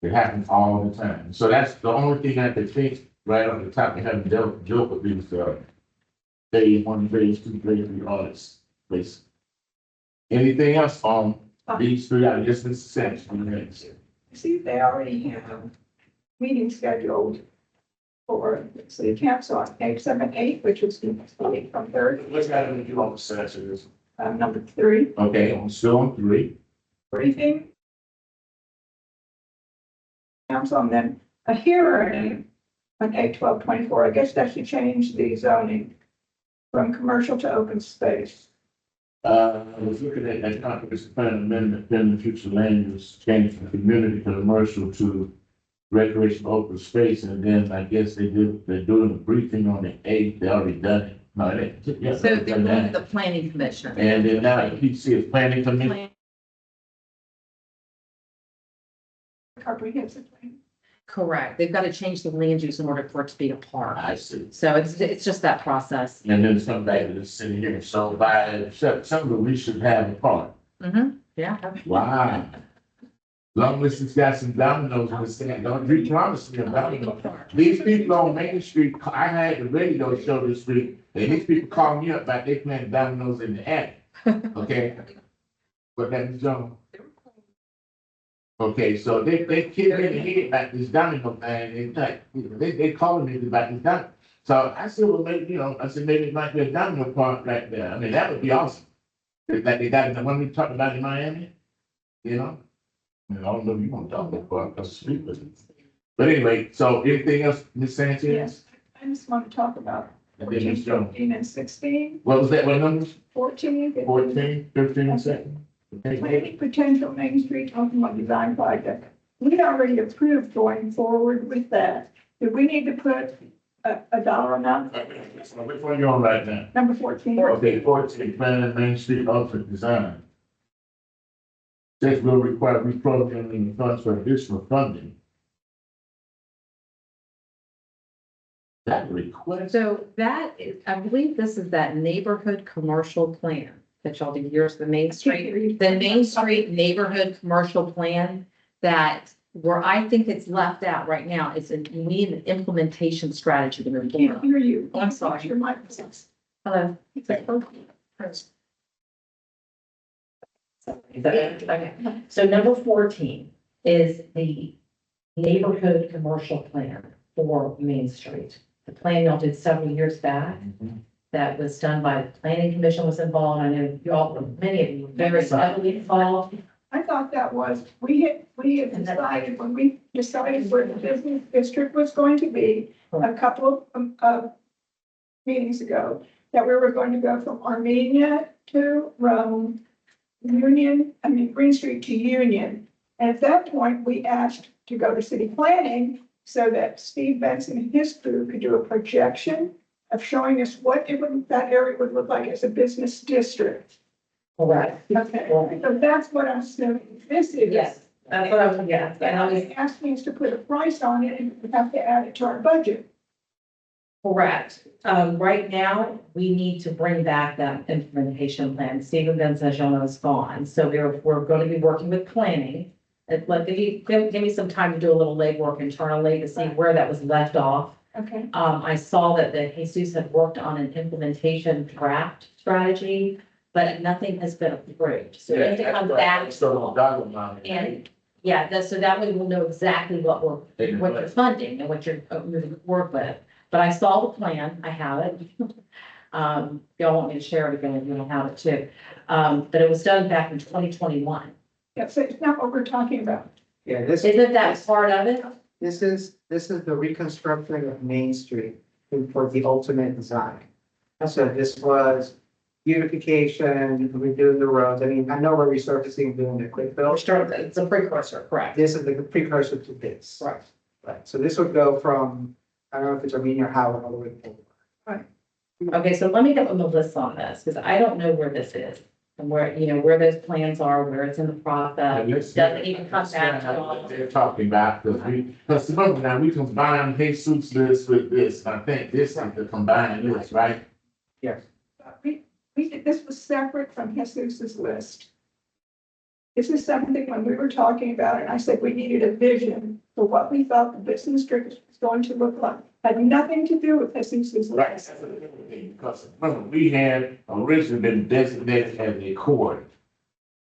It happens all the time. So that's the only thing I could think right off the top of having dealt with these phase 1, phase 2, phase 3 audits. Basically. Anything else on these 3 items? Just Mr. Sanchez. See, they already have meeting scheduled for city council on page 7-8, which is from 3rd. What's happening with you on the Sanchez? Number 3, Okay, I'm still on 3. briefing. Council, and then a hearing on 8/12/24. I guess that should change the zoning from commercial to open space. I was looking at that comprehensive plan amendment, then the future land use change from community commercial to recreational open space, and then I guess they're doing a briefing on the 8th, they already done it. No, yeah. So they're going to the planning commission. And then now the PC is planning commission. Comprehensive plan. Correct. They've got to change the land use in order for it to be a park. I see. So it's just that process. And then it's coming back to the city here, so by September, we should have a park. Mm-hmm, yeah. Wow. Long as it's got some dominoes in the stand, don't be promising them dominoes. These people on Main Street, I had the radio show this week, and these people called me up about they planting dominoes in the attic, okay? But that's John. Okay, so they kidding me in the head about this domino thing, they calling me about this domino. So I said, well, maybe, I said, maybe it might be a domino park right there. I mean, that would be awesome. Like they got the one we talked about in Miami, I don't know if you want to talk about across the street, but anyway, so anything else, Ms. Sanchez? Yes, I just want to talk about And then Ms. 14, Jones. 15, and 16. What was that, what numbers? 14, 15. 14, 15, and 16? Okay. Planning potential Main Street Open Design Project. We already approved going forward with that. Do we need to put a dollar amount? Which one you on right now? Number 14. Okay, 14, planning Main Street alternate design. Says will require reprogramming the funds for additional funding. That request, So that is, I believe this is that neighborhood commercial plan that y'all did yours, the Main Street, the Main Street neighborhood commercial plan that where I think it's left out right now, you need an implementation strategy to move Can't forward. hear you. Oh, I'm sorry. Your microphone. Hello. Is that it? Okay, so number 14 is the neighborhood commercial plan for Main Street. The plan y'all did several years back. That was done by the planning commission was involved. I know you all, many of you were very heavily involved. I thought that was, we had decided, when we decided where the business district was going to be, a couple of meetings ago, that we were going to go from Armenia to Green Street to Union. And at that point, we asked to go to city planning so that Steve Benson and his crew could do a projection of showing us what that area would look like as a business district. Correct. Okay, so that's what I'm saying. This is. Yes, that's what I was, yeah. And I was asking us to put a price on it and we have to add it to our budget. Correct. Right now, we need to bring back that implementation plan. Stephen Benson, as y'all know, is gone. So we're going to be working with planning. Give me some time to do a little legwork internally to see where that was left off. Okay. I saw that the Jesus had worked on an implementation draft strategy, but nothing has been approved. So if it comes back. And yeah, so that way we'll know exactly what you're funding and what you're moving forward with. But I saw the plan, I have it. If y'all want me to share it again, you know, have it too. But it was done back in 2021. Yeah, so it's not what we're talking about. Yeah, Isn't that part of it? This is the reconstruction of Main Street for the ultimate design. So this was beautification, redoing the roads. I mean, I know we're resurfacing, doing the quick build. It's a precursor, correct? This is the precursor to this. Right. Right, so this would go from, I don't know if it's Armenia or Howard, all the way to Boulevard. Okay, so let me get with Melissa on this, because I don't know where this is. And where, you know, where those plans are, where it's in the process, doesn't even come back to all. They're talking about, because remember now, we combine Jesus list with this, I think this is the combined list, right? Yes. This was separate from Jesus's list. This is something when we were talking about it, I said we needed a vision for what we thought the business district was going to look like. Had nothing to do with Jesus's Right, list. that's another thing, because remember, we had originally been designated as a corridor.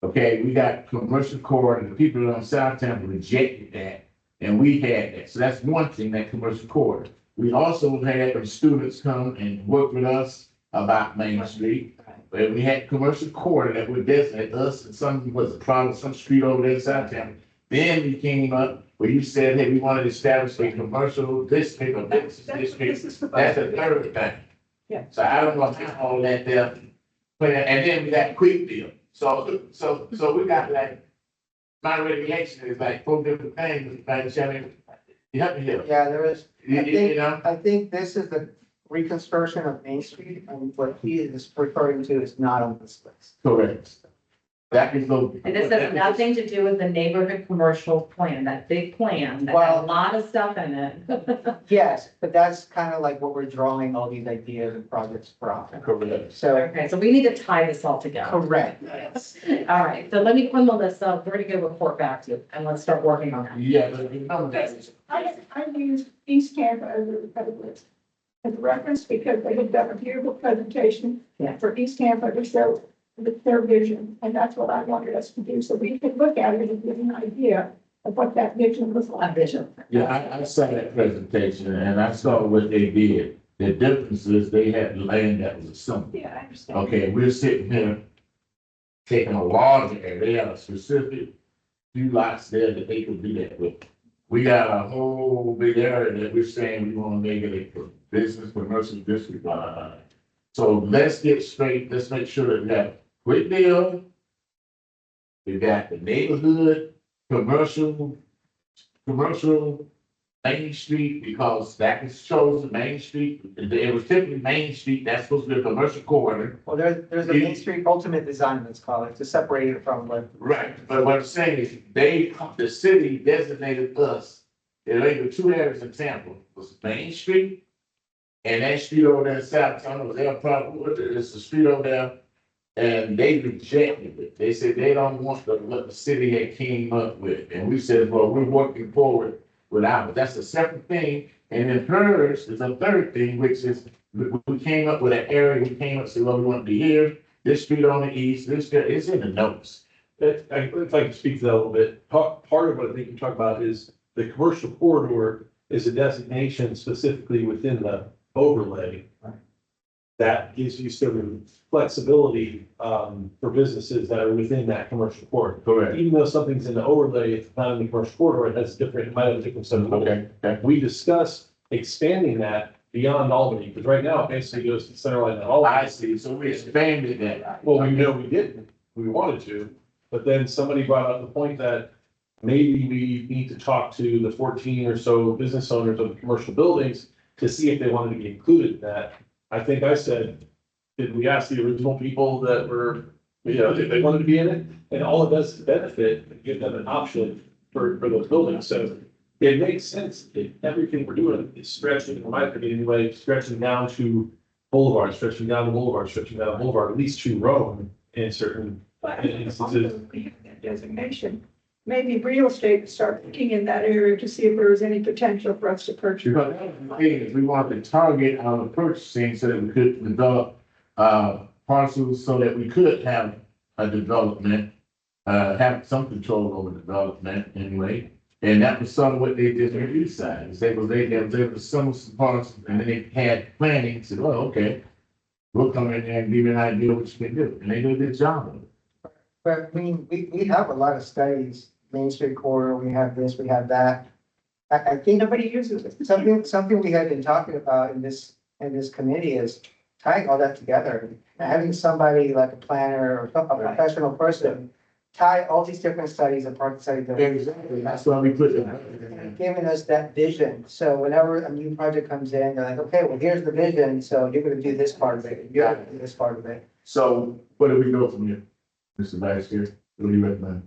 Okay, we got commercial corridor, and the people on South Tampa rejected that, and we had that. So that's one thing, that commercial corridor. We also had some students come and work with us about Main Street. But we had commercial corridor that would designate us, and some was probably some street over there in South Tampa. Then we came up where you said, hey, we want to establish a commercial district or business district. That's the third thing. Yeah. So I don't know how all that there. But, and then we got quick deal. So we got like, my regulation is like 4 different things, like, Shelly, you help me here. Yeah, there is, You know? I think this is the reconstruction of Main Street, and what he is referring to is not on this list. Correct. That is the. And this has nothing to do with the neighborhood commercial plan, that big plan, that had a lot of stuff in it. Yes, but that's kind of like what we're drawing all these ideas and projects from. Correct. So, Okay, so we need to tie this all together. correct. All right, so let me put Melissa, where to go report back to, and let's start working on that. Yeah, but remember that. I used East Tampa as a reference because they had done a beautiful presentation Yeah. for East Tampa to show their vision, and that's what I wanted us to do, so we could look at it and get an idea of what that vision was A like. vision. Yeah, I saw that presentation and I saw what they did. The difference is they had land that was assembled. Yeah, I understand. Okay, we're sitting here taking a large area, they have a specific few lots there that they could do that with. We got a whole big area that we're saying we want to make it a business, commercial district. So let's get straight, let's make sure that we have quick deal. We got the neighborhood, commercial, Main Street, because that was chosen, Main Street, it was typically Main Street, that's supposed to be a commercial corridor. Well, there's a Main Street ultimate design, let's call it, to separate it from what. Right, but what I'm saying is, the city designated us, there were 2 areas in Tampa, was Main Street. And that street over there in South Tampa, was their problem, it's the street over there, and they rejected it. They said they don't want what the city had came up with, and we said, well, we're working forward with ours. That's a separate thing, and then hers is a third thing, which is we came up with an area, we came up and said, well, we want to be here, this street on the east, this, it's in the notes. If I can speak to that a little bit, part of what I think you talk about is the commercial corridor is a designation specifically within the overlay. That gives you some flexibility, for businesses that are within that commercial corridor. Correct. Even though something's in the overlay, if it's not in the commercial corridor, it has different, it might have a different set of rules. Okay. We discussed expanding that beyond Albany, because right now it basically goes to center line and Albany. I see, so we expanded that. Well, we know we didn't, we wanted to, but then somebody brought up the point that maybe we need to talk to the 14 or so business owners of the commercial buildings to see if they wanted to be included in that. I think I said, did we ask the original people that were, if they wanted to be in it? And all it does is benefit and give them an option for those buildings. So it makes sense that everything we're doing is stretching, in my opinion anyway, stretching down to Boulevard, stretching down to Boulevard, stretching down to Boulevard, at least to Rome in certain But instances. we have that designation. Maybe real estate would start looking in that area to see if there was any potential for us to purchase. Because the thing is, we wanted to target our purchasing so that we could develop, parcels so that we could have a development, have some control over development anyway. And that was some of what they did on the east side, is they was able to sell some parcels, and then they had planning, said, oh, okay, we'll come in there and give you an idea what you can do, and they did a good job of it. But we have a lot of studies, Main Street corridor, we have this, we have that. I think Nobody uses it. something we have been talking about in this committee is tying all that together. Having somebody like a planner or a professional person tie all these different studies and part studies. Exactly, that's why we put it. Giving us that vision. So whenever a new project comes in, they're like, okay, well, here's the vision. So you're gonna do this part of it. You're gonna do this part of it. So where do we go from here, Mr. Vice Chair? What do you recommend?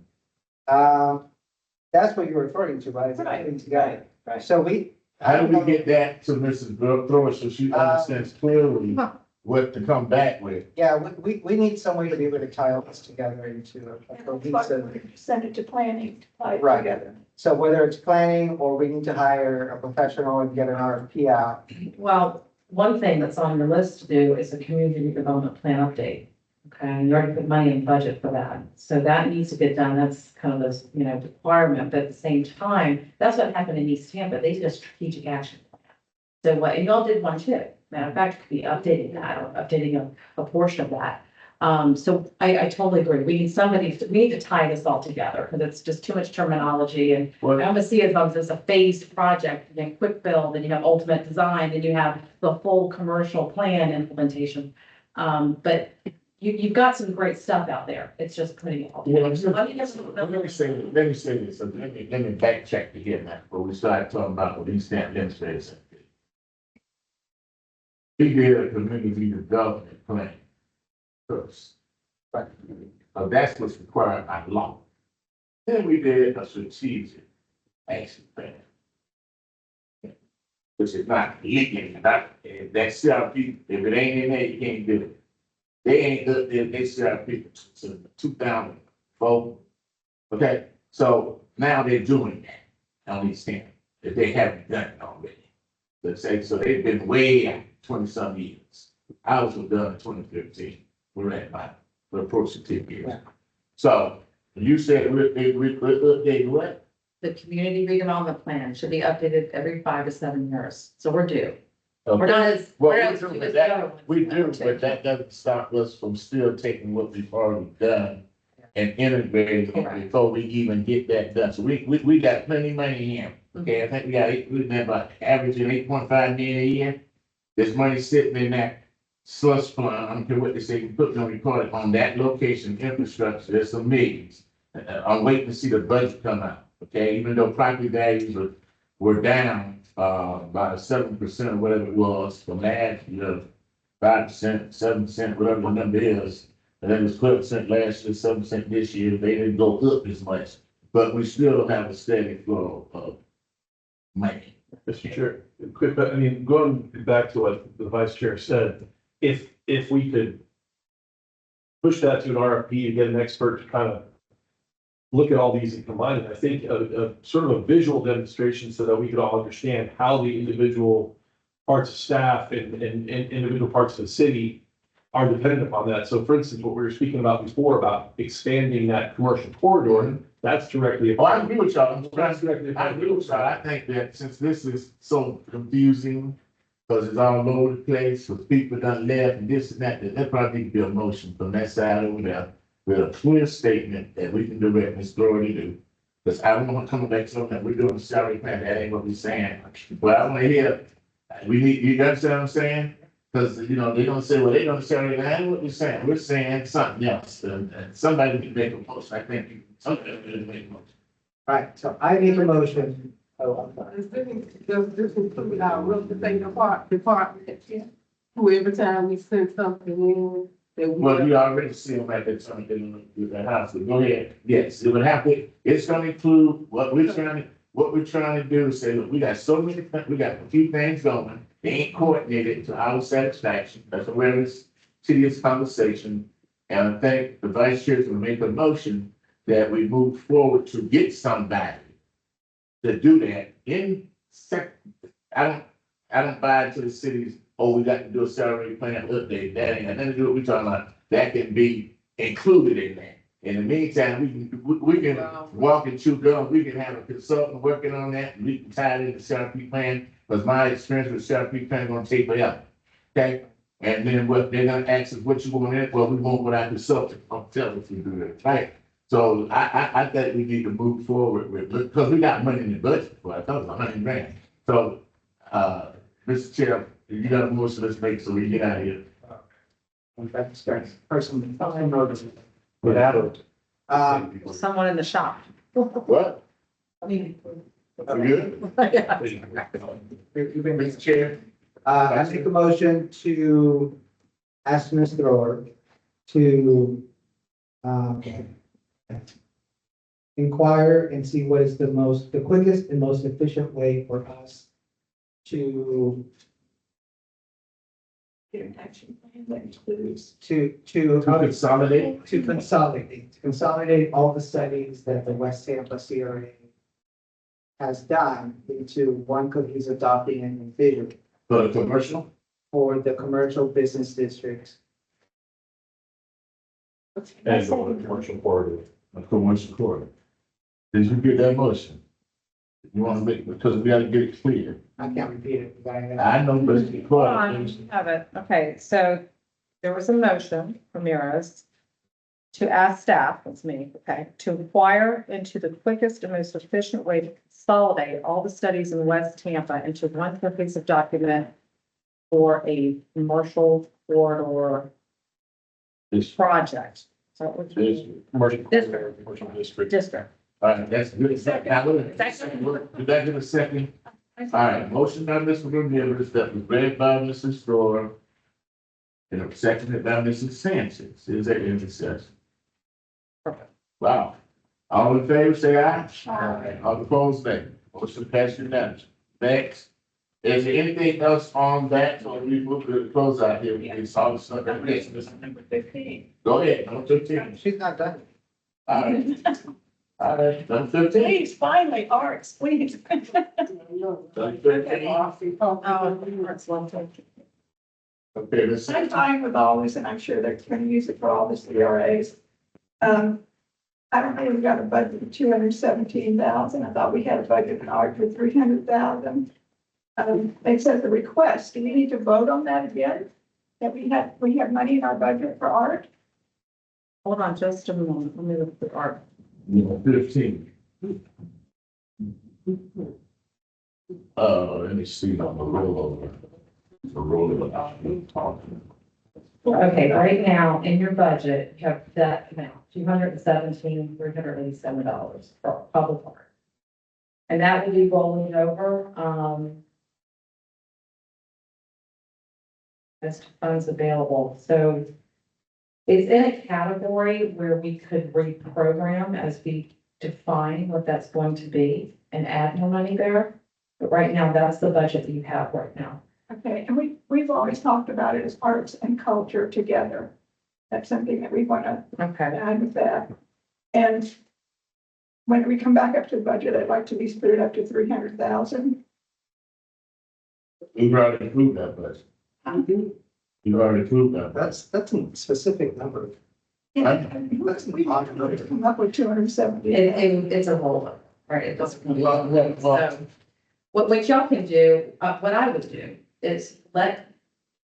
That's what you're referring to, right? It's putting together. Right. So we. How do we get that to Mrs. Thrower so she understands clearly what to come back with? Yeah, we need some way to be able to tie all this together into a cohesive. Send it to planning to tie it Right. together. So whether it's planning or we need to hire a professional and get an RFP out. Well, one thing that's on your list to do is a community development plan update. Okay, and you already put money in budget for that. So that needs to get done. That's kind of this, requirement. But at the same time, that's what happened in East Tampa. They did a strategic action plan. So what, and y'all did one too. Matter of fact, could be updating that or updating a portion of that. So I totally agree. We need to tie this all together because it's just too much terminology. And I almost see it as a phased project, and then quick build, and you have ultimate design, then you have the full commercial plan implementation. But you've got some great stuff out there. It's just putting it all together. So let me say this, let me back check again now, before we start talking about what these stamp demonstrators. We did a community development plan first. Right. That's what's required by law. Then we did a strategic action plan. Which is not leaking, that CRP, if it ain't in there, you can't do it. They ain't up there, they CRP since 2004. Okay, so now they're doing that on these standards, if they haven't done it already. Let's say, so they've been way out 20-some years. Ours was done in 2015. We're at about, we're approaching 10 years. Yeah. So you said we're updating what? The community redevelopment plan should be updated every 5 to 7 years. So we're due. We're not as. Well, we're we as do, due but as the other ones. we do, but that doesn't stop us from still taking what we've already done and integrating it before we even get that done. So we got plenty of money here. Okay, I think we've been about averaging 8.5 million a year. There's money sitting in that slush fund. I don't care what they say, you put no report on that location, infrastructure, there's some millions. I'm waiting to see the budget come out, okay? Even though property values were down, by 7% or whatever it was from last year, 5%, 7%, whatever the number is. And then it was 12% last year, 7% this year. They didn't go up as much, but we still have a steady flow of money. Mr. Chair, quick, I mean, going back to what the vice chair said, if we could push that to an RFP to get an expert to kind of look at all these and combine it, I think a sort of a visual demonstration so that we could all understand how the individual parts of staff and individual parts of the city are dependent upon that. So for instance, what we were speaking about before about expanding that commercial corridor, that's directly. Oh, I agree with y'all. That's directly. I agree with y'all. I think that since this is so confusing, because it's all over the place, with people done left and this and that, there probably need to be a motion from that side over there with a clear statement that we can direct Ms. Glory to do. Because I don't want to come back to something that we're doing a salary plan, that ain't what we're saying. But I want to hear, we need, you understand what I'm saying? Because, you know, they're gonna say, well, they're gonna say, that ain't what we're saying, we're saying something else, and somebody can make a motion, I think, somebody can make a motion. Right, so I make a motion. Oh, I'm sorry. Does this include our real estate department? Who every time we send something in, that we. Well, you already see them at that something with that house, but go ahead, yes, it would have to, it's gonna include what we're trying to do is say, look, we got so many, we got a few things going, they ain't coordinated to our satisfaction, that's where this tedious conversation. And I think the vice chair is gonna make a motion that we move forward to get somebody to do that in I don't buy into the city's, oh, we got to do a salary plan update, that ain't got nothing to do with what we're talking about, that can be included in that. In the meantime, we can walk and chew gum, we can have a consultant working on that, and we can tie it into CRP plan, because my experience with CRP plan is gonna take forever. Okay, and then what they're gonna ask us, what you want in it, well, we want what our consultant, I'll tell us to do that, right? So I think we need to move forward with, because we got money in the budget for, I thought it was $100 grand. So, Mr. Chair, you got a motion, let's make so we get out of here. Personally. Without Someone in the shop. what? I mean. I'm good. Yeah. Mr. Chair. I make a motion to ask Ms. Thrower to, inquire and see what is the quickest and most efficient way for us to Get an action plan that includes. to consolidate all the studies that the West Tampa CRA has done into one cohesive document and vision For the commercial? for the commercial business districts. And the commercial corridor. A commercial corridor. Did you get that motion? You want to make, because we gotta get it clear. I can't repeat it, but I know, but it's Hold on, recorded. you have it. Okay, so there was a motion from Mira's to ask staff, that's me, okay, to inquire into the quickest and most efficient way to consolidate all the studies in West Tampa into one cohesive document for a commercial corridor project. So what you Commercial. District. Commercial district. district. All right, that's good. Now, look, did that get a second? All right, motion by Mr. Ramirez, that was read by Mrs. Store. And seconded by Mrs. Sanchez. Is there any discussion? Wow. All in favor, say aye. Aye. All opposed, nay. Motion passed unanimously. Next. Is there anything else on that, or we move to the closeout here? We can solve some. Number 15. Go ahead, number 15. she's not done. All right. All right, number 15. Please, finally, arts, please. Number 15. Oh, that's one thing. Okay, let's see. I'm fine with all this, and I'm sure they're gonna use it for all the CRAs. I don't know, we got a budget of 217,000. I thought we had a budget in art for 300,000. It says the request. Do we need to vote on that again? That we have money in our budget for art? Hold on just a moment. Let me look at the art. 15. Let me see on the rollover. The rollover. Okay, right now, in your budget, you have that amount, $217,387 for public art. And that will be rolling over, as funds available. So it's in a category where we could reprogram as we define what that's going to be and add more money there. But right now, that's the budget that you have right now. Okay, and we've always talked about it as arts and culture together. That's something that we want to add with that. And when we come back up to the budget, I'd like to be split up to 300,000. We've already approved that budget. You've already approved that. That's a specific number. Yeah, we come up with 270. It's a roll, right? It doesn't. Well, So, what y'all can do, what I would do is let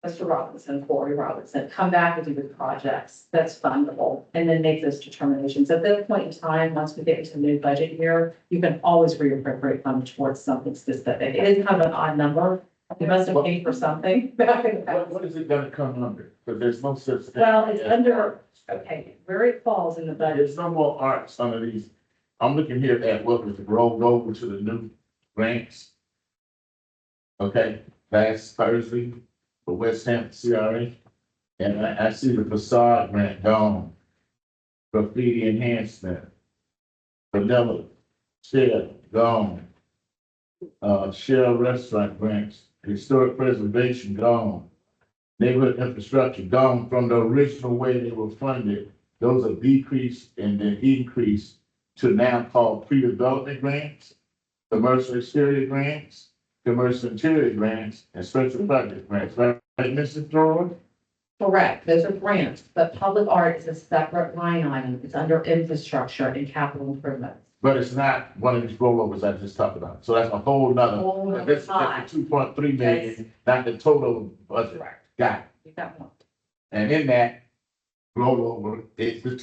Mr. Robinson, Corey Robinson, come back and do the projects that's fundable, and then make those determinations. At that point in time, once we get into the new budget year, you can always reappropriate funds towards something specific. It is kind of an odd number. You must have paid for something. what is it gonna come under? Because there's no such thing. Well, it's as under, arts. okay, where it falls in the budget. There's no more arts under these. I'm looking here at what was rolled over to the new grants. Okay, last Thursday for West Hampton CRA. And I see the facade grant gone. Graffiti enhancement. Vanilla, shell, gone. Shell restaurant grants, historic preservation, gone. Neighborhood infrastructure, gone from the original way they were funded. Those are decreased and then increased to now called pre-development grants, commercial exterior grants, commercial interior grants, and special project grants, right, Mrs. George? Correct, those are grants, but public art is a separate line item. It's under infrastructure and capital improvements. But it's not one of these rollovers I just talked about. So that's a whole nother, Whole but this is pie. the 2.3 That's- million, not the total budget. Correct. Got it. You got one. And in that rollover, it's the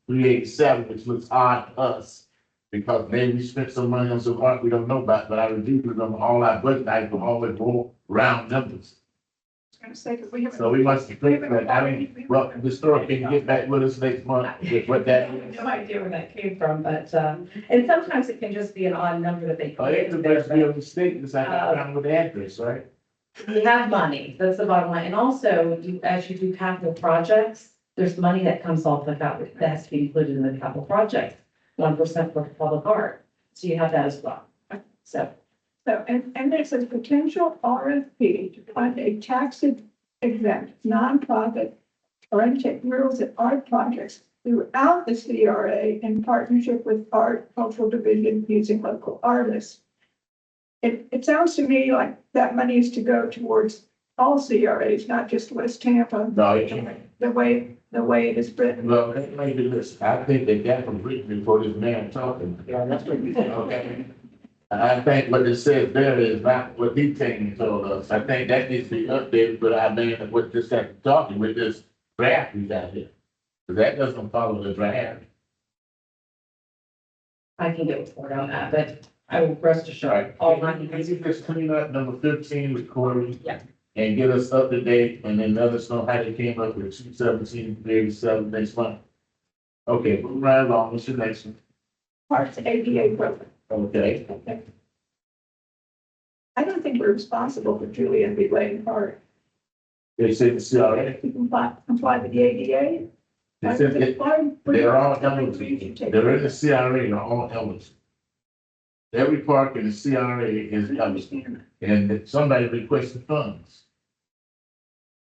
217,387, which looks odd to us. Because maybe we spent some money on some art we don't know about, but I reviewed them, all our budget items, always roll round numbers. Gonna say, 'cause we haven't. So we must think that, I mean, well, the store can get back with us next month with what I that have is. no idea where that came from, but, and sometimes it can just be an odd number that they. Oh, it's the best be a mistake, it's like around with the address, right? You have money, that's the bottom line, and also, as you do capital projects, there's money that comes off the capital, that has to be included in the capital project. 1% for public art, so you have that as well, so. So, and there's a potential RFP to fund a tax exempt nonprofit oriented rules and art projects throughout the CRA in partnership with Art Cultural Division using local artists. It sounds to me like that money is to go towards all CRAs, not just West Tampa. No, it can't. The way it is written. Well, that may be this, I think that was written before this man talking. Yeah, that's what you said. Okay. I think what it says there is not what he taking told us. I think that needs to be updated, but I mean, what this got talking with this draft we got here. Cause that doesn't follow the draft. I can get a report on that, but I will rest assured, all money. Can you just clean up number 15 with Corey? Yeah. And get us up to date and then let us know how they came up with 217,387 next month. Okay, move right along. What's your next one? Parts ADA program. Okay. I don't think we're responsible for Julian B. Lane Park. They said the CRA. To comply with the ADA. They said they're all eligible. They're in the CRA, they're all eligible. Every park in the CRA is eligible, and somebody requested funds.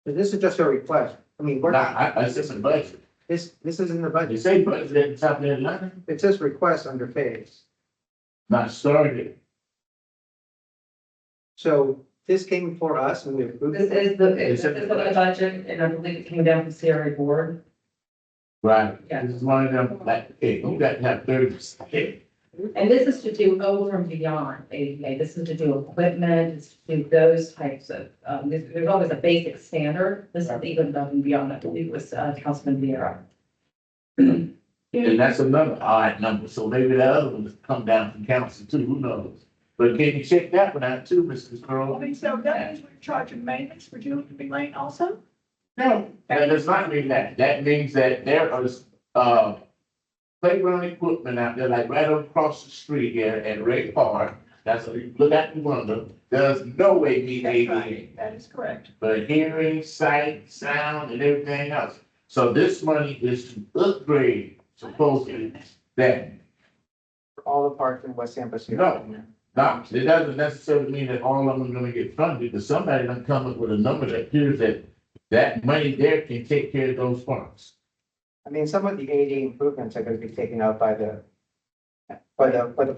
But this is just a request. I mean, we're Now, not, I said a budget. this is in the You budget. say budget at the top of that line, It says request under phase. not started. So this came before us and we approved This it. is the budget, and I believe it came down from CRA board. Right. Yeah. This is one of them, like, hey, you got to have 30%. And this is to do over and beyond ADA. This is to do equipment, it's to do those types of, there's always a basic standard. This is even above and beyond, I believe it was Councilman Vieira. And that's another odd number, so maybe that other one has come down from council too, who knows? But can you check that one out too, Mrs. I Earl? mean, so that means we're charging maintenance for Julian B. Lane also? No, that does not mean that. That means that there is, playground equipment out there, like right across the street here at Ray Park. That's, you look out the window, there's no way meet That's ADA. right. That is correct. But hearing, sight, sound, and everything else. So this money is to upgrade supposedly that. For all the parks in West Tampa. No. Now, it doesn't necessarily mean that all of them are gonna get funded, because somebody done come up with a number that appears that that money there can take care of those parks. I mean, some of the ADA improvements are gonna be taken out by the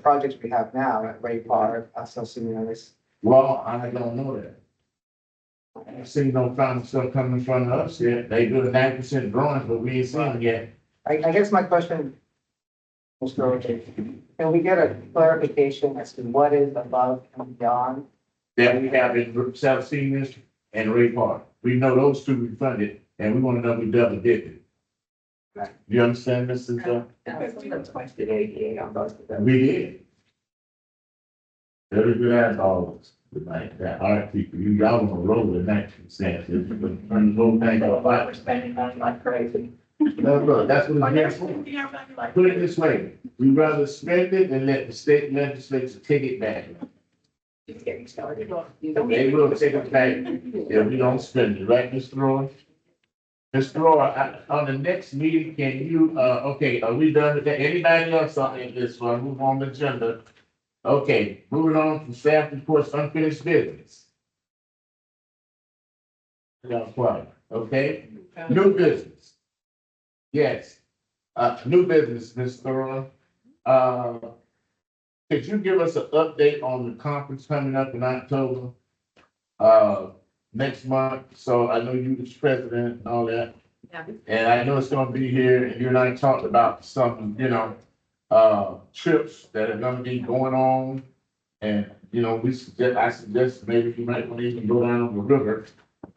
projects we have now at Ray Park, SLC, Well, I don't know that. I ain't seen no final stuff coming in front of us yet. They do a 9% drawings, but we ain't seen it yet. I guess my question, Mr. Roach, can we get a clarification as to what is above and beyond? That we have in South Seniors and Ray Park. We know those two we funded, and we wanna know if we double dipped it. You understand, Mrs. We did. Very good as always, like that, all right, people, you y'all on a roll with that, Sam, run the whole thing up. We're spending money like crazy. No, look, that's what it's here for. Put it this way, we rather spend it than let the state legislature take it back. It's getting started. They will take it back if we don't spend it, right, Mr. Roy? Mr. Roy, on the next meeting, can you, okay, are we done with that? Anybody else on this one, move on the agenda? Okay, moving on from staff reports, unfinished business. Yeah, quiet, okay? New business. Yes, new business, Ms. Thoreau. Could you give us an update on the conference coming up in October? Next month, so I know you was president and all that. Yeah. And I know it's gonna be here, and you and I talked about some, trips that are gonna be going on. And, I suggest maybe you might want to even go down the river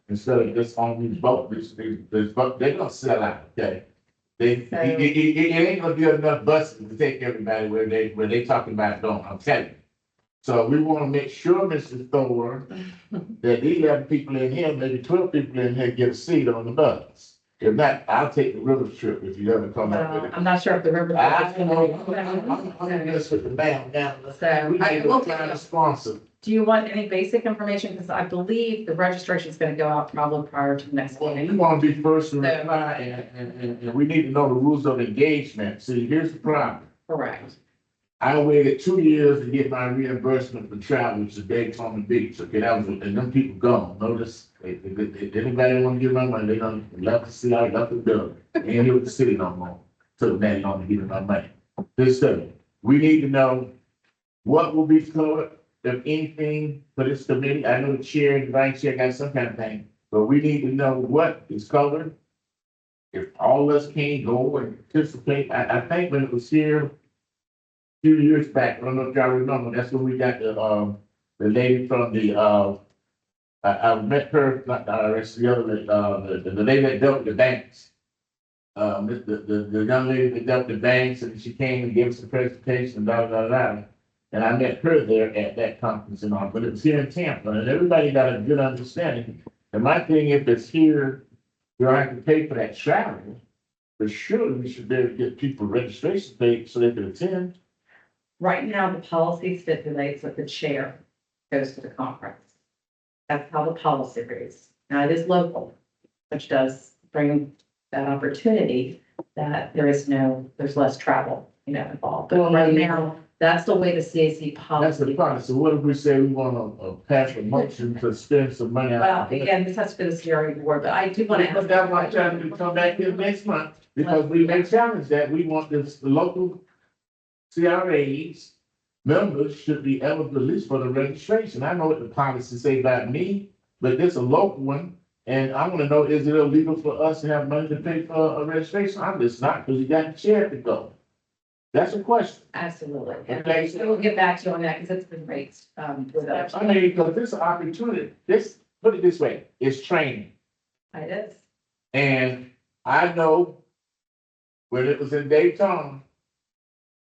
instead of just on these boats, they're gonna sell out, okay? It ain't gonna be enough buses to take everybody where they talking about going, I'm telling you. So we wanna make sure, Mrs. Thor, that these 11 people in here, maybe 12 people in here get a seat on the bus. If not, I'll take the river trip if you ever come up with it. I'm not sure if the river. I don't know, I'm just with the band down. So, We need to find a sponsor. Do you want any basic information? Because I believe the registration is gonna go out probably prior to the next Well, meeting. we want to be first to reply, and we need to know the rules of engagement. See, here's the problem. Correct. I waited 2 years to get my reimbursement for travel to Daytona Beach. Okay, that was, and them people gone. Notice, if anybody want to give my money, they done left the city, left the building. Ain't here with the city no more. So now you don't give my money. This thing, we need to know what will be covered, if anything, for this committee. I know the chair and the vice chair got some kind of thing, but we need to know what is covered. If all of us can't go and participate, I think when it was here few years back, I don't know if y'all remember, that's when we got the lady from the, I met her, not the IRS, the other, the lady that dealt with the banks. The young lady that dealt with the banks, and she came and gave us a presentation, blah, blah, blah. And I met her there at that conference and all, but it was here in Tampa, and everybody got a good understanding. And my thing, if it's here, you don't have to pay for that travel, but surely we should be able to get people registration paid so they can attend. Right now, the policy stipulates that the chair goes to the conference. That's how the policy reads. Now, it is local, which does bring that opportunity that there's less travel, involved. But right now, that's the way the CAC That's the policy. problem. So what if we say we want to pass a motion to spend some money? Well, again, this has to be the CRA board, but I do want to But ask. that's why I'm trying to come back here next month, because we may challenge that. We want this, the local CRAs members should be eligible at least for the registration. I know what the policy say about me, but this a local one. And I want to know, is it illegal for us to have money to pay for a registration? I'm just not, because you got the chair to go. That's a question. Absolutely. Okay. So we'll get back to you on that because it's been raised, with us. I mean, because this opportunity, put it this way, it's training. It is. And I know when it was in Daytona,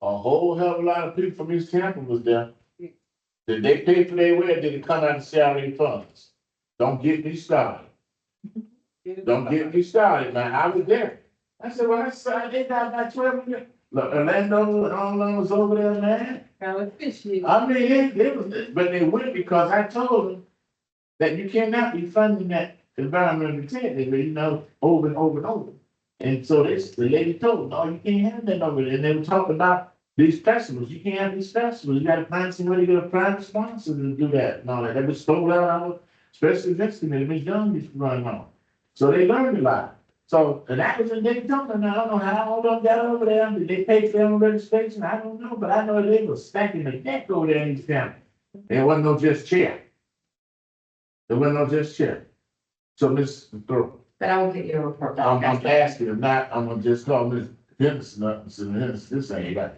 a whole hell of a lot of people from East Tampa was there. Did they pay for their way or did it come out of salary funds? Don't get me started. Don't get me started, man. I was there. I said, well, they got about 12 years. Look, Orlando was over there, man. I mean, it was, but they went because I told them that you cannot be funding that environmental integrity, over and over and over. And so the lady told them, no, you can't have that over there. And they were talking about these festivals. You can't have these festivals. You got to find somebody to get a private sponsor to do that and all that. They was stole out our special events committee. Miss Young used to run on. So they learned a lot. So, and that was in Daytona. Now, I don't know how all of them got over there. Did they pay for their registration? I don't know, but I know they were stacking the deck over there in East County. There wasn't no just chair. There wasn't no just chair. So, Ms. Thorough, But I will get you a report back. I'm asking, if not, I'm gonna just call Ms. Henderson up and say, Henderson, this ain't right.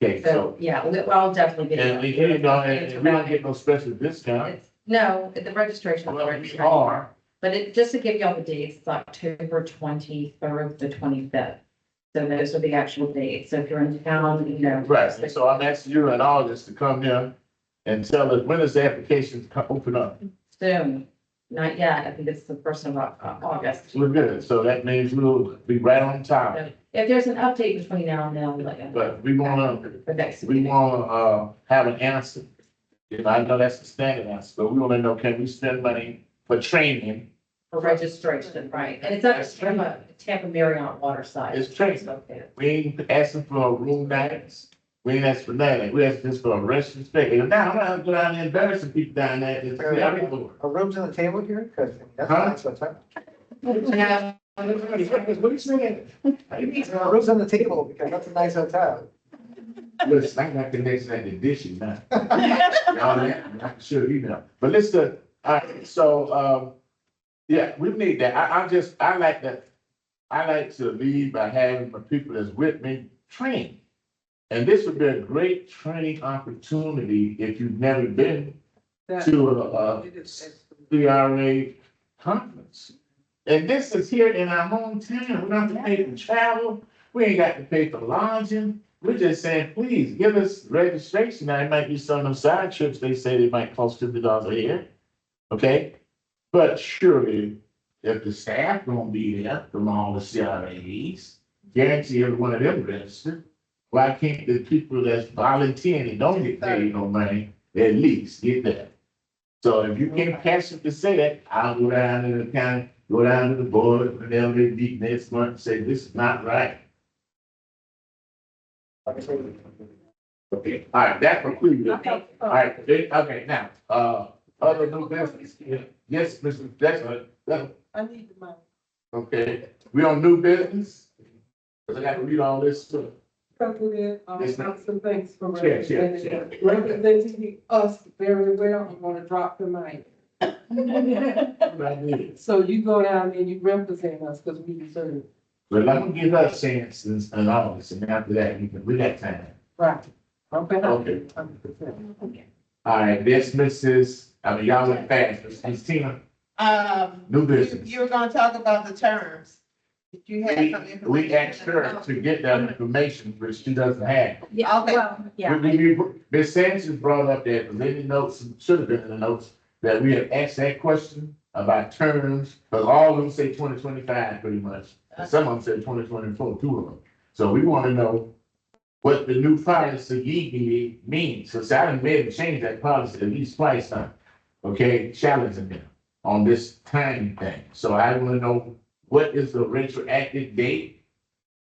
Okay, So, so, yeah, I'll definitely get. and, you. you know, and we don't get no special discount. It's- No, the registration. Well, we are, But just to give you all the dates, it's October 23rd to 25th. So those are the actual dates. So if you're in town, you know. right, and so I'm asking you and all this to come here and tell us, when is the application open up? Soon, not yet. I think it's the first of August. We're good, so that means we'll be right on time, If there's an update between now and then, I'll let you know. but we wanna, For next we week. wanna, have an answer. You know, I know that's the standard answer, but we wanna know, can we spend money for training? For registration, right? And it's up to Tampa Marriott Waterside. It's training. Okay. We ain't asking for room nights, we ain't asking for nothing, we asking just for a restaurant stay. And now, I'm not gonna go down there embarrassing people down there, it's everywhere. Are rooms on the table here? Cause that's Huh? nice hotel. Yeah. What are you saying? Rooms on the table because that's a nice hotel. Listen, I got connection at the dishes now. Y'all, I'm sure you know. But listen, so, yeah, we need that. I like that. I like to lead by having the people that's with me train. And this would be a great training opportunity if you've never been to a CRA conference. And this is here in our hometown. We don't have to pay for travel. We ain't got to pay for lodging. We're just saying, please give us registration. Now, it might be some of them side trips. They say they might cost $50 a year. Okay? But surely, if the staff gonna be there from all the CRAs, guarantee every one of them registered. Why can't the people that's volunteering and don't get paid no money, at least get that? So if you can't passionately say that, I'll go down to the county, go down to the board, whenever they meet next month, and say, this is not right. Okay, all right, that concludes it. All right, okay, now, other new business. Yes, Mr. Dexter, I need the money. okay, we on new business? Cause I gotta read all this stuff. President, Yes, ma'am. some things for Yes, yes, representing, representing us very well. I'm gonna drop the mic. What I did. So you go down and you represent us because we deserve it. But I'm gonna give her a chance and all this, and after that, we got time. Right. Okay. Okay. 100%. All right, this y'all went fast, Miss Tina, new business. You were gonna talk about the terms. Did you have some information? We asked her to get that information, which she doesn't have. Yeah, Okay. well, yeah. Ms. Sanchez brought up that, was in the notes, should have been in the notes, that we have asked that question about terms, because all of them say 2025 pretty much. And some of them say 2024, two of them. So we want to know what the new policy means. So I done made them change that policy at least twice now. Okay, challenging them on this time thing. So I want to know, what is the retroactive date?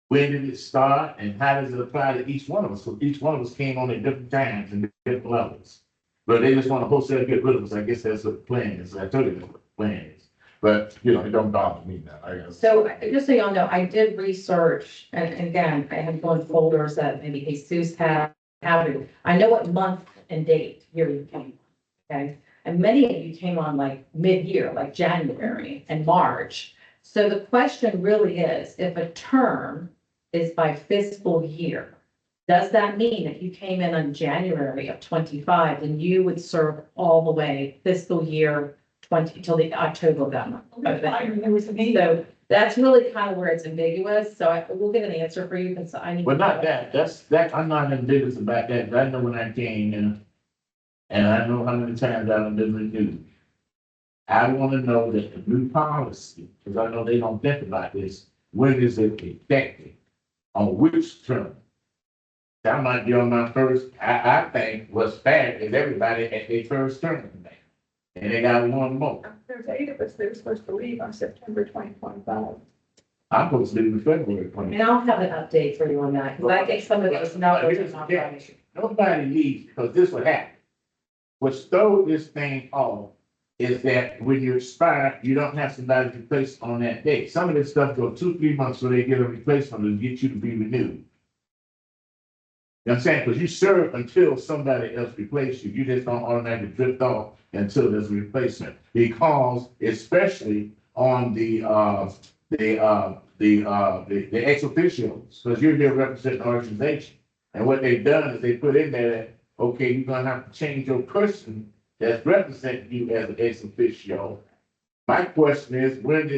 When did it start and how does it apply to each one of us? So each one of us came on at different times and different levels. But they just want to wholesale get rid of us. I guess that's what the plan is. I told you that's what the plan is. But, it don't bother me now, I guess. So just so y'all know, I did research, and again, I have gone folders that maybe Jesus had. I know what month and date here you came, okay? And many of you came on like mid-year, like January and March. So the question really is, if a term is by fiscal year, does that mean if you came in on January of 25, then you would serve all the way fiscal year 20 till the October of that month? So that's really kind of where it's ambiguous. So we'll get an answer for you because I need. But not that, I'm not ambiguous about that, but I know when I came in, and I know how many times I've been renewed. I want to know that the new policy, because I know they don't think about this, when is it effective? On which term? That might be on my first, I think what's fair is everybody at their first term. And they got one more. There's 8 of us that are supposed to leave on September 2025. I'm supposed to leave in February. And I'll have an update for you on that, because I think some of those numbers are not right. Nobody leaves, because this will happen. What's throw this thing off is that when you expire, you don't have somebody to replace on that day. Some of this stuff go 2-3 months so they get a replacement to get you to be renewed. You know what I'm saying? Because you serve until somebody else replaces you. You just don't automatically drift off until there's a replacement. Because especially on the ex officios, because you're here representing the organization. And what they've done is they put in there that, okay, you're gonna have to change your person that's representing you as an ex officio. My question is, when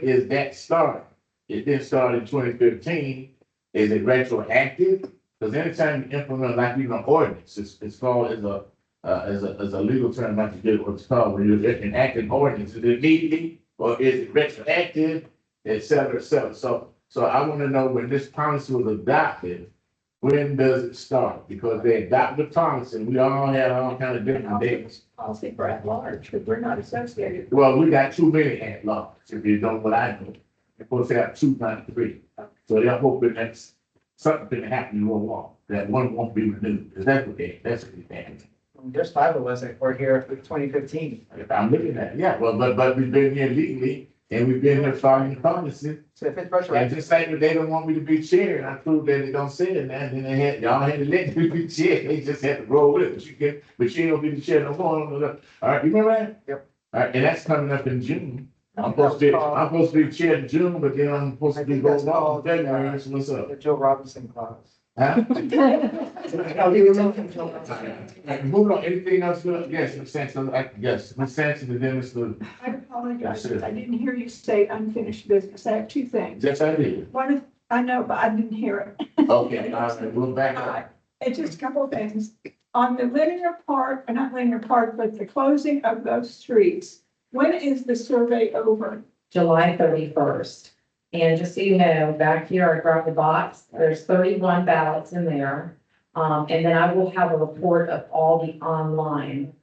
is that start? It didn't start in 2015. Is it retroactive? Because anytime you implement like even an ordinance, it's called as a legal term, I forget what it's called, when you're enacting ordinance, is it immediately or is it retroactive, et cetera, et cetera. So I want to know when this policy was adopted, when does it start? Because they adopted the policy and we all had all kind of different dates. Policy for at large, because we're not associated. Well, we got too many at large, if you know what I know. Of course, they have two, not three. So they're hoping that's something can happen in World War, that one won't be renewed. Is that okay? That's what they think. There's 5 of us that were here in 2015. I'm looking at it, yeah, well, but we've been here legally and we've been here following the policy. So if it's And retroactive, just like they don't want me to be chair, and I proved that they don't say it now, then y'all had to let me be chair, they just had to roll with it, but you ain't gonna be the chair no more. All right, you remember that? Yep. All right, and that's coming up in June. I'm supposed to be chair in June, but then I'm supposed to be going on in February, so what's up? the Joe Robinson clause. Huh? I'll leave it to Joe Robinson. Right, moving on, anything else, yes, Ms. Sampson, yes, Ms. Sampson, and then Mr. I apologize, I didn't hear you say unfinished business. I have two things. Yes, I did. One is, I know, but I didn't hear it. Okay, all right, we'll back up. It's just a couple of things. On the linear part, or not linear part, but the closing of those streets, when is the survey over? July 31st. And just so you know, back here, I grabbed the box, there's 31 ballots in there. And then I will have a report of all the online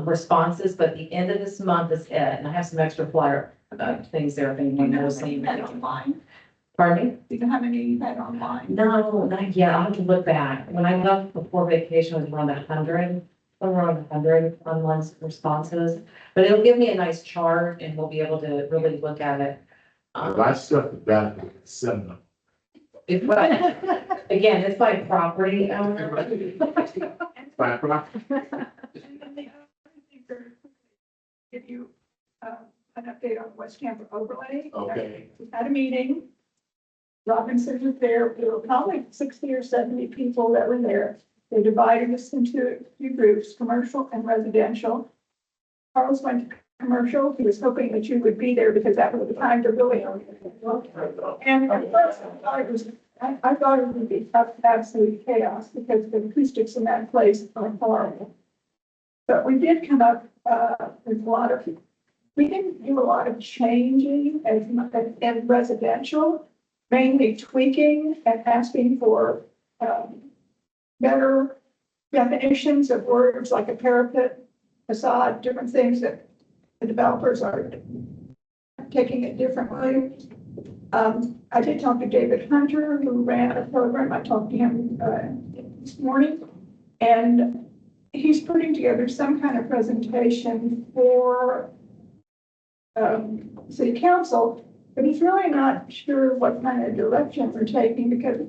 responses, but the end of this month is it. And I have some extra flyer things there, if anyone knows. That online? Pardon me? Do you know how many you had online? No, not yet. I'll have to look back. When I left before vacation, it was around 100 online responses. But it'll give me a nice chart and we'll be able to really look at it. I stuff the ballot, send them. If, again, it's by property owner. By property. And then the other thing, give you an update on West Tampa overlay. Okay. We had a meeting. Robinson was there. There were probably 60 or 70 people that were there. They divided us into a few groups, commercial and residential. Carlos went to commercial. He was hoping that you would be there because that was the time to really. And at first, I thought it would be absolute chaos because the acoustics in that place are horrible. But we did come up with a lot of, we didn't do a lot of changing in residential, mainly tweaking and asking for better definitions of words like a parapet, facade, different things that the developers are taking it differently. I did talk to David Hunter, who ran the program. I talked to him this morning, and he's putting together some kind of presentation for city council, but he's really not sure what kind of direction we're taking because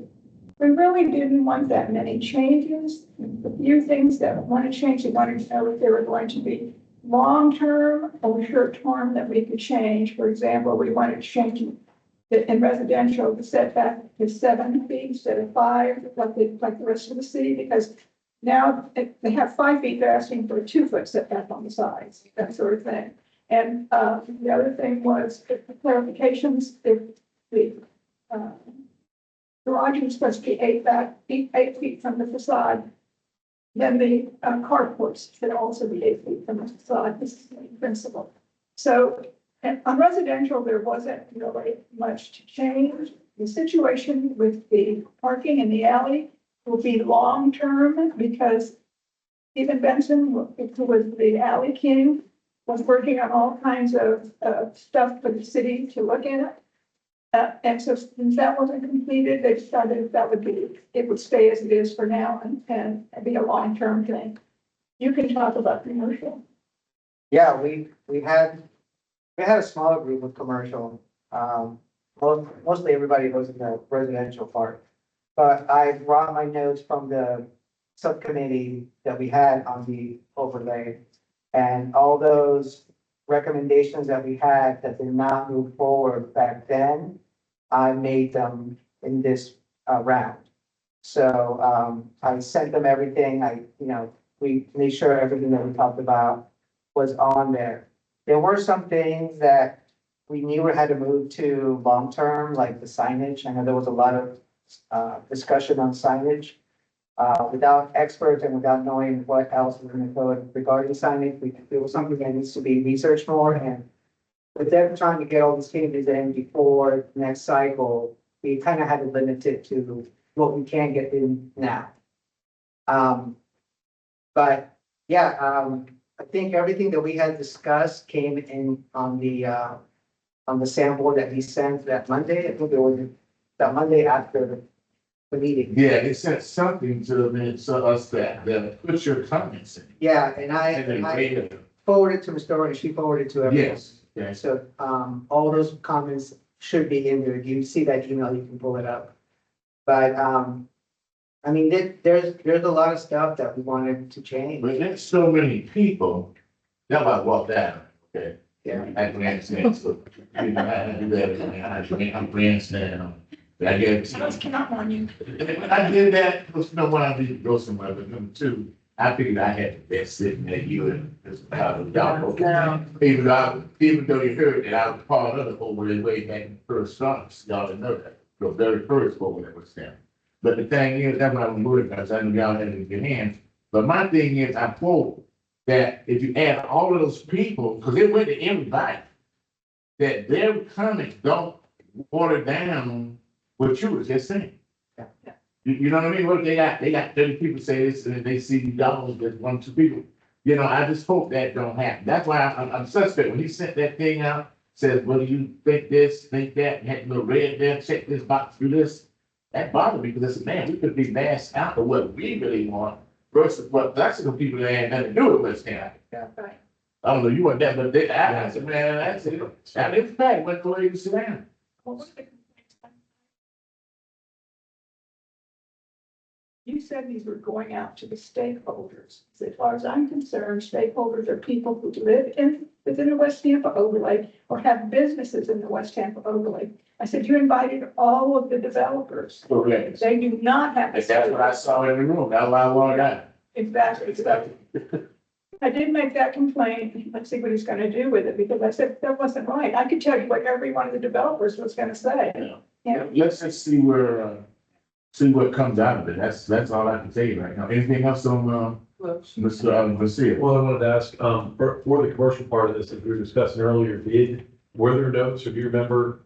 we really didn't want that many changes. The few things that want to change, they wanted to know if they were going to be long-term or short-term that we could change. For example, we wanted to change in residential, the setback to 7 feet instead of 5, like the rest of the city, because now they have 5 feet, they're asking for a 2-foot setback on the sides, that sort of thing. And the other thing was the clarifications, if the garage is supposed to be 8 feet from the facade, then the carports should also be 8 feet from the facade. This is the principle. So on residential, there wasn't really much to change. The situation with the parking in the alley will be long-term because Stephen Benson, who was the alley king, was working on all kinds of stuff for the city to look at. And so since that wasn't completed, they decided that it would stay as it is for now and be a long-term thing. You can talk about commercial. Yeah, we had a smaller group with commercial. Mostly everybody was in the residential part. but I brought my notes from the subcommittee that we had on the overlay. And all those recommendations that we had that did not move forward back then, I made them in this round. So I sent them everything. We made sure everything that we talked about was on there. There were some things that we knew had to move to long-term, like the signage. I know there was a lot of discussion on signage. Without experts and without knowing what else was in the code regarding signage, there was something that needs to be researched more. And with them trying to get all these changes in before the next cycle, we kind of had to limit it to what we can get in now. But yeah, I think everything that we had discussed came in on the sample that he sent that Monday. I think it was that Monday after the meeting. Yeah, they sent something to us that put your comments in. Yeah, and And then I later, forwarded to Ms. Doherty, she forwarded to everyone. yes, yes. So, all those comments should be in there. If you see that email, you can pull it up. But, I mean, there's a lot of stuff that we wanted to change. But there's so many people, that might walk down, okay? Yeah. I grandstand, so, you know, I do that, I'm grandstand. I guess. Those cannot on you. When I did that, because you know, when I need to go somewhere, but number two, I figured I had the best sitting at you and this part of y'all. Even though you heard that I was part of the overlay way back in the first starts, y'all didn't know that, the very first overlay was them. But the thing is, that's what I'm worried about, I know y'all had it in your hands, but my thing is, I quote that if you add all of those people, because it went to everybody, that their comments don't water down what you was just saying. You know what I mean? What they got 30 people say this and then they see dollars with 1, 2 people. You know, I just hope that don't happen. That's why I'm suspect. When he sent that thing out, says, well, do you think this, think that, and had the red there, check this box, do this. That bothered me because I said, man, we could be masked out of what we really want versus what that's the people that ain't nothing to do with what's happening. Yeah. I don't know, you want that, but I said, man, that's it. And in fact, went to you sit down. You said these were going out to the stakeholders. As far as I'm concerned, stakeholders are people who live within the West Tampa overlay or have businesses in the West Tampa overlay. I said, you invited all of the developers. Correct. They do not have. That's what I saw in the room. That's why I wanted that. Exactly. So I did make that complaint. Let's see what he's gonna do with it, because I said that wasn't right. I could tell you what every one of the developers was gonna say. Yeah. Let's just see see what comes out of it. That's all I can tell you right now. Anything else on, Mr. Garcia? Well, I wanted to ask, for the commercial part of this, as we were discussing earlier, were there notes, or do you remember,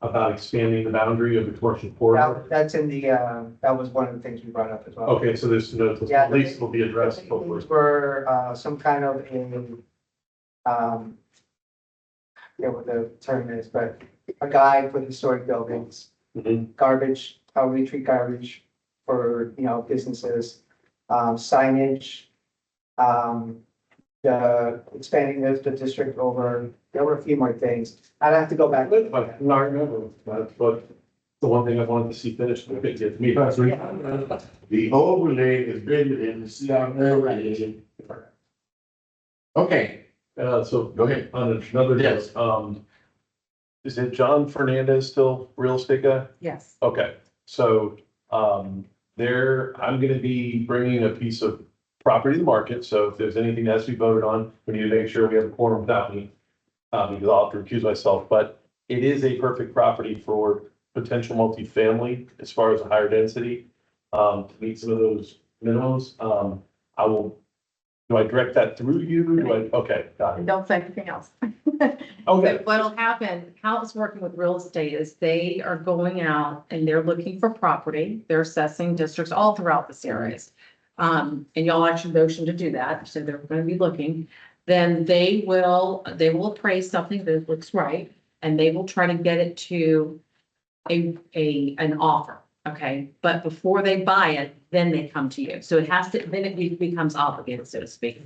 about expanding the boundary of the commercial corridor? That's in the, that was one of the things we brought up as well. Okay, so there's notes, Yeah, at least will be addressed hopefully. For, some kind of a, forget what the term is, but a guide for the historic buildings. Garbage, how we treat garbage for, businesses, signage, the expanding the district over, there were a few more things. I'd have to go back. But I remember, but the one thing I wanted to see finished, I couldn't get to me. The overlay is bigger than the CRA. Okay, So go ahead. on another Yes. note, is it John Fernandez still real estate guy? Yes. Okay, so, I'm gonna be bringing a piece of property to the market, so if there's anything that has to be voted on, we need to make sure we have a quorum without me. Because I'll have to recuse myself, but it is a perfect property for potential multifamily as far as a higher density. To meet some of those minimums, do I direct that through you? Okay, got And it. don't say anything else. Okay. So what'll happen, how it's working with real estate is they are going out and they're looking for property. They're assessing districts all throughout the series. And y'all actually motion to do that, so they're gonna be looking. Then they will appraise something that looks right, and they will try to get it to an offer, okay? But before they buy it, then they come to you. So then it becomes obligated, so to speak.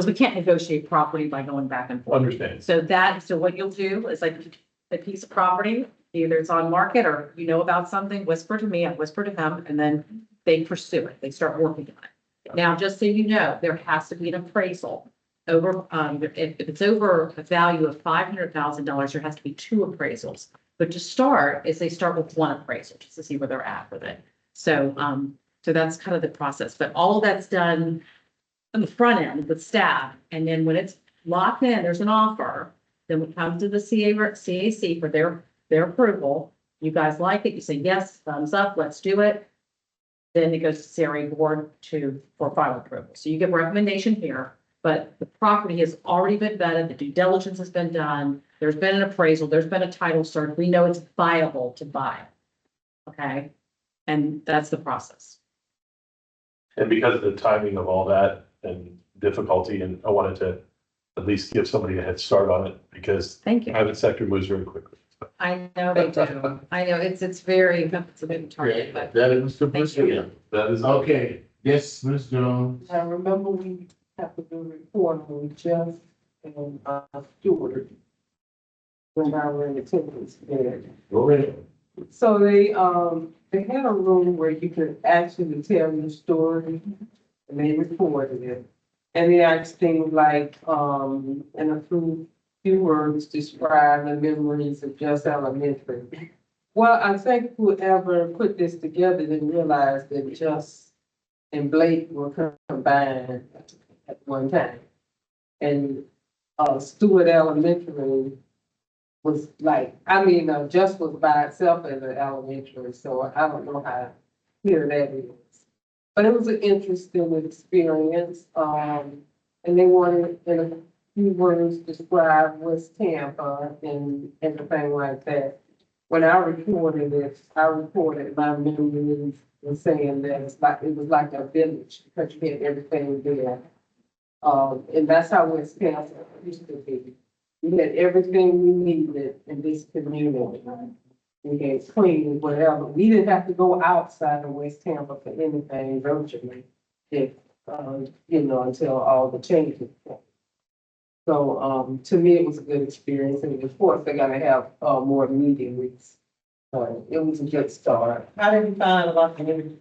We can't negotiate property by going back and forth. Understand. So what you'll do is like a piece of property, Either it's on market or you know about something, whisper to me, I whisper to him, and then they pursue it. They start working on it. Now, just so you know, there has to be an appraisal. If it's over a value of $500,000, there has to be 2 appraisals. But to start is they start with 1 appraisal just to see where they're at with it. So, so that's kind of the process, but all of that's done on the front end with staff. And then when it's locked in, there's an offer, then we come to the CAC for their approval. You guys like it, you say, yes, thumbs up, let's do it. Then it goes to CRA board for final approval. So you give recommendation here, but the property has already been vetted, the due diligence has been done, there's been an appraisal, there's been a title search, we know it's viable to buy. Okay, and that's the process. And because of the timing of all that and difficulty, and I wanted to at least give somebody a head start on it because Thank you. private sector moves very quickly. I know they do. I know it's a bit target, but That is Mr. Thank you. Bishop. That is Okay, yes, Ms. Jones. I remember we have to do a report on Jeff and Stewart. When I were in attendance there. Go ahead. So they had a room where you could actually tell your story and they recorded it. And they asked things like, in a few words, describe the memories of just elementary. Well, I think whoever put this together didn't realize that Just and Blake were combined at one time. And Stewart Elementary was like, Just was by itself as an elementary, so I don't know how clear that is. But it was an interesting experience, and they wanted in a few words describe West Tampa and everything like that. When I reported it, I reported my memories and saying that it was like a village because you had everything there. And that's how West Tampa used to be. We had everything we needed in this community. We had clean, whatever. We didn't have to go outside of West Tampa for anything virtually, until all the changes. So, to me, it was a good experience. And of course, they're gonna have, more meetings. It was a good start. How did you find out about the new?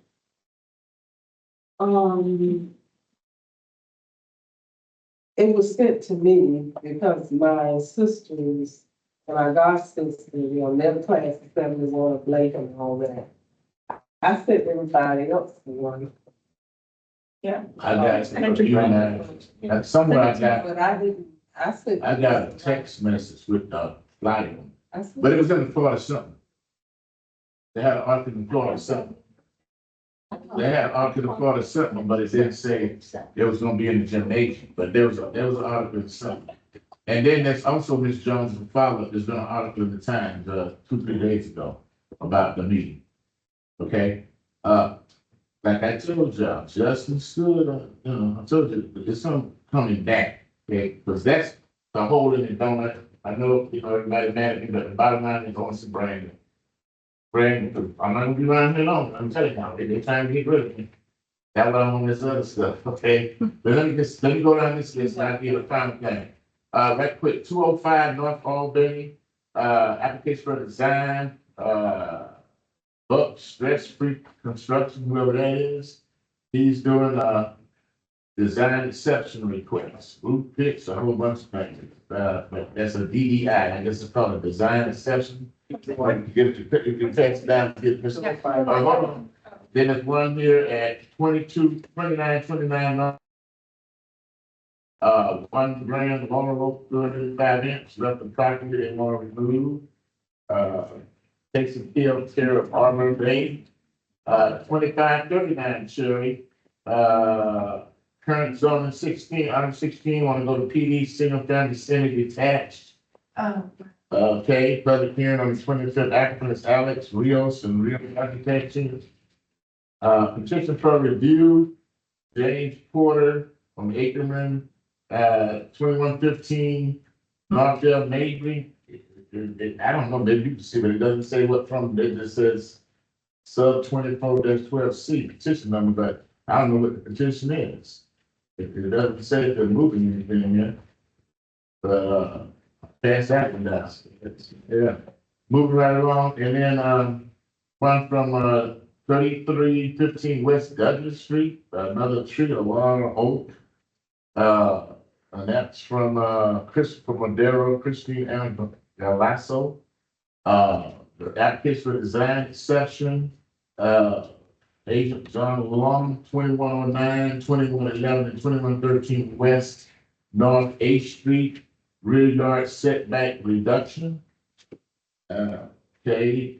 It was sent to me because my sisters and my god sister, their class of 71 Blake and all that. I sent everybody else one. Yeah. I got somewhere I got, But I didn't, I got a text message with the flyer, I sent- but it was in the Florida something. They had an article in Florida something. They had an article in Florida something, but it didn't say it was gonna be in the gymnasium, but there was an article in something. And then there's also Ms. Jones' follow-up, there's been an article in the Times, 2-3 days ago about the meeting. Okay, like I told y'all, Justin stood, I told you, there's some coming back, okay, because that's the hole in the donut. I know, everybody mad at me, but the bottom line is going to Brandon. Brandon, I'm not gonna be around here long, I'm telling y'all, they trying to get rid of me. That's why I'm on this other stuff, okay? But let me go down this list, and I'll give a final thing. Right quick, 205 North Albany, application for design, Buck Stress-Free Construction, whoever that is. He's doing design exception request, roof picks, a whole bunch of things. But that's a DEI, I guess it's called a design exception. You can text down to get this. Hold on. Then there's one here at 2929 North. 1 grand vulnerable 205 inch left the property they want to remove. Takes some care of Armor Bay. 2539 Cherry. Current zoning 16, item 16, want to go to PD, single family semi detached. Okay, public hearing on the 25th, applicant is Alex Rios and Real Architecture. Petition for review, James Porter from Ackerman, 2115 Northville Mabry. I don't know, maybe you can see, but it doesn't say what from, it just says sub 24-12C petition number, but I don't know what the petition is. It doesn't say if they're moving anything yet. Pass that one down. Yeah. moving right along, and then, one from, 3315 West Douglas Street, another tree, a long oak. And that's from, Christopher Madero, Christine and Lasso. The application for design section, Agent John Long, 2109, 2111, and 2113 West North Eighth Street, rear yard setback reduction. Okay,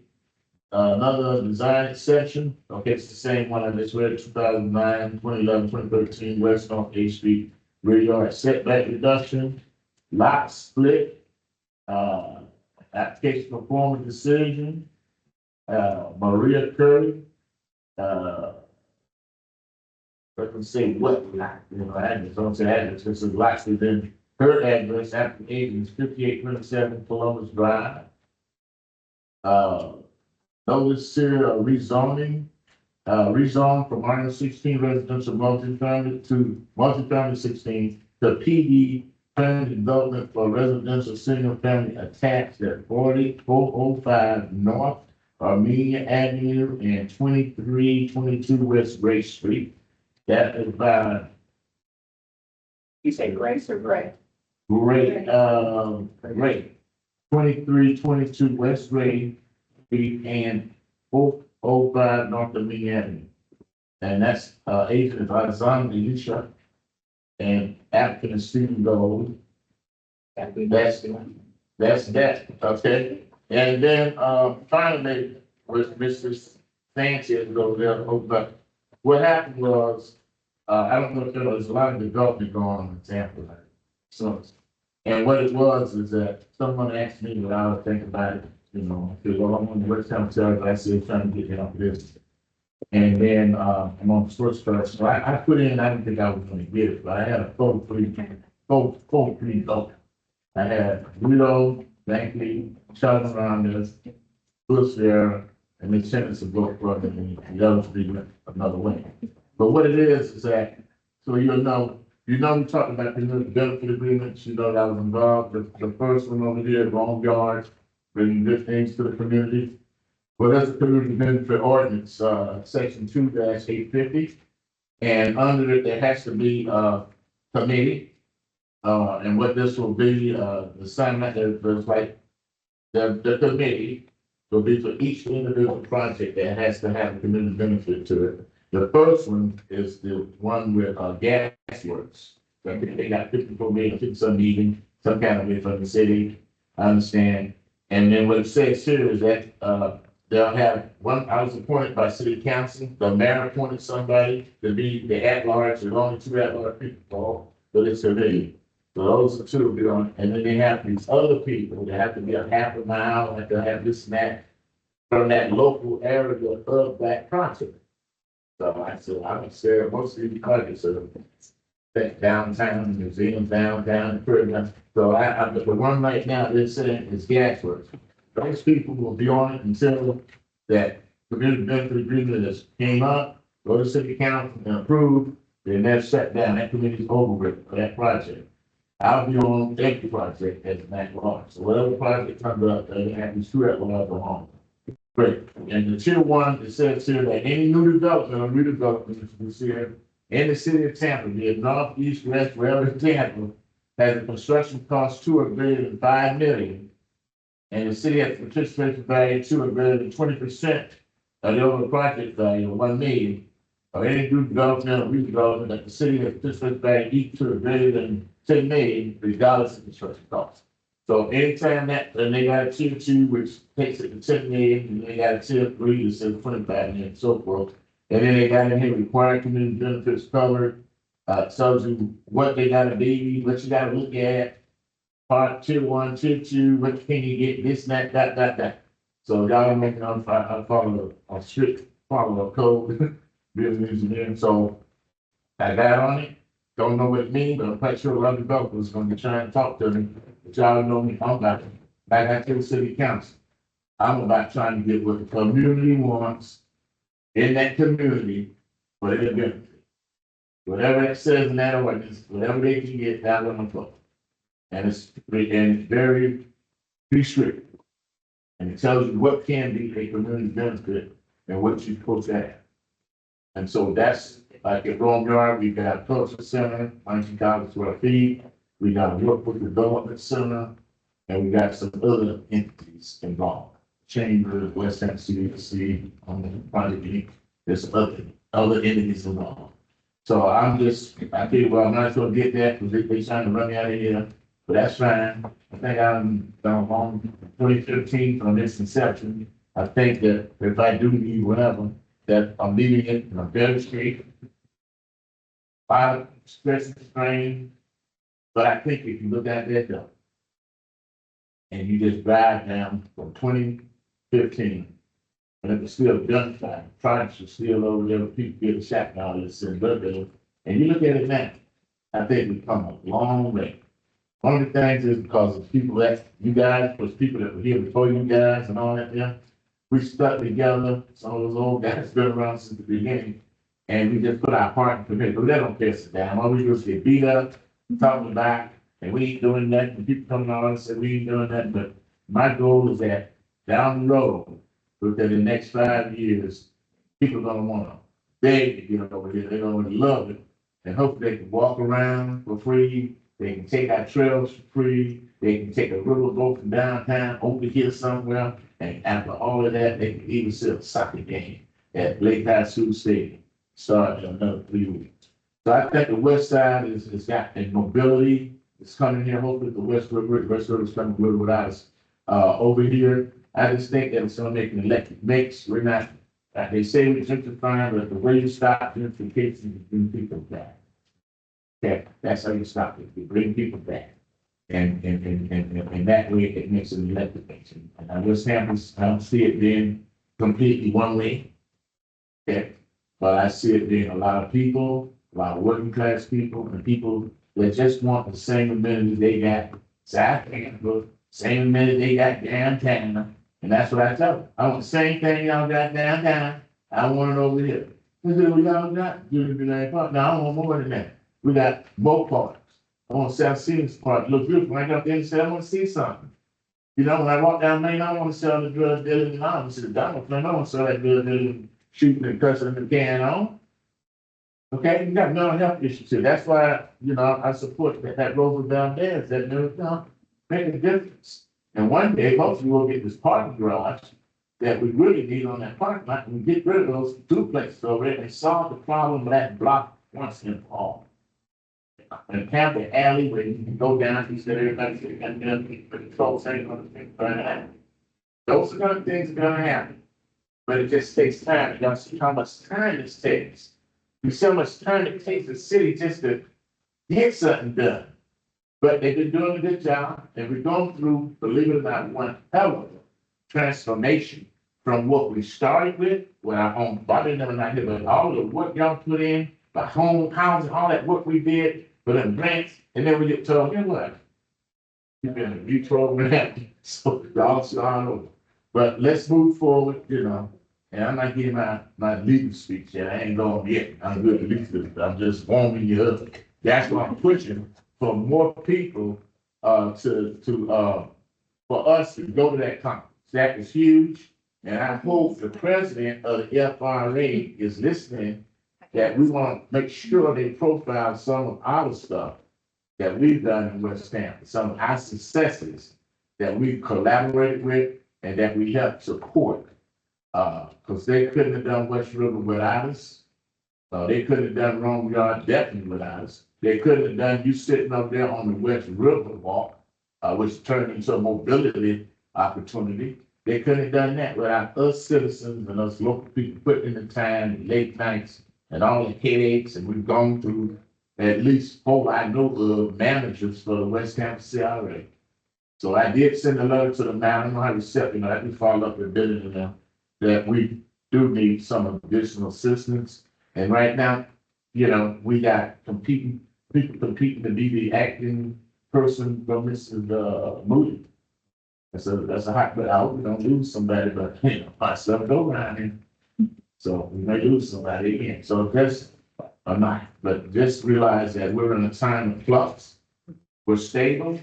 another design section, okay, it's the same one I just read, 2009, 2011, 2013 West North Eighth Street, rear yard setback reduction, lot split, application for formal decision, Maria Curry, doesn't say what lot, address, don't say address, this is lots within her address, application is 5827 Columbus Drive. Notice here, rezoning, rezone from R16 residential multifamily to multifamily 16 to PD planned development for residential single family attached at 4405 North Armenia Avenue and 2322 West Gray Street. That is by You say Grace or Gray? Gray, 2322 West Gray Street and 405 North Armenia Avenue. And that's, agent Alexander Yusha and applicant is Stephen Gold. That's that, okay? And then, finally, with Mr. Sanchez over there, but what happened was, I don't know if there was a lot of development going on in Tampa. So, and what it was is that someone asked me what I would think about it, because I'm on the West Town Sales, I said, trying to get me off this. And then, I'm on the source first, so I put in, I didn't think I was gonna get it, but I had a full three vote. I had Guido, Bankley, Charles Rondez, Louis Sierra, and the sentence of both brothers, and the other three went another way. But what it is that, so we talked about the benefit agreements, that I was involved, the first one over here, Long Yard, bringing good things to the community. Well, that's the community benefit ordinance, section 2-850. And under it, there has to be a committee. And what this will be, the assignment, there's like, the committee will be for each individual project that has to have a community benefit to it. The first one is the one with, gas works. I think they got 54 million, I think some meeting, some kind of way from the city, I understand. And then what it says here is that, they'll have one, I was appointed by city council, the mayor appointed somebody to be the at-large, there's only 2 at-large people, but it's a big. So those are 2 will be on, and then they have these other people, they have to be a half a mile, have to have this and that from that local area of that project. So I said, I would say most of these projects are downtown, museum, downtown, pretty much. So the one right now, they're saying is gas works. Those people will be on it until that community benefit agreement has came up, go to city council and approve, then they're shut down, that committee's over with for that project. I'll be on every project as an at-large, so whatever project comes up, they have these 2 at-large on. Great, and the tier 1, it says here that any new development or redevelopment is here in the city of Tampa, be it north, east, west, wherever in Tampa, has a construction cost 2 or greater than 5 million. And the city has participation value 2 or greater than 20% of the overall project value of 1 million. Or any new development or redevelopment that the city has participation value equal to or greater than 10 million, regardless of construction cost. So anytime that, and they got a tier 2, which takes it to 10 million, and they got a tier 3, that says 25 million, and so forth. And then they got in here required community benefits covered, tells you what they gotta be, what you gotta look at. Part tier 1, tier 2, what can you get, this, and that. So y'all make I follow a strict follow a code, building engineering, so I got on it. Don't know what it means, but I'm quite sure a lot of developers gonna be trying to talk to me, but y'all know me, I'm about, like I tell the city council, I'm about trying to get what the community wants in that community for their benefit. Whatever it says in that ordinance, whatever they can get, that's what I'm for. And it's very strict. And it tells you what can be a community benefit and what you're supposed to have. And so that's, like at Rome Yard, we've got a culture center, 19,000 square feet. We got a workforce development center, and we got some other entities involved. Chamber, West Tennessee, CDC, on the project, there's other entities involved. So I feel, well, I'm not gonna get that, because they trying to run me out of here, but that's fine. I think I'm on 2015 from this inception. I think that if I do need whatever, that I'm leaving it in a better shape. Stress and strain, but I think if you look at that though, and you just drive down from 2015, and it was still gunfire, projects are still over there, people getting shot and all this and that, and you look at it now, I think we've come a long way. One of the things is because of people that, you guys, was people that were here before you guys and all that, yeah. We stuck together, some of those old guys been around since the beginning, and we just put our part in committee, but that don't piss us down. All we do is get beat up, talking back, and we ain't doing that, and people coming on and say we ain't doing that, but my goal is that down the road, within the next 5 years, people are gonna wanna beg to get over here, they're gonna love it, and hopefully they can walk around for free, they can take our trails for free, they can take a river boat from downtown over here somewhere, and after all of that, they can even see a soccer game at Lake High School Stadium, start in another 3 weeks. So I think the west side is got a mobility, it's coming here, hopefully the west river is coming good with us. Over here, I just think that it's gonna make an electric mix, we're not, like they say we're gentrifying, but the way you stop gentrification is bring people back. Okay, that's how you stop it, you bring people back. And that way it makes an electric mix. And I West Campus, I don't see it being completely one way. Okay, but I see it being a lot of people, a lot of working class people, and people that just want the same amenities they got South Tampa, same amenities they got downtown. And that's what I tell them. I want the same thing y'all got downtown. I want it over here. We y'all got, no, I want more than that. We got boat parks. I want South Stevens Park, look beautiful. When I got there and said, I want to see something. You know, when I walk down Main, I want to sell the drug dealing and I want to see the Donald Flynn, I want to sell that drug dealing, shooting and cussing and the can on. Okay, you got mental health issues too. That's why, you know, I support that Roosevelt there, that make a difference. And one day, hopefully we'll get this parking garage that we really need on that parking lot and get rid of those duplexes over there and solve the problem of that block once and for all. And have the alley where you can go down, he said, everybody's gonna control saying on the thing burn out. Those are kind of things that are gonna happen. But it just takes time. You don't see how much time this takes. You see how much time it takes the city just to get something done. But they've been doing a good job, and we're going through, believe it or not, one hell of a transformation from what we started with our home body never not here, but all the work y'all put in, the home, housing, all that work we did, for them grants, and then we get told, you know what? You've been a reprogram, so y'all start over. But let's move forward, you know, and I'm not getting my legal speech yet, I ain't going yet, I'm good at legal, I'm just warming you up. That's why I'm pushing for more people, for us to go to that conference. That is huge, and I hope the president of the FRA is listening, that we want to make sure they profile some of our stuff that we've done in West Tampa, some of our successes that we've collaborated with and that we help support. Because they couldn't have done West River without us. They couldn't have done Rome Yard definitely without us. They couldn't have done you sitting up there on the West River Walk, which turned into a mobility opportunity. They couldn't have done that without us citizens and us local people putting in the time, the late nights, and all the headaches, and we've gone through at least 4 I know of managers for the West Tampa CRA. So I did send a letter to the man, I don't know how to accept it, I can follow up with bidding to them, that we do need some additional assistance. And right now, you know, we got people competing to be the acting person from Mrs. Moody. That's a hot, but I hope we don't lose somebody, but you know, my stuff go around here. So we may lose somebody again. So just not, but just realize that we're in a time of flux. We're stable.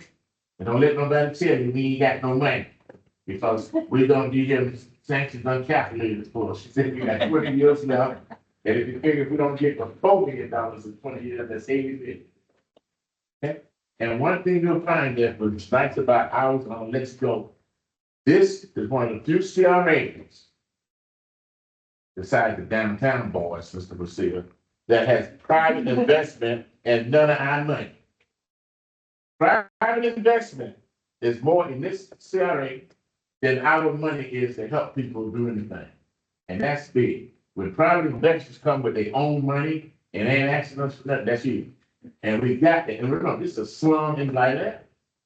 And don't let nobody tell you we ain't got no money. Because we don't give him sanctions uncalculated for. She said, we got 20 years left. And if you figure if we don't get the $4 million in 20 years, that's 80 million. Okay? And one thing you'll find that was nice about ours on Let's Go, this is one of the few CRAs, besides the downtown boys, Mr. Basile, that has private investment and none of our money. Private investment is more in this CRA than our money is to help people do anything. And that's big. When private investors come with their own money and ain't asking us for nothing, that's huge. And we got that. And remember, this is a slum and like that.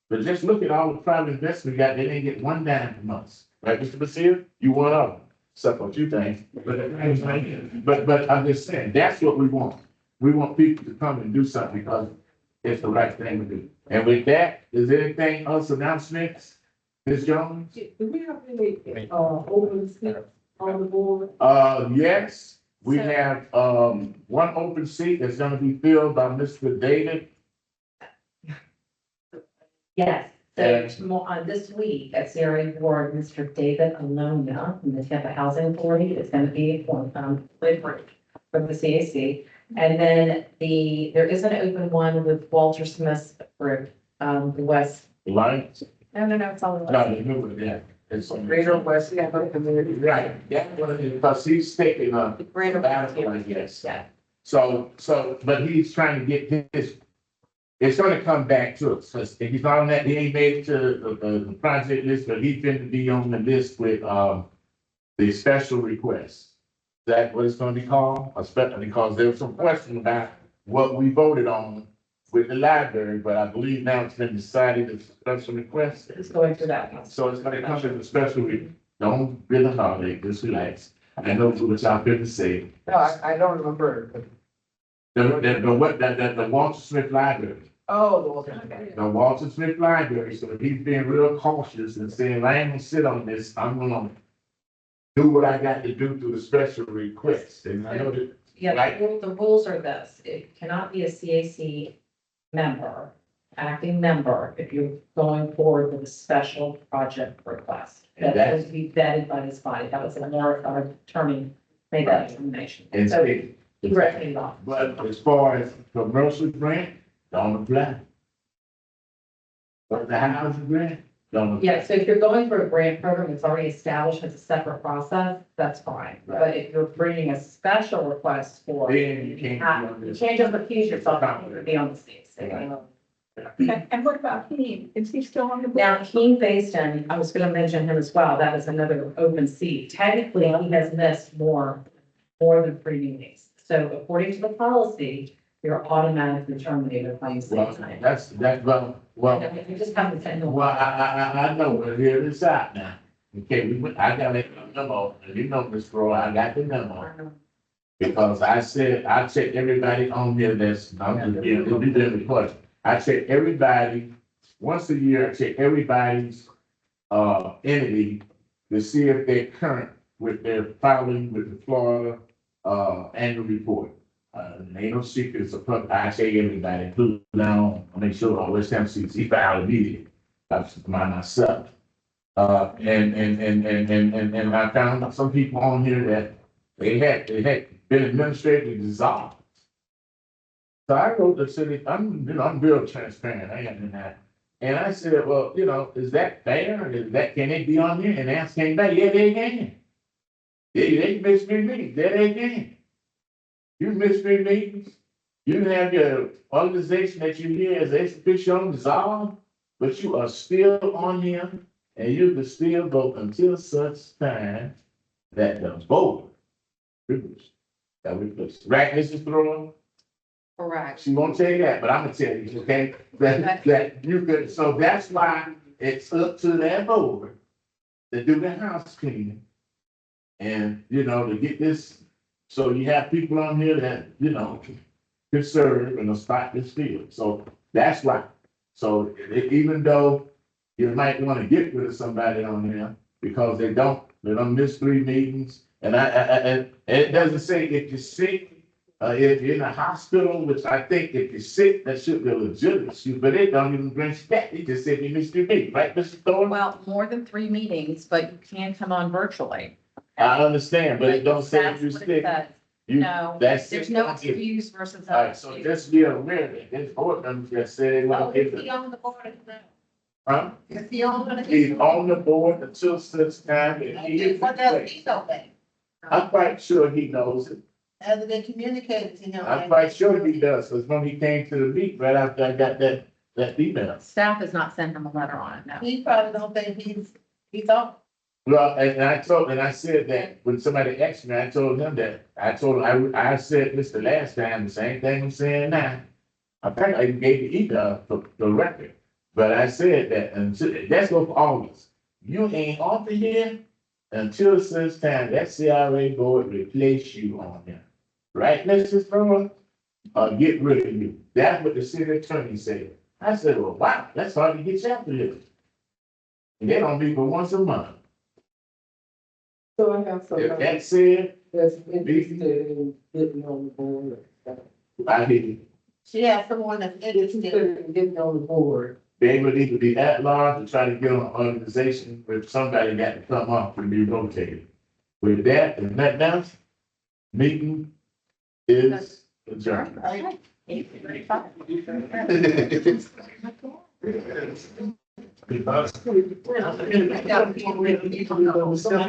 But just look at all the private investors we got, they didn't get one dime from us. Right, Mr. Basile? You one of them. Except for a few things. But I'm just saying, that's what we want. We want people to come and do something because it's the right thing to do. And with that, is there anything else announcements? Ms. Jones? Do we have any, open seats on the board? Yes, we So- have, one open seat that's gonna be filled by Mr. David. Yes, so And- tomorrow, this week at CRA Board, Mr. David Alona from the Tampa Housing Authority is gonna be appointed from the CAC. And then there is an open one with Walter Smith for, the West. Alliance? No, it's all. No, the new one, yeah. It's on. Greater West Tampa Community. Right, that one is, because he's taking a Greater West battle, I Tampa. guess. Yeah. So, but he's trying to get his, it's gonna come back to us, because he's on that, he ain't made it to the project list, but he's going to be on the list with, the special request. Is that what it's gonna be called? Especially because there was some question about what we voted on with the library, but I believe now it's been decided it's a special request. It's going through that one. So it's gonna come as a special, don't really holiday, just relax. I know what y'all been to say. No, I don't remember. The Walter Smith Library, Oh, okay. the Walter Smith Library, so he's being real cautious and saying, I ain't gonna sit on this, I'm gonna do what I got to do through the special request, and I know that. Yeah, Right. the rules are this, it cannot be a CAC member, acting member, if you're going forward with a special project request. And That has to be vetted by this body, that was our attorney made that determination. And So, speak. directly off. But as far as commercial grant, don't apply. But the housing grant, don't apply. Yeah, so if you're going for a grant program that's already established as a separate process, that's fine. But if you're bringing a special request for, Then you can't be on you this. can't just accuse yourself of being on the CAC. And what about him? Is he still on the board? Now, Keen Basin, I was gonna mention him as well, that is another open seat. Technically, he has missed more than 3 meetings. So according to the policy, you're automatically terminated by you say Well, time. well, You just have to say no. well, I know, but here it is out now. Okay, I got a memo, and you know, Ms. Roy, I got the memo. Because I said, I checked everybody on here that's, I'm just being, it'll be the report. I check everybody, once a year, I check everybody's, entity to see if they're current with their filing with the Florida, annual report. Ain't no secrets, I check everybody, including now, I make sure, West Ham CC filed immediately. That's myself. And I found some people on here that they had been administratively dissolved. So I wrote the city, I'm real transparent, I am in that. And I said, well, is that fair? Can they be on here? And the answer came back, yeah, they can. They miss three meetings, yeah, they can. You miss 3 meetings, you have your organization that you hear as ex officio dissolved, but you are still on here and you can still vote until such time that the vote that we push. Right, Mrs. Thrower? Correct. She won't tell you that, but I'm gonna tell you, okay, that you could, so that's why it's up to that board to do the house cleaning. And, to get this, so you have people on here that, can serve and spot this field, so that's why. So even though you might wanna get rid of somebody on there, because they don't miss 3 meetings, and and it doesn't say if you're sick, If you're in a hospital, which I think if you're sick, that should be a legitimate issue, but they don't even bring back. They just said you missed your meeting, right, Mr. Thorne? Well, more than 3 meetings, but you can come on virtually. I understand, but it don't say if That's you're what it sick. says. You, No, that's. there's no excuse versus. All right, so just be aware that this board members just said they want to give Is he it, on the board now? huh? Is he on the? He's on the board until such time that he is. What does he know that? I'm quite sure he knows it. Has it been communicated to him? I'm quite sure he does, because when he came to the meet, right after I got that email. Staff has not sent him a letter on it, no. He probably don't think he's on. Well, and I said that when somebody asked me, I told him that, I said this the last time, the same thing I'm saying now. I think I even gave the email for the record, but I said that, and that's what for August. You ain't off the year until such time that CRA board replace you on there. Right, Mrs. Thorne? Get rid of you. That's what the city attorney said. I said, well, wow, that's hard to get you after this. And they don't meet but once a month. So I have If somebody that said, that's interested in getting on the board. I didn't. She has someone that's interested. Interested in getting on the board. They would need to be at large and try to get on an organization where somebody got to come up and be rotated. With that and nothing else, meeting is adjourned. Okay. 8:35. Because